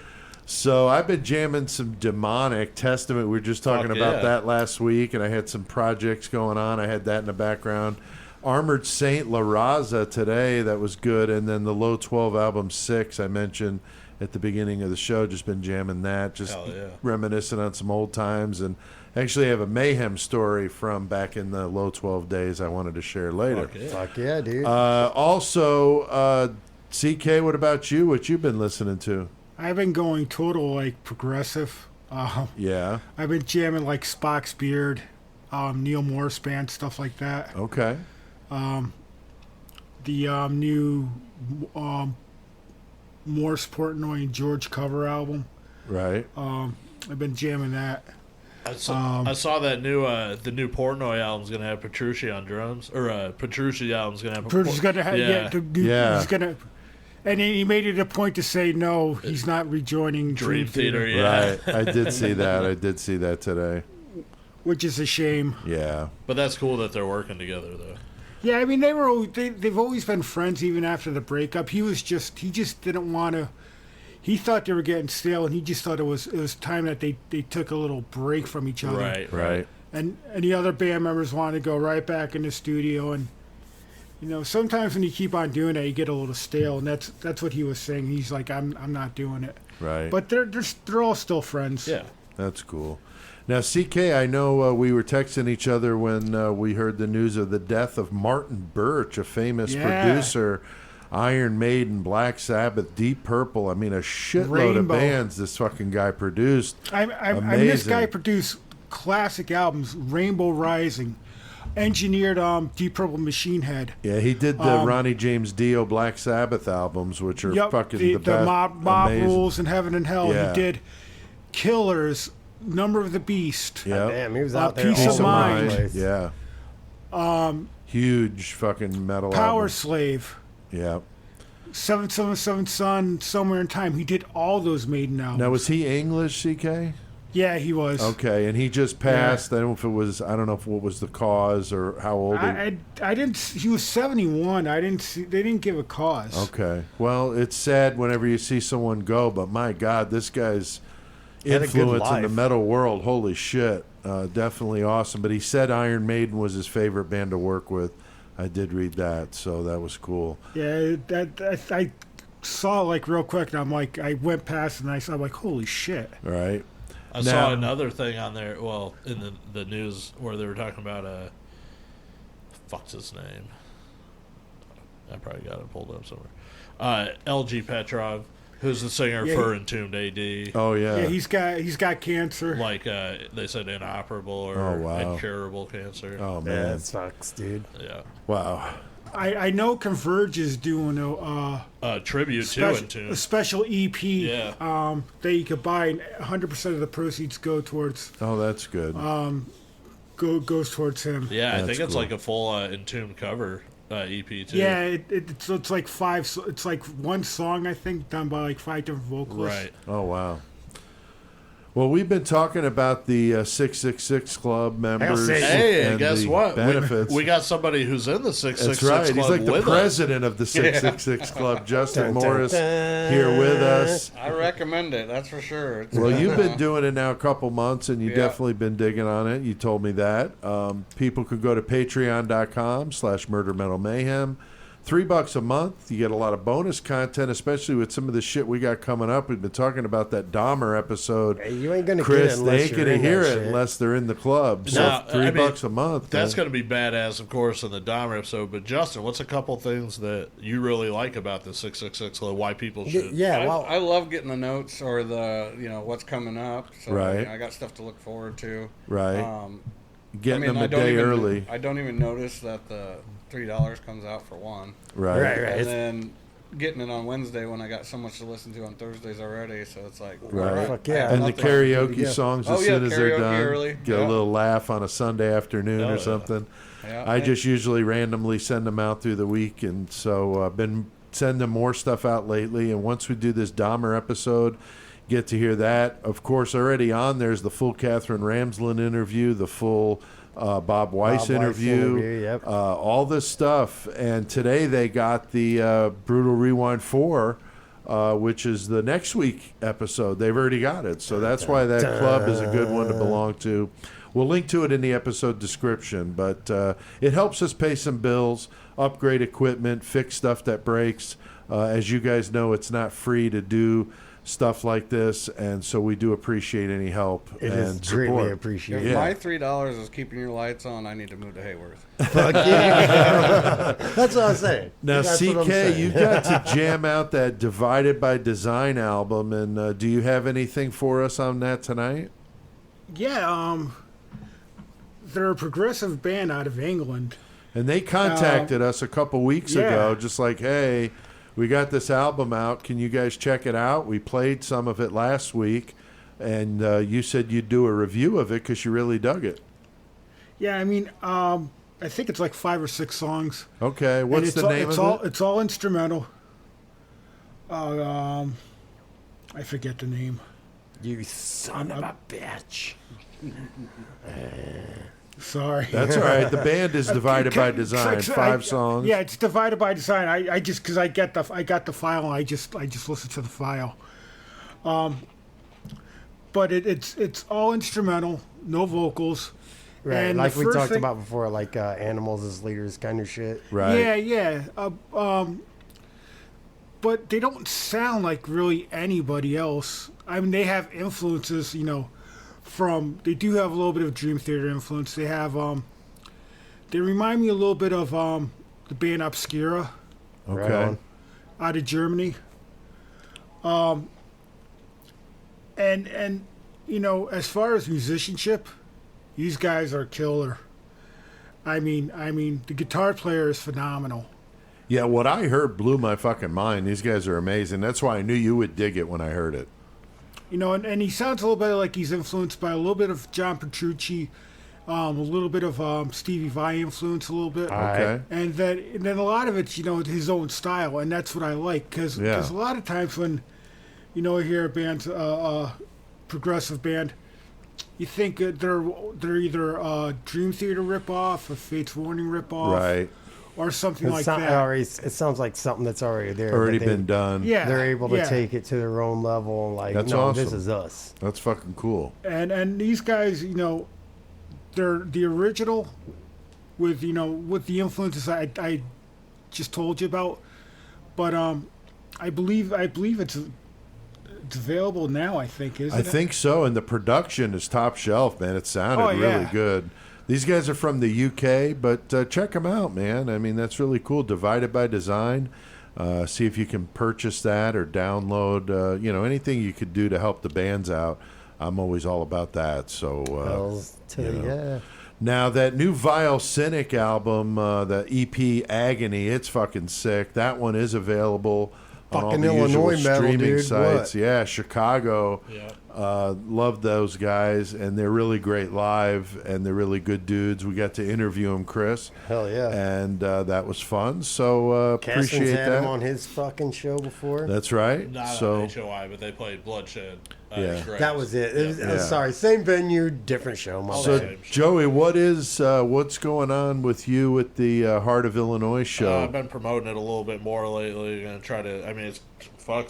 So I've been jamming some Demonic Testament. We were just talking Fuck about yeah. that last week, and I had some projects going on. I had that in the background. Armored Saint La Raza today, that was good. And then the Low 12 album 6 I mentioned at the beginning of the show. Just been jamming that, just Hell yeah. reminiscing on some old times. And actually I have a Mayhem story from back in the Low 12 days I wanted to share later. Fuck yeah. Fuck yeah, dude. Also, CK, what about you? What you been listening to? I've been going total like progressive. Yeah. I've been jamming like Spock's Beard, Neil Morris band, stuff like that. Okay. The new Morse Portnoy and George cover album. Right. I've been jamming that. I saw that the new Portnoy album's gonna have Petrucci on drums, or Petrucci album's gonna have. He's gonna have, yeah. Yeah. He's gonna, and he made it a point to say no, he's not rejoining Dream Theater. Yeah, Right. I did see that. I did see that today. which is a shame. Yeah. but that's cool that they're working together though. Yeah, I mean they've always been friends even after the breakup. He just didn't want to. He thought they were getting stale, and he just thought it was time that they took a little break from each other. Right. Right. And the other band members wanted to go right back in the studio, and sometimes when you keep on doing that, you get a little stale, and that's what he was saying. He's like, I'm not doing it. Right. But they're all still friends. Yeah. That's cool. Now, CK, I know we were texting each other when we heard the news of the death of Martin Birch, a famous Yeah. producer, Iron Maiden, Black Sabbath, Deep Purple. I mean, a shitload Rainbow. of bands this fucking guy produced. I mean, this Amazing. guy produced classic albums, Rainbow Rising, engineered Deep Purple Machine Head. Yeah, he did the Ronnie James Dio Black Sabbath albums, which are Yep, fucking the the best. Mob Amazing. Rules and Heaven and Hell. Yeah. He did Killers, Number of the Beast. Yep. Damn, he was out there Peace all of over the Mind. place. Yeah. Huge fucking metal Power album. Slave, Yeah. 777 Sun, Somewhere in Time. He did all those Maiden albums. Now, was he English, CK? Yeah, he was. Okay, and he just passed. I don't know if it was. I don't know if what was the cause or how old. I didn't. He was 71. I didn't see. They didn't give a cause. Okay. Well, it's sad whenever you see someone go, but my God, this guy's Had a good influence in the life. metal world, holy shit, definitely awesome. But he said Iron Maiden was his favorite band to work with. I did read that, so that was cool. Yeah, I saw it like real quick, and I'm like, I went past and I saw, I'm like, holy shit. All right. I Now- saw another thing on there. Well, in the news where they were talking about fuck's his name? I probably got it pulled up somewhere. LG Petrov, who's the singer Yeah, for Entombed AD. Oh yeah. Yeah, he's got cancer. Like they said, inoperable or Oh, wow. incurable cancer. Oh Yeah, man. that sucks, dude. Yeah. Wow. I know Converge is doing a Tribute to special, Entombed. special EP. Yeah. That you could buy, and 100% of the proceeds go towards Oh, that's good. goes towards him. Yeah, I That's think it's cool. like a full Entombed cover EP too. Yeah, it's like it's like one song I think done by like 5 different vocalists. Right. Oh wow. Well, we've been talking about the 666 Club members. Hey, and guess the what? Benefits. We got somebody who's in the 666 That's right. Club He's like the with president of the 666 Club, Justin Morris, here with us. I recommend it. That's for sure. It's Well, good, you've been doing it now a couple months, and you Yeah. definitely been digging on it. You told me that. People could go to patreon.com/murdermetalmayhem. $3 a month. You get a lot of bonus content, especially with some of the shit we got coming up. We've been talking about that Dahmer episode. Hey, you ain't gonna Chris, get it they unless ain't you're gonna in hear that it shit. unless they're in the club. So Now, I mean, $3 a month. That's man. going to be badass, of course, in the Dahmer episode. But Justin, what's a couple things that you really like about the 666 Club? Why people should? Yeah, well, I love getting the notes or the what's coming up. So Right. I got stuff to look forward to. Right. Getting them a I don't day even, early. I don't even notice that the $3 comes out for one. Right. Right. And then getting it on Wednesday when I got so much to listen to on Thursdays already. So it's like, Right. all right, Fuck I yeah. have And the nothing- karaoke Yeah. songs, Oh, as yeah, soon as they're karaoke done, early. get a Yeah. little laugh on a Sunday afternoon Oh, or yeah. something. Yeah, I and- just usually randomly send them out through the week, and so I've been sending more stuff out lately. And once we do this Dahmer episode, get to hear that. Of course, already on there's the full Catherine Ramsland interview, the full Bob Weiss interview, yep. all this stuff. And today they got the Brutal Rewind 4, which is the next week episode. They've already got it, so that's why that club is a good one to belong to. We'll link to it in the episode description, but it helps us pay some bills, upgrade equipment, fix stuff that breaks. As you guys know, it's not free to do stuff like this, and so we do appreciate any help It and is greatly support. appreciated. If Yeah. my $3 is keeping your lights on, I need to move to Hayworth. Fuck yeah. That's what I'm saying. Now, That's what I'm CK, saying. you got to jam out that Divided by Design album, and do you have anything for us on that tonight? Yeah, they're a progressive band out of England. And they contacted us a couple weeks yeah. ago, just like, hey, we got this album out. Can you guys check it out? We played some of it last week, and you said you'd do a review of it because you really dug it. Yeah, I mean, I think it's like 5 or 6 songs. Okay, And what's it's the all, name it's of all, it? It's all instrumental. I forget the name. You son of a bitch. Sorry. That's all right. The band is Divided by Design. 5 songs. Yeah, it's Divided by Design. I just because I got the file. And I just listened to the file. But it's all instrumental, no vocals. Right, And like the we first talked thing- about before, like animals as leaders kind of shit. Right. Yeah, yeah. But they don't sound like really anybody else. I mean, they have influences, from. They do have a little bit of Dream Theater influence. They have. They remind me a little bit of the band Obscura Right Okay. on. out of Germany. And as far as musicianship, these guys are killer. I mean, the guitar player is phenomenal. Yeah, what I heard blew my fucking mind. These guys are amazing. That's why I knew you would dig it when I heard it. And he sounds a little bit like he's influenced by a little bit of John Petrucci, a little bit of Stevie Vai influence, a little bit, Okay. and then a lot of it's his own style, and that's what I like because Yeah. a lot of times when I hear a band, progressive band, you think that they're either a Dream Theater ripoff, a Fates Warning ripoff, Right. or something It like that. it sounds like something that's already there. Already but they- been done. Yeah, They're able to yeah. take it to their own level and like, That's no, this awesome. is us. That's fucking cool. And these guys, they're the original with the influences I just told you about. But I believe it's available now. I think isn't I it? think so, and the production is top shelf, man. It sounded Oh, yeah. really good. These guys are from the UK, but check them out, man. I mean, that's really cool. Divided by Design. See if you can purchase that or download. Anything you could do to help the bands out. I'm always all about that. So, Hells to you the know. yeah. now that new Vile Cynic album, the EP Agony, it's fucking sick. That one is available on all Fucking the usual Illinois metal, streaming dude. sites. What? Yeah, Chicago. Yeah. Love those guys, and they're really great live, and they're really good dudes. We got to interview them, Chris. Hell yeah. And that was fun. So Caston's appreciate had that. him on his fucking show before. That's right. Not So on HOI, but they played Bloodshed. Yeah. Shreds. That was it. It was, Yeah. Sorry, same venue, different show. My So, bad. Joey, what's going on with you with the Heart of Illinois show? I've been promoting it a little bit more lately. Gonna try to. I mean, it's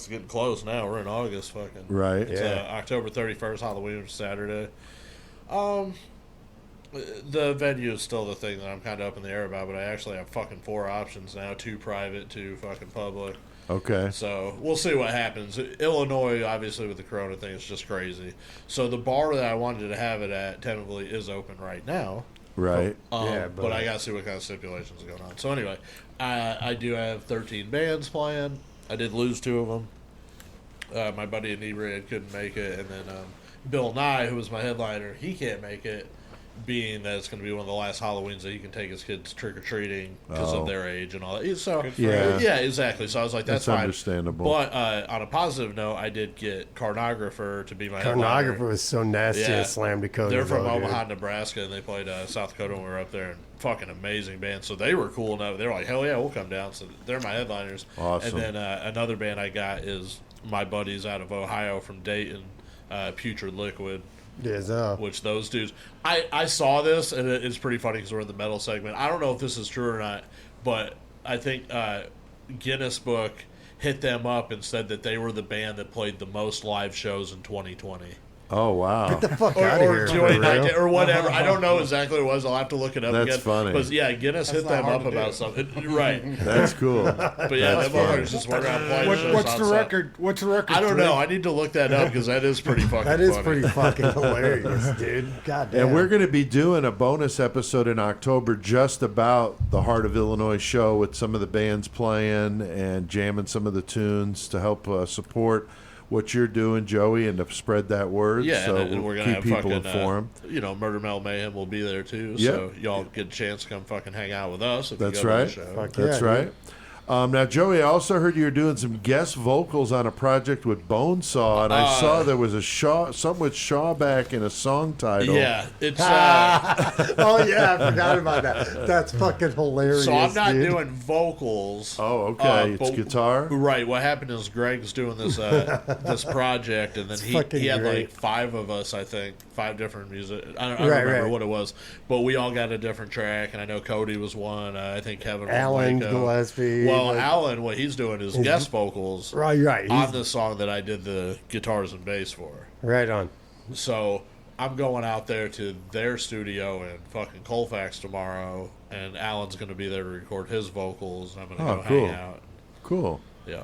getting close now. We're in August, fucking. Right. It's, Yeah. October 31st, Halloween, which is Saturday. The venue is still the thing that I'm kind of up in the air about, but I actually have fucking 4 options now: 2 private, 2 fucking public. Okay. So we'll see what happens. Illinois, obviously, with the Corona thing, is just crazy. So the bar that I wanted to have it at tentatively is open right now. Right. Yeah, but I gotta see what kind of stipulations are going on. So anyway, I do have 13 bands playing. I did lose 2 of them. My buddy Inebriated couldn't make it, and then Bill Nye, who was my headliner, he can't make it, being that it's going to be one of the last Halloweens that he can take his kids trick-or-treating because of their age and all that. So, yeah, exactly. So I was like, that's fine. Understandable. But on a positive note, I did get Carnographer to be my Carnographer headliner. was so nasty Yeah. at Slam Dakota. They're from though, Omaha, dude. Nebraska, and they played South Dakota when we were up there. And fucking amazing band. So they were cool enough. They were like, hell yeah, we'll come down. So they're my headliners. Awesome. And then another band I got is my buddies out of Ohio from Dayton, Putrid Liquid. Yes, Which those dudes, I saw this, and it's pretty funny because we're in the metal segment. I don't know if this is true or not, but I think Guinness Book hit them up and said that they were the band that played the most live shows in 2020. Oh, wow. Get the fuck Or, out of or here. for 2019 real. or whatever. I don't know exactly what it was. I'll have to look it up That's again. funny. But yeah, Guinness hit not them hard up to do. about something. Right. That's cool. But yeah, That's them funny. motherfuckers just went around playing shows What's the nonstop. record? What's the record? I don't Three? know. I need to look that up because that is pretty fucking That is funny. pretty fucking hilarious, dude. God damn. And we're going to be doing a bonus episode in October just about the Heart of Illinois show with some of the bands playing and jamming some of the tunes to help support what you're doing, Joey, and to spread that word. Yeah, so and we'll we're gonna keep have people fucking, informed. Murder Metal Mayhem will be there too. Yep. So y'all get a chance to come fucking hang out with us. If That's you go right. To the show. Fuck That's yeah, right. dude. Now, Joey, I also heard you were doing some guest vocals on a project with Bonesaw, and I saw there was a something with Shawback in a song title. Yeah, it's Oh yeah, I forgot about that. That's fucking hilarious. so I'm not dude. doing vocals. Oh, okay. It's but- guitar? Right. What happened is Greg's doing this this project, and then fucking he had great. like 5 of us, I think, 5 different music. I don't Right, remember right. what it was, but we all got a different track, and I know Cody was one. I think Kevin, Alan Waco. Gillespie. Well, like- Alan, what he's doing is guest vocals right. on He's, the song that I did the guitars and bass for. right on. So I'm going out there to their studio in fucking Colfax tomorrow, and Alan's going to be there to record his vocals. I'm going to Oh, go cool. hang out. Cool. Yeah.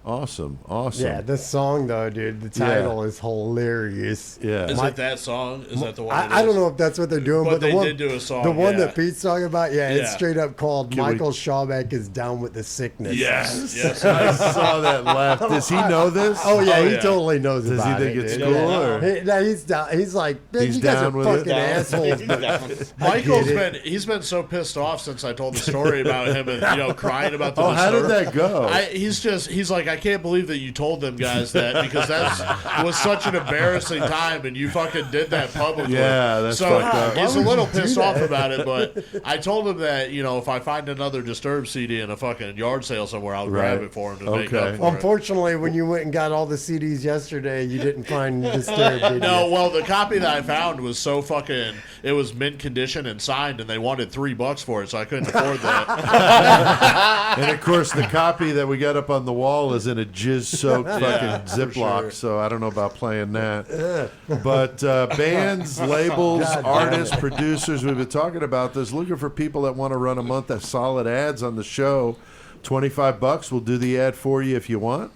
Awesome. Yeah, this song though, dude. The title is hilarious. Yeah. Is it that song? Is that the one? I don't know if that's what they're doing, But but, they the one, did do a song, the one yeah. that Pete's talking about, it's Yeah. straight up called Can we- Michael Shawback is down with the sickness. Yes. Yes. I saw that laugh. Does he know this? Oh yeah, Oh, he yeah. totally knows Does he about think it. it's dude. cool? Yeah. Or? No, he's down. He's like, man, He's you guys down are with it? fucking assholes. Michael's get it. he's been so pissed off since I told the story about him and crying about the Oh, how did disturbance. that go? He's like, I can't believe that you told them guys that because that was such an embarrassing time and you fucking did that publicly. Yeah, that's so fucked up. he's a Why would little you do pissed off that? about it, but I told him that if I find another Disturbed CD in a fucking yard sale somewhere, I'll grab Right. it for him to make Okay. up for it. Unfortunately, when you went and got all the CDs yesterday, you didn't find Disturbed, did No, you? well, the copy that I found was so fucking. It was mint condition and signed, and they wanted $3 for it, so I couldn't afford that. And of course, the copy that we got up on the wall is in a jizz-soaked fucking Ziploc, sure. so I don't know about playing that. But bands, labels, God damn artists, producers, we've been talking about this, looking for people that want to run a month of solid ads on the show. $25, we'll do the ad for you if you want.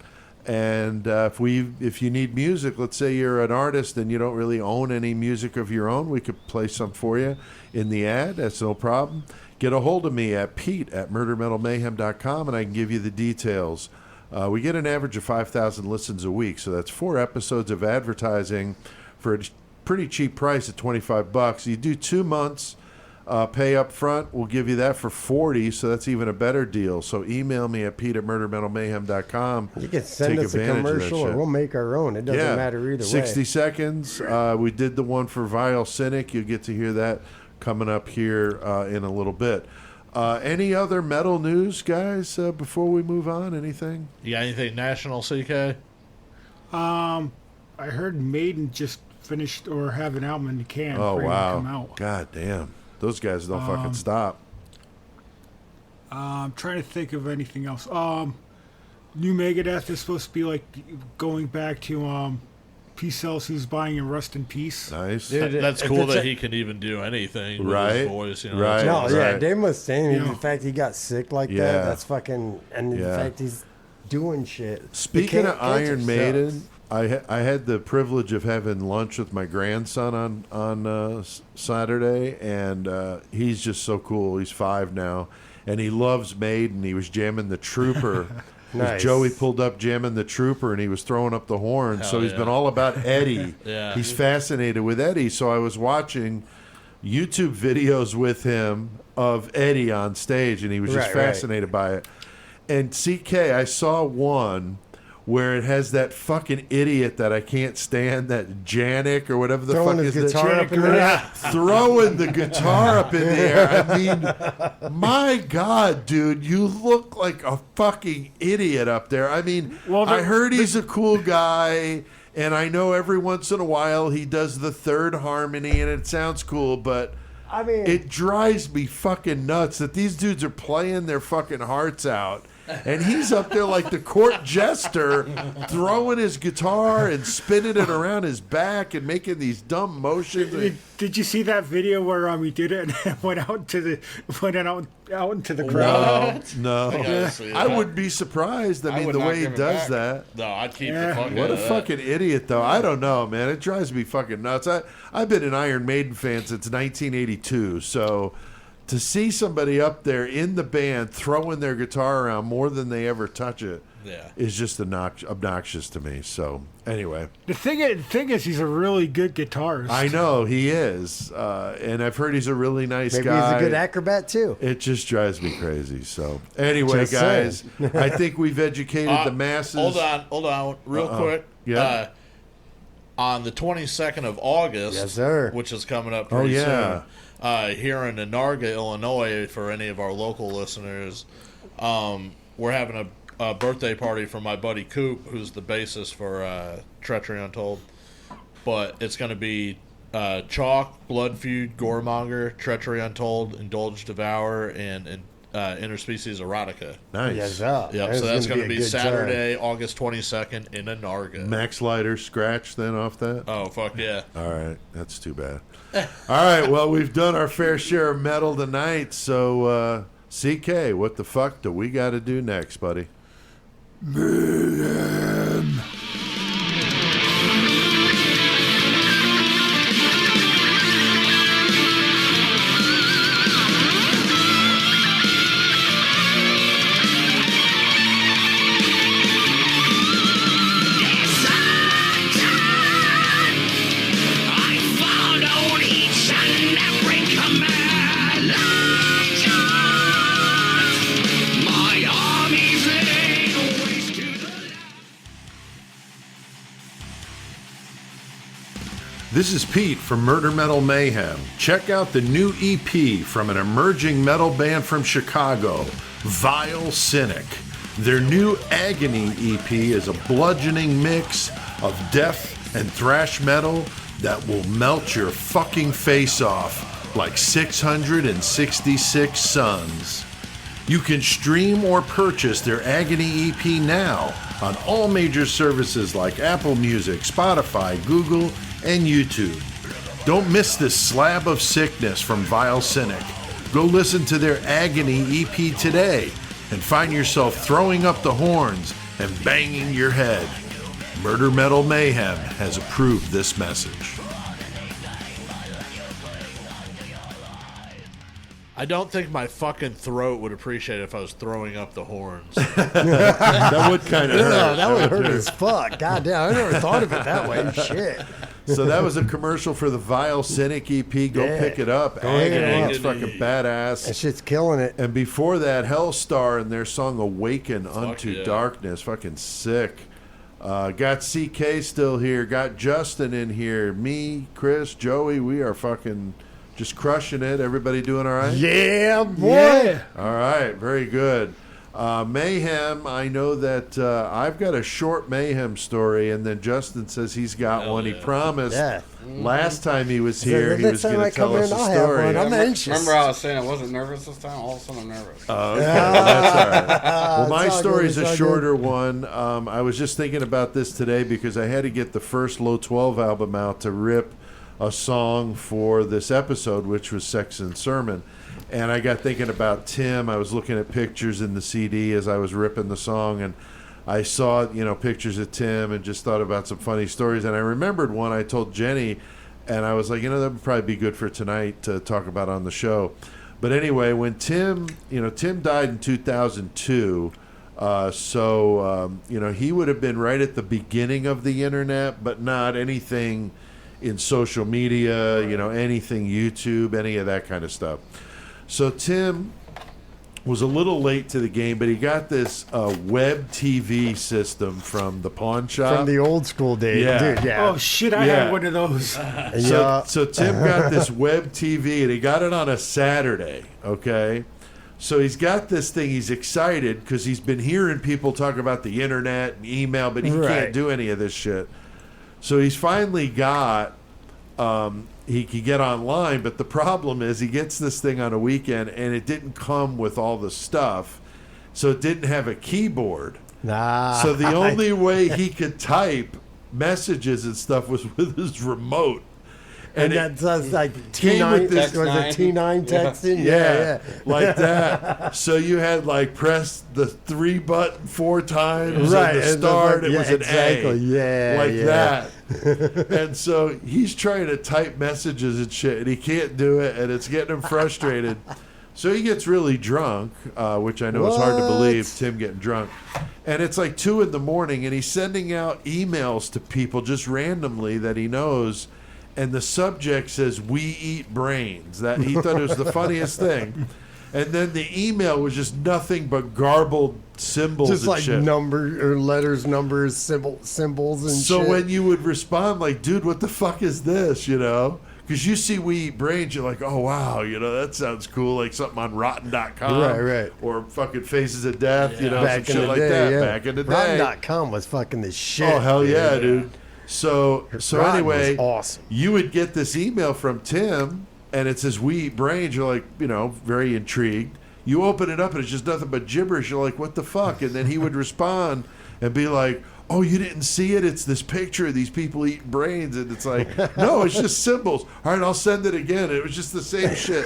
And if you need music, let's say you're an artist and you don't really own any music of your own, we could play some for you in the ad. That's no problem. Get a hold of me at pete@murdermetalmayhem.com, and I can give you the details. We get an average of 5,000 listens a week, so that's 4 episodes of advertising for a pretty cheap price at $25. You do 2 months Pay up front, we'll give you that for $40, so that's even a better deal. So email me at pete@murdermetalmayhem.com. You can send us a commercial or we'll make our own. It doesn't matter either 60 way. seconds. We did the one for Vile Cynic. You'll get to hear that coming up here in a little bit. Any other metal news, guys, before we move on? Anything? You got anything national, CK? I heard Maiden just finished or have an album in the can. Oh, ready to come wow. out. God damn. Those guys don't fucking stop. I'm trying to think of anything else. New Megadeth is supposed to be like going back to Peace Cells, who's buying in Rust in Peace. Nice. Dude, That's if cool it's that a- he can even do anything with Right. his voice. You know, Right. that's No, awesome. yeah, Right. Dave Mustaine. Yeah. The fact he got sick like Yeah. that's fucking. And the Yeah. fact he's doing shit. Speaking The of cancer Iron sucks. Maiden, I had the privilege of having lunch with my grandson on Saturday, and he's just so cool. He's 5 now, and he loves Maiden. He was jamming the Trooper. Nice. Joey pulled up jamming the Trooper, and he was throwing up the horn. So Hell he's yeah. been all about Eddie. Yeah. He's fascinated with Eddie. So I was watching YouTube videos with him of Eddie on stage, and he was just Right, right. fascinated by it. And CK, I saw one where it has that fucking idiot that I can't stand, that Janik or whatever the Throwing fuck his is guitar that? up in the air. Throwing the guitar up in the air. I mean, my God, dude, you look like a fucking idiot up there. I mean, Well, I heard he's a cool guy, and I know every once in a while he does the third harmony, and it sounds cool, but I mean, it drives me fucking nuts that these dudes are playing their fucking hearts out. And he's up there like the court jester, throwing his guitar and spinning it around his back and making these dumb motions. Did you see that video where he did it and went out into the crowd? No, gotta see I that. would be surprised. I mean, would the not way he give it does back. that. No, I'd keep Yeah. the fuck What out a of that. fucking idiot, though. I don't know, man. It drives me fucking nuts. I've been an Iron Maiden fan since 1982, so to see somebody up there in the band throwing their guitar around more than they ever touch it Yeah. is just obnoxious to me. So anyway, The thing is, he's a really good guitarist. I know he is, and I've heard he's a really nice maybe guy. he's a good acrobat too. It just drives me crazy. So anyway, Just guys, saying. I think we've educated the masses. Hold on, real quick. Yeah. On the 22nd of August, Yes, sir. which is coming up Oh, pretty yeah. soon, here in Anarga, Illinois, for any of our local listeners, we're having a birthday party for my buddy Coop, who's the bassist for Treachery Untold. But it's going to be Chalk, Blood Feud, Goremonger, Treachery Untold, Indulge, Devour, and Interspecies Erotica. Nice. Yes, sir. Yep, so that's going to a be good time. Saturday, August 22nd in Anarga. Max Lighter scratch then off that. Oh, fuck yeah. All right, that's too bad. All right, well, we've done our fair share of metal tonight. So, CK, what the fuck do we got to do next, buddy? This is Pete from Murder Metal Mayhem. Check out the new EP from an emerging metal band from Chicago, Vile Cynic. Their new Agony EP is a bludgeoning mix of death and thrash metal that will melt your fucking face off like 666 suns. You can stream or purchase their Agony EP now on all major services like Apple Music, Spotify, Google, and YouTube. Don't miss this slab of sickness from Vile Cynic. Go listen to their Agony EP today and find yourself throwing up the horns and banging your head. Murder Metal Mayhem has approved this message. I don't think my fucking throat would appreciate it if I was throwing up the horns. That would kind of hurt. No, that would hurt as fuck. God damn, I never thought of it that way. Shit. So that was a commercial for the Vile Cynic EP. Go Yeah. pick it up. Go ahead. Agony. It's Agony. fucking badass. That shit's killing it. And before that, Helstar and their song Awaken Unto yeah. Darkness. Fucking sick. Got CK still here. Got Justin in here. Me, Chris, Joey. We are fucking just crushing it. Everybody doing all right? Yeah, boy. Yeah. All right. Very good. Mayhem, I know that I've got a short Mayhem story, and then Justin says he's got Hell one. He yeah. promised Yeah. last time he was here, he Next was time going I to tell come us in, a I'll have story. one. I'm Remember, anxious. remember I was saying I wasn't nervous this time? All of a sudden I'm nervous. Oh, okay. That's all right. Well, my It's all story good, is it's a all shorter one. I was just thinking about this today because I had to get the first Low 12 album out to rip a song for this episode, which was Sex and Sermon. And I got thinking about Tim. I was looking at pictures in the CD as I was ripping the song, and I saw, pictures of Tim and just thought about some funny stories. And I remembered one I told Jenny, and I was like, that would probably be good for tonight to talk about on the show. But anyway, when Tim died in 2002, he would have been right at the beginning of the internet, but not anything in social media, anything YouTube, any of that kind of stuff. So Tim was a little late to the game, but he got this web TV system from the pawn shop. From the old school days. Yeah. Dude, yeah. Oh shit! I Yeah. had one of those. So Tim got this web TV, and he got it on a Saturday, okay? So he's got this thing. He's excited because he's been hearing people talk about the internet and email, but he Right. can't do any of this shit. So he's finally got... he could get online, but the problem is he gets this thing on a weekend, and it didn't come with all the stuff, so it didn't have a keyboard. Nah. So the only way he could type messages and stuff was with his remote. And it that's like came T9. with this- Was it T9 texting? Yeah. like that. So you had press the 3 button 4 times, Right, and the and start then, it was an exactly. A, Yeah, like yeah. that. And so he's trying to type messages and shit, and he can't do it, and it's getting him frustrated. So he gets really drunk, which I know is hard to What? believe, Tim getting drunk. And it's like 2 in the morning, and he's sending out emails to people just randomly that he knows. And the subject says, "We eat brains." That he thought it was the funniest thing. And then the email was just nothing but garbled symbols Just and like shit. numbers or letters, numbers, symbols, and So shit. when you would respond like, "Dude, what the fuck is this?" Because you see "We Eat Brains," you're like, "Oh wow, that sounds cool," like something on Rotten.com, Right. or fucking Faces of Death, some back in shit the like day, that. yeah. Back in the day. Rotten.com was fucking the shit. Oh hell yeah, dude. So Rotten anyway, was awesome. you would get this email from Tim, and it says "We Eat Brains." You're like, very intrigued. You open it up, and it's just nothing but gibberish. You're like, what the fuck? And then he would respond and be like, "Oh, you didn't see it? It's this picture of these people eating brains." And it's like, no, it's just symbols. All right, I'll send it again. It was just the same shit.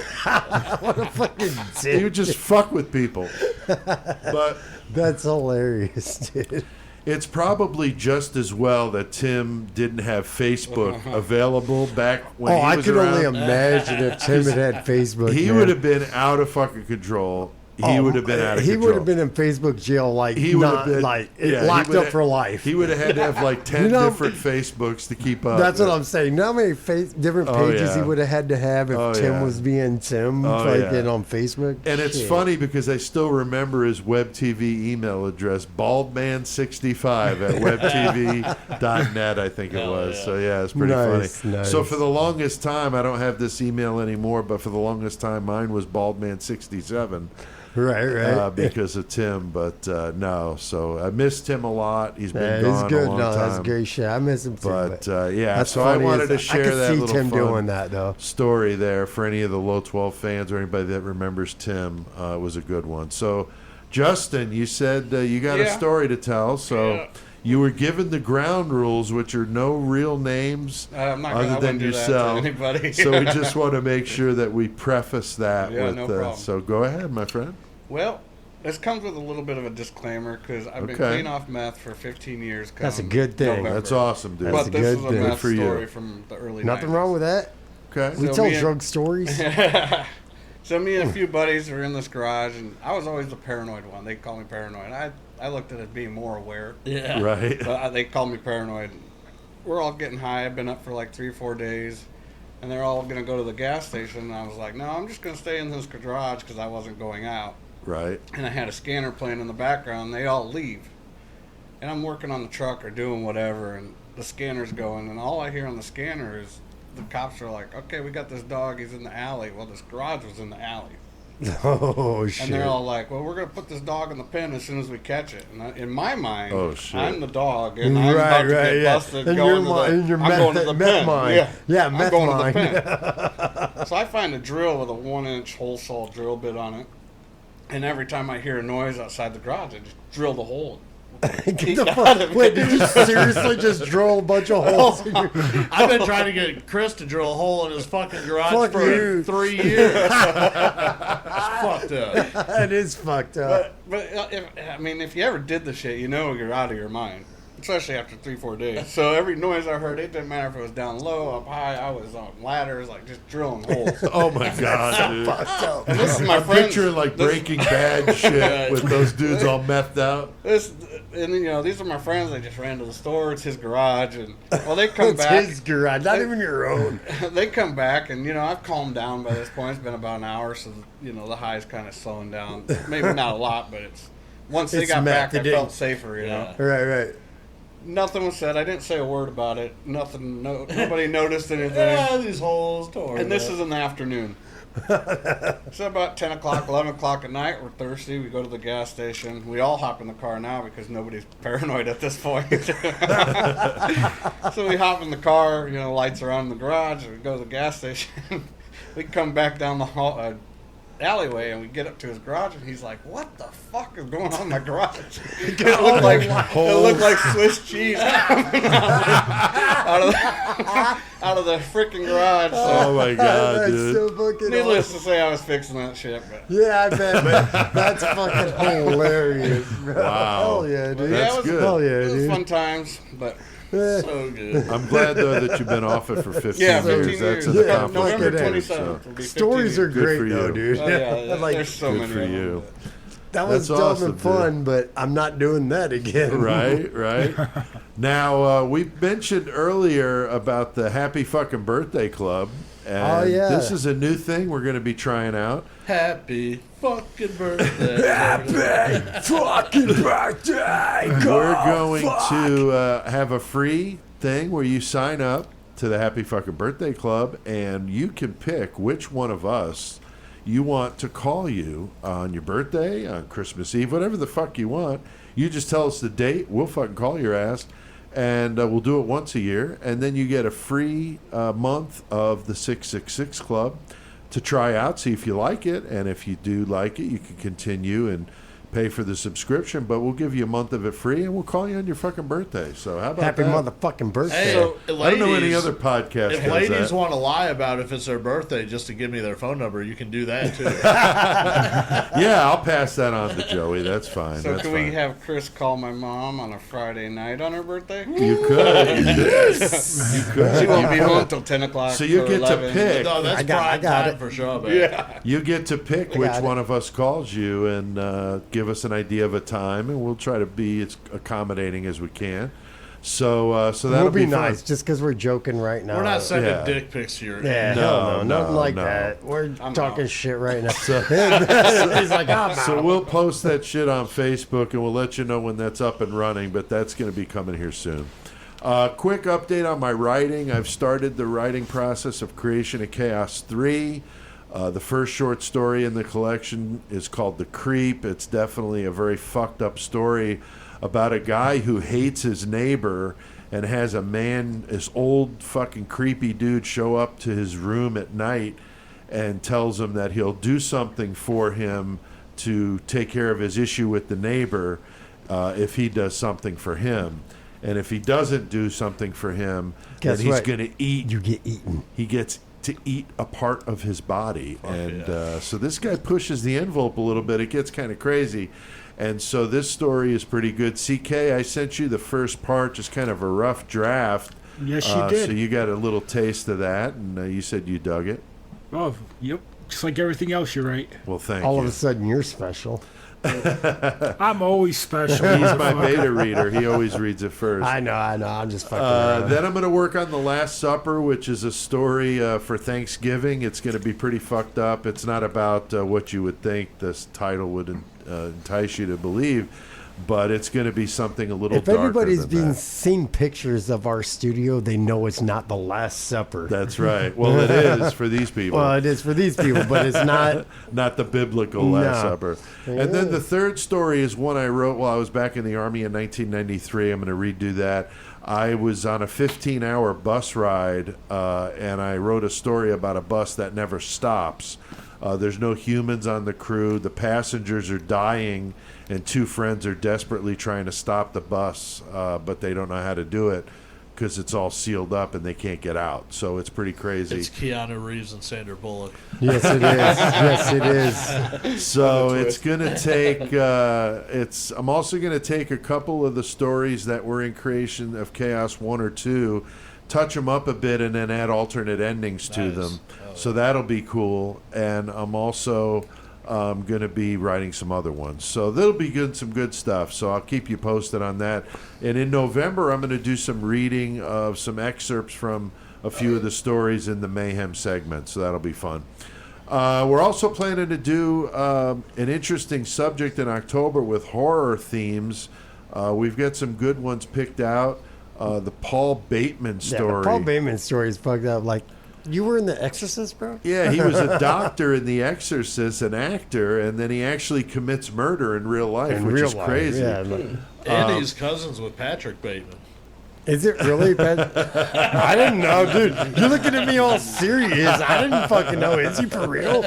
What a fucking He dick. would just fuck with people. But That's hilarious, dude. it's probably just as well that Tim didn't have Facebook available back when he I was could around. only imagine if Tim had Facebook. He man. would have been out of fucking control. He would have been out of He control. would have been in Facebook jail, He would have been locked he would up have- for life. He would have had to have 10 different Facebooks to keep up. That's what I'm saying. How many different pages yeah. he would have had to have if Tim yeah. was being Tim, Oh, fucking yeah. on Facebook. And it's Shit. funny because I still remember his web TV email address, baldman65 at webtv.net, I think it was. yeah. So, yeah, it's pretty Nice, funny. nice. So, for the longest time, I don't have this email anymore, but for the longest time, mine was baldman67 Right. because of Tim. But no, so I missed Tim a lot. He's been Yeah, gone he's good. a long No, time. that's great shit. I miss him too. But yeah, that's so I funny wanted to as- share I could that see little Tim fun doing that though. story there for any of the Low 12 fans or anybody that remembers Tim. Was a good one. So, Justin, you said you got a Yeah. story to tell. So, Yeah. you were given the ground rules, which are no real names I'm not other gonna than do that yourself. to anybody. So, we just want to make sure that we preface that Yeah, with. no problem. So, go ahead, my friend. Well, this comes with a little bit of a disclaimer because I've been Okay. clean off meth for 15 years. come That's a good thing. November. That's awesome, dude. That's But a this good is a thing. meth Good for you. story from the early Nothing 90s. wrong with that. Okay. We So tell me and- drug stories. So me and a few buddies were in this garage, and I was always the paranoid one. They call me paranoid. I looked at it as being more aware. Yeah. Right. But they called me paranoid. We're all getting high. I've been up for like 3 or 4 days. And they're all going to go to the gas station. And I was like, no, I'm just going to stay in this garage because I wasn't going out. Right. And I had a scanner playing in the background. They all leave. And I'm working on the truck or doing whatever. And the scanner's going. And all I hear on the scanner is the cops are like, okay, we got this dog. He's in the alley. Well, this garage was in the alley. Oh, shit. And they're all like, well, we're going to put this dog in the pen as soon as we catch it. And in my mind, Oh, shit. I'm the dog, and I'm about to get busted In going your, in your I'm going to the meth pen. mind. Yeah, I'm meth going mind. to the pen. So I find a drill with a 1-inch hole saw drill bit on it. And every time I hear a noise outside the garage, I just drill the hole. Get the fuck. Wait, did you seriously just drill a bunch of holes in your... I've been trying to get Chris to drill a hole in his fucking garage Fuck for you. 3 years. It's fucked up. That is fucked up. But if you ever did the shit, you know you're out of your mind. Especially after 3-4 days. So every noise I heard, it didn't matter if it was down low, up high. I was on ladders, like just drilling holes. Oh my God, dude. Fucked up. And this is my I'm friends. picturing like Breaking Bad shit with those dudes all methed out. These are my friends. They just ran to the store. It's his garage, and well, they come It's back. his garage, not even your own. They come back, and I've calmed down by this point. It's been about an hour, so the high's kind of slowing down. Maybe not a lot, but once they It's got meth, back, I it felt didn't- safer. Yeah. Right. Nothing was said. I didn't say a word about it. Nothing. Nobody noticed anything. Yeah, these holes. Don't worry And this about is in the afternoon. So about 10 o'clock, 11 o'clock at night, we're thirsty. We go to the gas station. We all hop in the car now because nobody's paranoid at this point. So we hop in the car, lights are on in the garage. We go to the gas station. We come back down the alleyway and we get up to his garage and he's like, what the fuck is going on in my garage? It looked like Swiss cheese coming out of the freaking garage. So, Oh my God, That's dude. so fucking needless awesome. to say, I was fixing that shit. But Yeah, I bet. That's fucking hilarious, bro. Wow. Hell yeah, dude. That's it was, good. Hell yeah, it was dude. fun times. But so good. I'm glad though that you've been off it for 15 yeah, years. 15 That's years. an Yeah, accomplishment. November fucking 27th. So. Will be 15 Stories are years. Good great, for though, you. dude. Oh, yeah, Like, there's so Good many for of them. you. that was That's dumb awesome, and fun, but I'm not doing that again. Right. Now, we mentioned earlier about the Happy Fucking Birthday Club. And Oh, yeah. this is a new thing we're going to be trying out. Happy fucking birthday. Fucking birthday! We're going to have a free thing where you sign up to the Happy Fucking Birthday Club and you can pick which one of us you want to call you on your birthday, on Christmas Eve, whatever the fuck you want. You just tell us the date, we'll fucking call your ass, and we'll do it once a year, and then you get a free month of the 666 Club to try out, see if you like it, and if you do like it, you can continue and pay for the subscription, but we'll give you a month of it free, and we'll call you on your fucking birthday. So how about Happy that? motherfucking birthday. Hey, So, I don't know any ladies, other podcast If does ladies that. want to lie about if it's their birthday just to give me their phone number, you can do that too. Yeah, I'll pass that on to Joey. That's fine. So That's can fine. we have Chris call my mom on a Friday night on her birthday? You could. You could. She won't be home till 10 o'clock. So you or get 11. to pick. No, that's I got prime time it. for sure, man. Yeah. You get to pick which got it. one of us calls you and give us an idea of a time, and we'll try to be as accommodating as we can. So that'll We'll be fun. nice, just because we're joking right now. We're not sending Yeah. dick pics to your Yeah, No, hell no, nothing no, like no. that. We're I'm talking out. shit right now. So, He's like, I'm so out. we'll post that shit on Facebook, and we'll let you know when that's up and running. But that's going to be coming here soon. Quick update on my writing. I've started the writing process of Creation of Chaos 3. The first short story in the collection is called The Creep. It's definitely a very fucked up story about a guy who hates his neighbor and has a man, this old fucking creepy dude, show up to his room at night and tells him that he'll do something for him to take care of his issue with the neighbor if he does something for him. And if he doesn't do something for him, Guess then he's what? going to eat. You get eaten. He gets to eat a part of his body. So this guy pushes the envelope a little bit. It gets kind of crazy. And so this story is pretty good. CK, I sent you the first part, just kind of a rough draft. Yes, you did. So you got a little taste of that, and you said you dug it. Oh, yep. Just like everything else, you're right. Well, thank All you. of a sudden, you're special. I'm always special. He's my beta reader. He always reads it first. I know. I'm just fucking around. Then I'm going to work on The Last Supper, which is a story for Thanksgiving. It's going to be pretty fucked up. It's not about what you would think this title would entice you to believe, but it's going to be something a little If darker everybody's than been that. seeing pictures of our studio, they know it's not The Last Supper. That's right. Well, it is for these people. Well, it is for these people, but it's not. Not the biblical Last No. Supper. And then the third story is one I wrote while I was back in the Army in 1993. I'm going to redo that. I was on a 15-hour bus ride, and I wrote a story about a bus that never stops. There's no humans on the crew. The passengers are dying, and two friends are desperately trying to stop the bus, but they don't know how to do it because it's all sealed up and they can't get out. So it's pretty crazy. It's Keanu Reeves and Sandra Bullock. Yes, it is. Yes, it is. So it's going to take. I'm also going to take a couple of the stories that were in Creation of Chaos 1 or 2, touch them up a bit, and then add alternate endings to Nice. them. Oh, So that'll be cool. And I'm also going to be writing some other ones. So that'll be good, some good stuff. So I'll keep you posted on that. And in November, I'm going to do some reading of some excerpts from a few of the stories in the Mayhem segment. So that'll be fun. We're also planning to do an interesting subject in October with horror themes. We've got some good ones picked out. The Paul Bateman story. Yeah, the Paul Bateman story is fucked up. Like, you were in The Exorcist, bro? Yeah, he was a doctor in The Exorcist, an actor, and then he actually commits murder in real life, In which real is life, crazy. yeah, like- And he's cousins with Patrick Bateman. Is it really? I didn't know, dude. You're looking at me all serious. I didn't fucking know. Is he for real?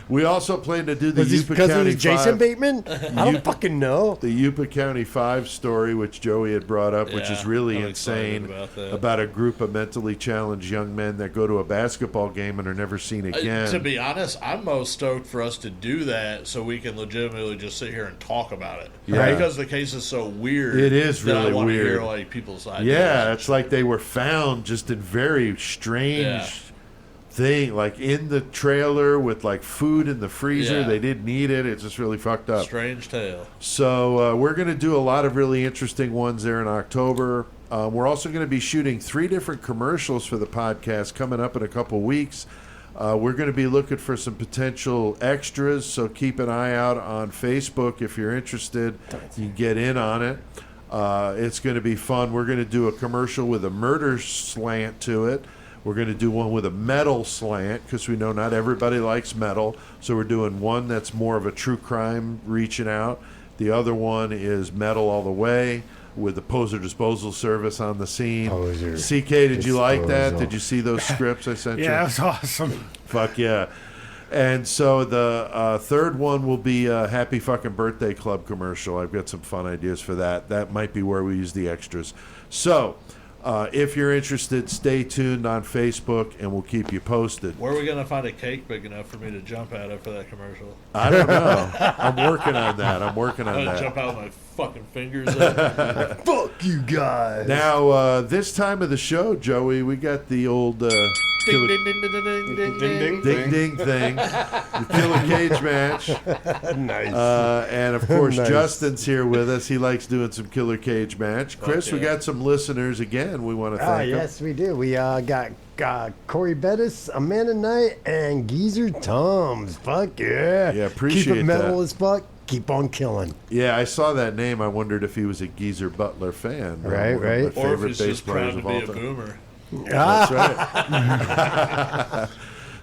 We also plan to do the Was he Yupa because it County was Jason 5, Bateman? I don't fucking know. the Yupa County 5 story, which Joey had brought up, which is Yeah, really I'm excited insane, about that. about a group of mentally challenged young men that go to a basketball game and are never seen again. To be honest, I'm most stoked for us to do that so we can legitimately just sit here and talk about it. Yeah. Because the case is so weird. It is that really I want to weird. hear like people's ideas. Yeah, it's like they were found just in very strange Yeah. thing, like in the trailer with like food in the freezer. Yeah. They didn't eat it. It's just really fucked up. Strange tale. So we're going to do a lot of really interesting ones there in October. We're also going to be shooting 3 different commercials for the podcast coming up in a couple weeks. We're going to be looking for some potential extras, so keep an eye out on Facebook if you're interested. You can get in on it. It's going to be fun. We're going to do a commercial with a murder slant to it. We're going to do one with a metal slant because we know not everybody likes metal. So we're doing one that's more of a true crime reaching out. The other one is metal all the way with the Poser Disposal Service on the scene. Poser CK, did you like that? Disposal. Did you see those scripts I sent you? Yeah, that's awesome. Fuck yeah. And so the third one will be a Happy Fucking Birthday Club commercial. I've got some fun ideas for that. That might be where we use the extras. So if you're interested, stay tuned on Facebook and we'll keep you posted. Where are we going to find a cake big enough for me to jump out of for that commercial? I don't know. I'm working on that. I'm going to jump out with my fucking fingers up. Fuck you guys. Now, this time of the show, Joey, we got the old ding, killer, ding, ding, ding, ding, ding, ding. ding ding thing, the killer cage match. Nice. And of course, Nice. Justin's here with us. He likes doing some killer cage match. Chris, we yeah. got some listeners again. We want to thank them. Yes, we do. We got Corey Bettis, Amanda Knight, and Geezer Tums. Fuck yeah. Yeah, appreciate Keep it metal that. as fuck. Keep on killing. Yeah, I saw that name. I wondered if he was a Geezer Butler fan. Right, One of my right. Or if favorite he's bass just players proud to of be all a time. boomer. That's right.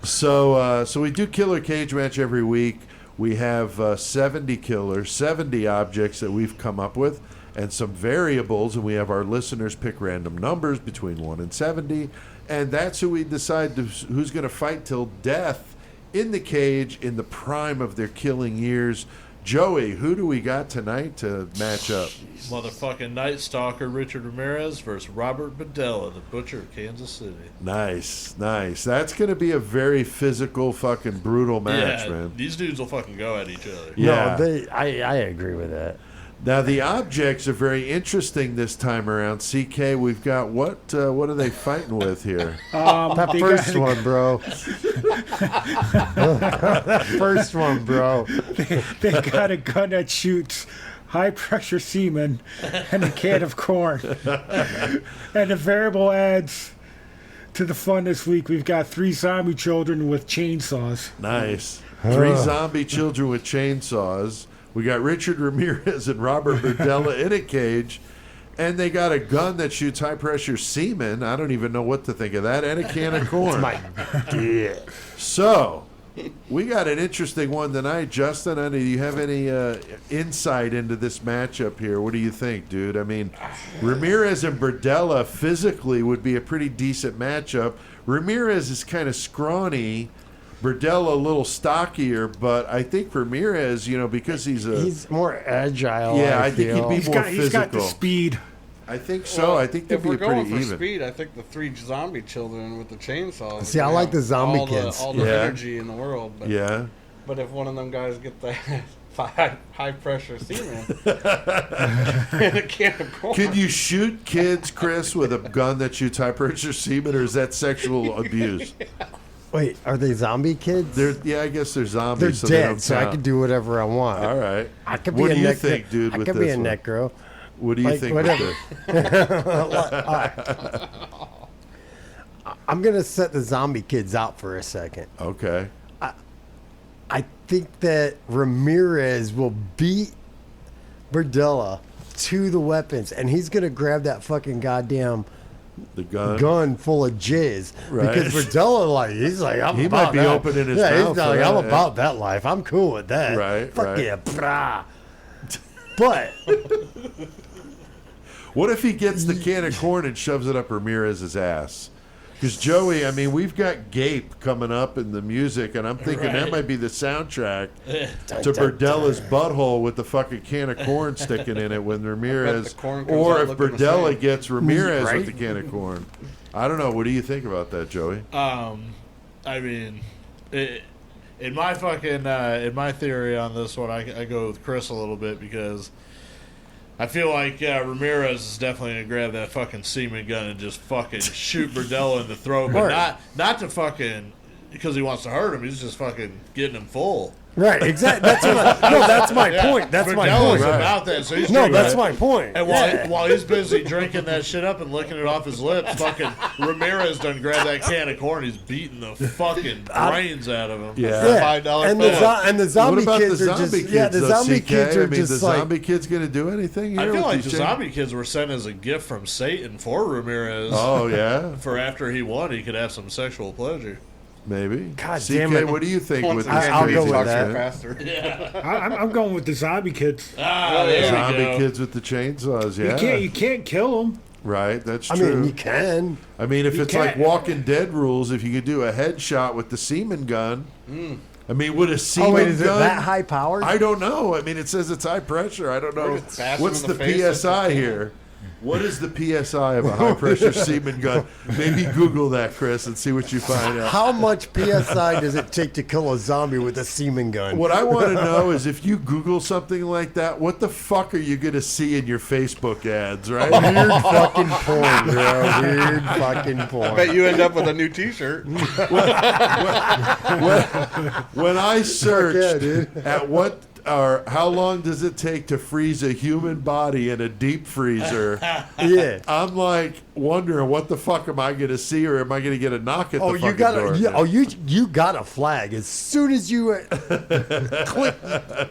So we do killer cage match every week. We have 70 killers, 70 objects that we've come up with, and some variables, and we have our listeners pick random numbers between 1 and 70, and that's who we decide who's going to fight till death in the cage in the prime of their killing years. Joey, who do we got tonight to match up? Motherfucking Night Stalker Richard Ramirez versus Robert Bedella, the Butcher of Kansas City. Nice, nice. That's going to be a very physical, fucking brutal match, Yeah, man. these dudes will fucking go at each other. Yeah. No, I agree with that. Now the objects are very interesting this time around. CK, we've got what are they fighting with here? That they first got- one, bro. That first one, bro. They got a gun that shoots high pressure semen and a can of corn. And the variable adds to the fun this week. We've got 3 zombie children with chainsaws. Nice. 3 zombie children with chainsaws. We got Richard Ramirez and Robert Berdella in a cage. And they got a gun that shoots high pressure semen. I don't even know what to think of that. And a can of corn. So, we got an interesting one tonight. Justin, do you have any insight into this matchup here? What do you think, dude? I mean, Ramirez and Berdella physically would be a pretty decent matchup. Ramirez is kind of scrawny. Berdella a little stockier, but I think Ramirez, because he's more agile. Yeah, I think feel. he'd be more He's got the physical. speed. I think so. I think they'd if be we're pretty going for even. speed, I think the 3 zombie children with the chainsaws. See, I would like have the zombie all kids. all the Yeah. energy in the world. But, Yeah. But if one of them guys get the high pressure semen and a can of corn, Can you shoot kids, Chris, with a gun that shoots high pressure semen, or is that sexual abuse? Wait, are they zombie kids? Yeah, I guess they're They're zombies. So dead, they don't so I count. can do whatever I want. All right. I could What be do a you neck think, dude? I with could this be a one? neck girl. What do you Like, think? whatever. With I'm gonna set the zombie kids out for a second. this? Okay. I think that Ramirez will beat Berdella to the weapons, and he's gonna grab that fucking goddamn The gun. gun full of jizz. Right. Because Berdella, he's like, I'm He about might be that. opening his yeah, mouth he's for like, I'm that, about that life. I'm cool with that. Right, Fuck right. yeah, brah. But What if he gets the can of corn and shoves it up Ramirez's ass? Because Joey, I mean, we've got Gape coming up in the music, and I'm thinking that Right. might be the soundtrack to Berdella's butthole with the fucking can of corn sticking in it when Ramirez, corn comes or out if looking the Berdella same. gets Ramirez Right. with the can of corn. I don't know. What do you think about that, Joey? I mean, in my theory on this one, I go with Chris a little bit because I feel like Ramirez is definitely gonna grab that fucking semen gun and just fucking shoot Berdella in the throat, but not to fucking because he wants to hurt him. He's just fucking getting him full. right, exactly. That's my point. That's my Berdella's point. about that, so he's No, drinking that's it. my point. And while he's busy drinking that shit up and licking it off his lips, fucking Ramirez done grab that can of corn. He's beating the fucking brains out of him. Yeah. $5 and bill. the zombie what about kids the are zombie just kids? yeah, the though, zombie CK? kids are I mean, just the like zombie kids going to do anything here? I feel with like these the chains? zombie kids were sent as a gift from Satan for Ramirez. Oh yeah, For after he won, he could have some sexual pleasure. maybe. God CK, damn it. what do you think Once with again, this I'll crazy go with talks that. faster. I'm going with the zombie kids. There we Zombie go. kids with the chainsaws? Yeah, You can't kill them. right. That's I true. mean, you can. I mean, if You it's like can't- Walking Dead rules, if you could do a headshot with the semen gun, I mean, would a semen Oh wait, is it gun? that high powered? I don't know. I mean, it says it's high pressure. I don't know. We're just bashing What's him in the the face. PSI here? What is the PSI of a high pressure semen gun? Maybe Google that, Chris, and see what you find out. How much PSI does it take to kill a zombie with a semen gun? What I want to know is if you Google something like that, what the fuck are you going to see in your Facebook ads, right? Weird fucking porn, bro. Weird fucking porn. Bet you end up with a new T-shirt. When I searched yeah, dude. at what or how long does it take to freeze a human body in a deep freezer, Yeah. I'm like wondering what the fuck am I going to see, or am I going to get a knock at Oh, the you fucking got door? you got a flag as soon as you click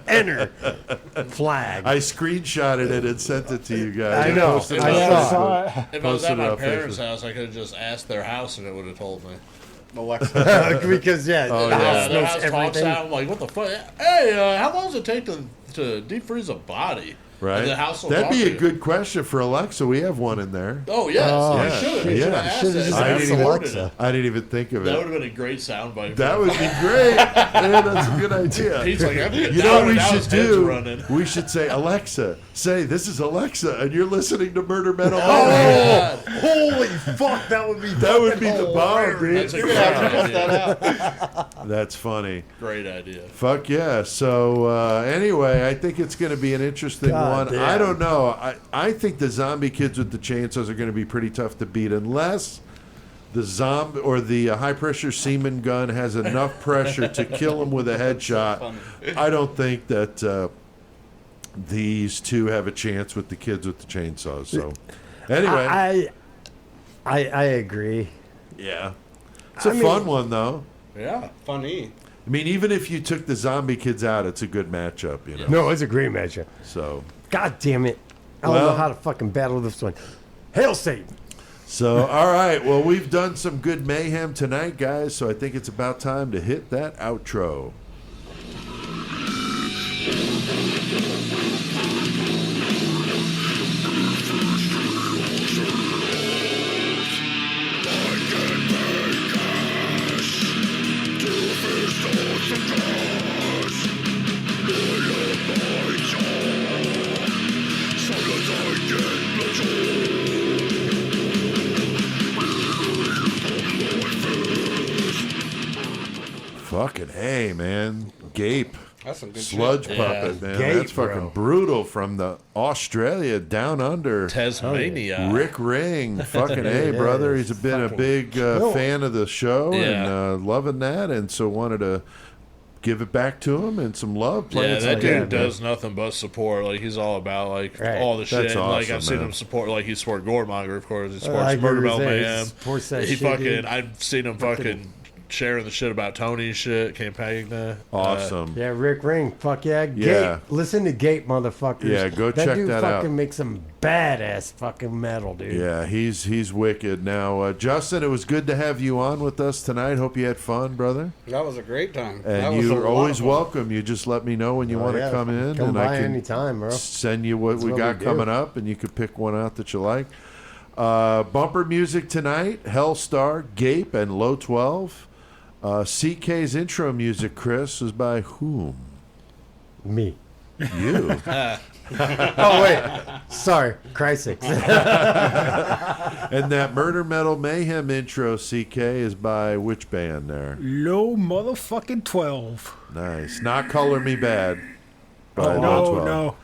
enter flag. I screenshotted it and sent it to you guys. I know. posted it I on saw Facebook. it. If I was Posted at it my on parents' Facebook. house, I could have just asked their house and it would have told me. Alexa. Because Oh, the yeah. house Their knows house talks everything. out. I'm like, what the fuck? Hey, how long does it take to deep freeze a body? Right. And the house will That'd talk be to a you. good question for Alexa. We have one in there. Oh, yes. Oh, you yeah. should. You should Yeah. have asked Should've that. just I asked didn't even- Alexa. I didn't even think of That it. would have been a great soundbite. That would be great. Yeah, that's a good idea. He's like, You know what we now should his head's do? running. We should say, Alexa, say, this is Alexa, and you're listening to Murder Metal. Oh, Holy fuck, that would be That would be the bomb, that's dude. a great idea. That's funny. Great idea. Fuck yeah. So, anyway, I think it's going to be an interesting one one. damn. I don't know. I think the zombie kids with the chainsaws are going to be pretty tough to beat unless the zombie or the high pressure semen gun has enough pressure to kill him with a headshot. I don't think that these two have a chance with the kids with the chainsaws. So anyway, I agree. yeah, it's a fun one though. Yeah, funny. I mean, even if you took the zombie kids out, it's a good matchup, you know. No, it's a great matchup. So God damn it. I don't know how to fucking battle this one. Hail Satan. So, all right. Well, we've done some good mayhem tonight, guys. So I think it's about time to hit that outro. Fucking hey, man. Gape. That's some good Sludge shit. puppet, man. Gape, That's fucking bro. brutal from the Australia down under. Tasmania. Rick Ring, fucking Yeah, hey, yeah, brother. it's He's been a fucking big cool. fan of the show Yeah. and loving that, and so wanted to give it back to him and some love. Yeah, Playing some that game, dude does nothing but support. Like he's all about like Right. all the shit. That's And, like awesome, I've seen man. him support. Like he support Goremonger, of course. He I supports agree Murder with Metal that. He Mayhem. supports that He shit, fucking. dude. I've seen him fucking sharing the shit about Tony's shit, campaigning that. Awesome. Yeah, Rick Ring. Fuck yeah. Gape. Yeah. Listen to Gape, motherfuckers. Yeah, go check dude that out. fucking makes some badass fucking metal, dude. Yeah, he's wicked. Now, Justin, it was good to have you on with us tonight. Hope you had fun, brother. That was a great time. That And was a you're lot always of fun. welcome. You just let me know when you want to Yeah, come in, Come and by I can anytime, bro. send you what we what got we do. coming up, and you could pick one out that you like. Bumper music tonight: Helstar, Gape, and Low 12. CK's intro music, Chris, is by whom? Me. You. Oh, wait. Sorry. Christ. And that Murder Metal Mayhem intro, CK, is by which band there? Low motherfucking 12. Nice. Not Color Me Bad. By Low No, 12. no.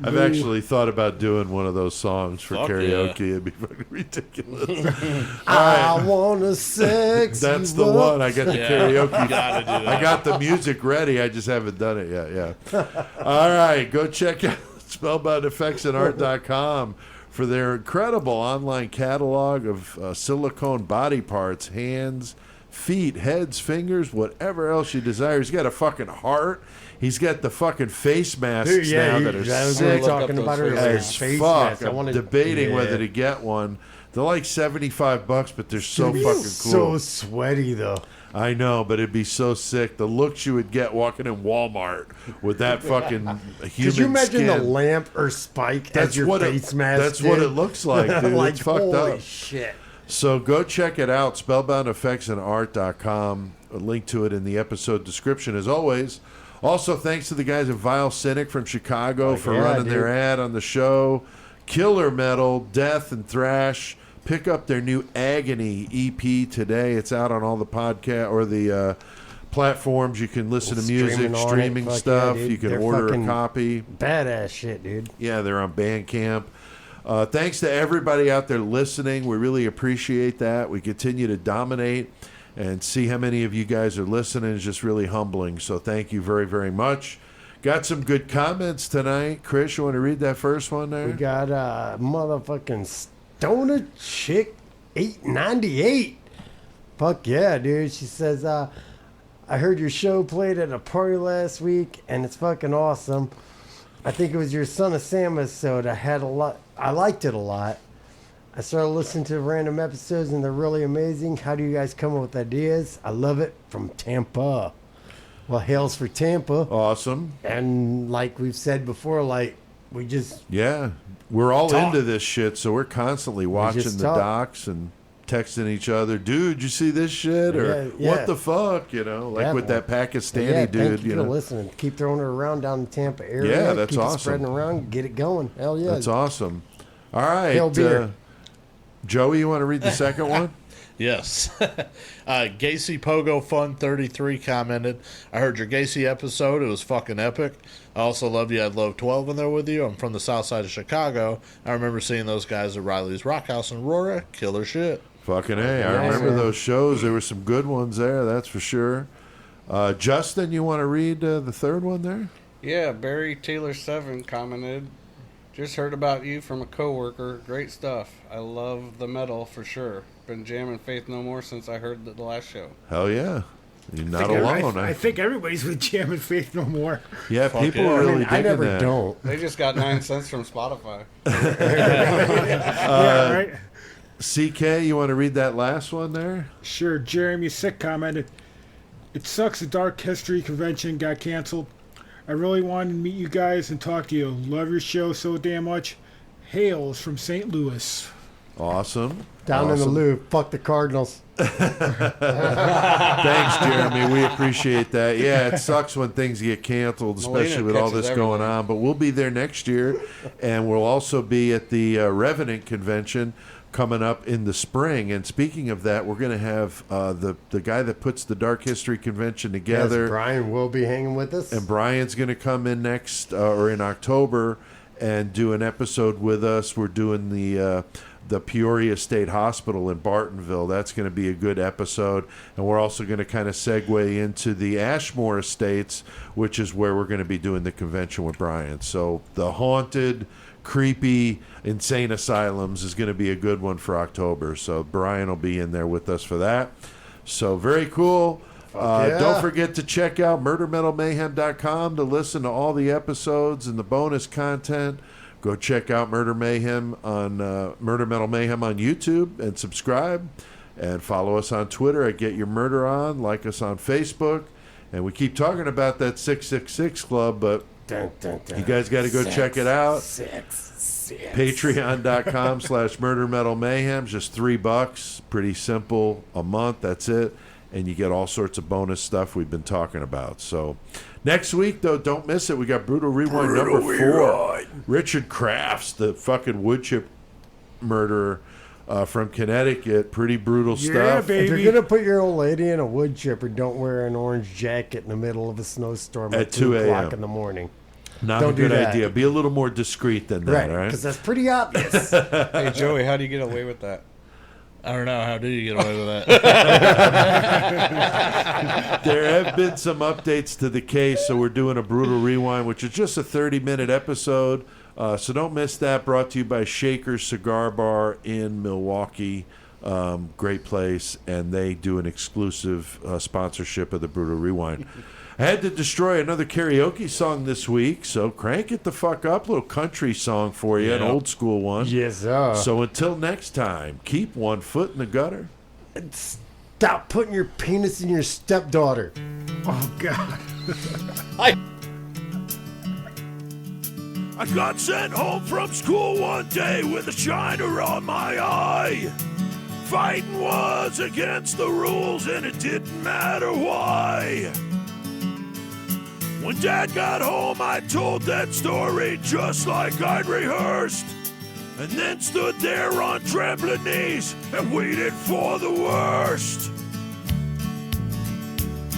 I've actually thought about doing one of those songs for Fuck karaoke. It'd be fucking ridiculous. I want to sex. That's you the up. one. I got the Yeah, karaoke. you gotta do that. I got the music ready. I just haven't done it yet. Yeah. All right. Go check out spellboundeffectsandart.com for their incredible online catalog of silicone body parts, hands, feet, heads, fingers, whatever else you desire. He's got a fucking heart. He's got the fucking face masks Dude, yeah, now you- that are that was sick what we were Look up talking those about faces. earlier. as Face fuck. masks. I I'm wanted- debating yeah. whether to get one. They're like $75, but they're so fucking cool. So sweaty, though. I know, but it'd be so sick. The looks you would get walking in Walmart with that fucking human Could you imagine skin. the lamp or spike That's as your what face it, mask? That's what dude? it looks like, dude. Like, It's fucked holy up. shit. So go check it out, spellboundeffectsandart.com. A link to it in the episode description, as always. Also, thanks to the guys at Vile Cynic from Chicago for yeah, running their dude. ad on the show. Killer metal, death, and thrash. Pick up their new Agony EP today. It's out on all the podcast or the platforms. You can listen to music, Streaming on it. streaming Fuck yeah, stuff. dude. You can They're order a fucking copy. Badass shit, dude. Yeah, they're on Bandcamp. Thanks to everybody out there listening. We really appreciate that. We continue to dominate, and see how many of you guys are listening is just really humbling. So thank you very, very much. Got some good comments tonight. Chris, you want to read that first one there? We got motherfucking Stoner Chick 898. Fuck yeah, dude. She says, I heard your show played at a party last week, and it's fucking awesome. I think it was your Son of Sam episode. I liked it a lot. I started listening to random episodes, and they're really amazing. How do you guys come up with ideas? I love it. From Tampa. Well, hails for Tampa. Awesome. And like we've said before, like, we just Yeah. We're all Talk. into this shit, so we're constantly watching just the talk. docs and texting each other. Dude, you see this shit? Or Yeah, what yeah. the fuck? You know, like Yeah, with that Pakistani yeah, dude. thank you You for know, listening. Keep throwing it around down the Tampa area. Yeah, that's Keep awesome. it spreading around. Get it going. Hell yeah. that's awesome. All right. Hail beer. Joey, you want to read the second one? Yes. Gacy Pogo Fun 33 commented, I heard your Gacy episode. It was fucking epic. I also love you. I'd love 12 in there with you. I'm from the south side of Chicago. I remember seeing those guys at Riley's Rock House in Aurora. Killer shit. Fucking A. I remember those shows. There were some good ones there, that's for sure. Justin, you want to read the third one there? Yeah, Barry Taylor 7 commented, just heard about you from a coworker. Great stuff. I love the metal for sure. Been jamming Faith No More since I heard the last show. Hell yeah. You're not alone. I think everybody's been jamming Faith No More. Yeah, Fuck people yeah. are really I digging never that. don't. They just got 9 cents from Spotify. Yeah, right? CK, you want to read that last one there? Sure, Jeremy Sick commented, it sucks the Dark History Convention got canceled. I really wanted to meet you guys and talk to you. Love your show so damn much. Hails from St. Louis. Awesome. Down in the loop. Fuck the Cardinals. Thanks, Jeremy. We appreciate that. Yeah, it sucks when things get canceled, especially with all this catches going everything. on. But we'll be there next year, and we'll also be at the Revenant Convention coming up in the spring. And speaking of that, we're going to have the guy that puts the Dark History Convention together. Yes, Brian will be hanging with us. And Brian's going to come in next or in October and do an episode with us. We're doing the Peoria State Hospital in Bartonville. That's going to be a good episode. And we're also going to kind of segue into the Ashmore Estates, which is where we're going to be doing the convention with Brian. So the haunted, creepy, insane asylums is going to be a good one for October. So Brian will be in there with us for that. So very cool. Yeah. Don't forget to check out murdermetalmayhem.com to listen to all the episodes and the bonus content. Go check out Murder Mayhem on Murder Metal Mayhem on YouTube and subscribe. And follow us on Twitter at Get Your Murder On. Like us on Facebook. And we keep talking about that 666 Club, but Dun, dun, dun. you guys got to go check it out. Patreon.com/Murder Metal Mayhem. Just $3. Pretty simple. A month. That's it. And you get all sorts of bonus stuff we've been talking about. So next week, though, don't miss it. We got Brutal Rewind number 4. Richard Crafts, the fucking wood chip murderer from Connecticut. Pretty brutal Yeah, stuff. If baby. you're going to put your old lady in a wood chipper, don't wear an orange jacket in the middle of a snowstorm At at 2 2 o'clock a.m. in the morning. Not Don't a do good that. idea. Be a little more discreet than that, Right, all right? because that's pretty obvious. Hey, Joey, how do you get away with that? I don't know. How do you get away with that? There have been some updates to the case, so we're doing a Brutal Rewind, which is just a 30-minute episode. So don't miss that. Brought to you by Shaker's Cigar Bar in Milwaukee. Great place, and they do an exclusive sponsorship of the Brutal Rewind. I had to destroy another karaoke song this week, so crank it the fuck up. Little country song for you, an Yeah. old school one. Yes, sir. So until next time, keep one foot in the gutter. Stop putting your penis in your stepdaughter. Oh, God. I got sent home from school one day with a shiner on my eye. Fighting was against the rules and it didn't matter why. When Dad got home, I told that story just like I'd rehearsed. And then stood there on trembling knees and waited for the worst.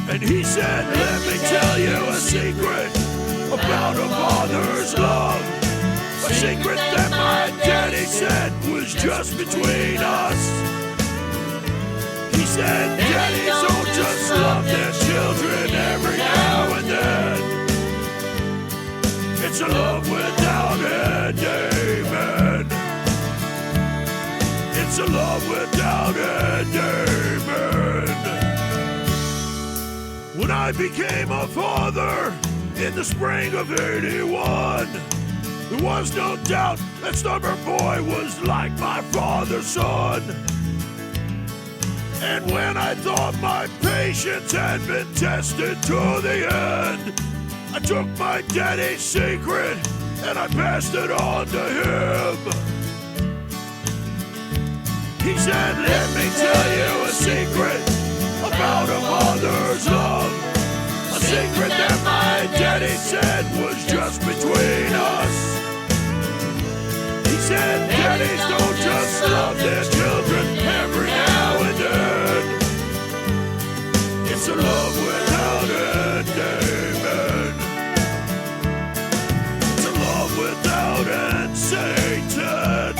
And he said, let me tell you a secret about a father's love. A secret that my daddy said was just between us. He said, daddies don't just love their children every now and then. It's a love without end, amen. It's a love without end, amen. When I became a father in the spring of '81, there was no doubt that stubborn boy was like my father's son. And when I thought my patience had been tested to the end, I took my daddy's secret and I passed it on to him. He said, let me tell you a secret about a mother's love. A secret that my daddy said was just between us. He said, daddies don't just love their children every now and then. a love without ending, man. It's a love without end, Satan.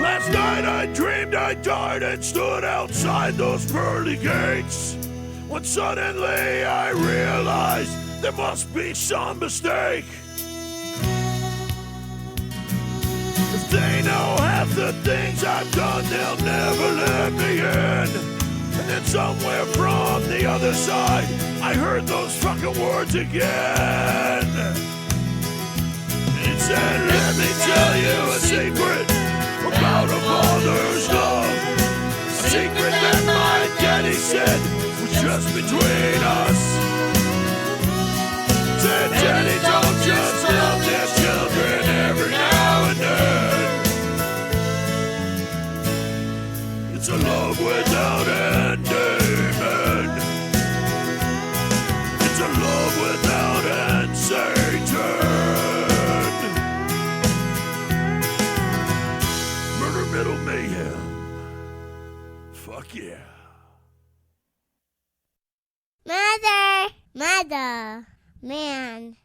Last night I dreamed I died and stood outside those pearly gates, when suddenly I realized there must be some mistake. If they know half the things I've done, they'll never let me in. And then somewhere from the other side, I heard those fucking words again. It said, let me tell you a secret about a mother's love. A secret that my daddy said was just between us. Said, Daddy, don't just love their children every now and then. It's a love without ending, man. It's a love without end, Satan. Murder, metal, mayhem. Fuck yeah. Mother, man.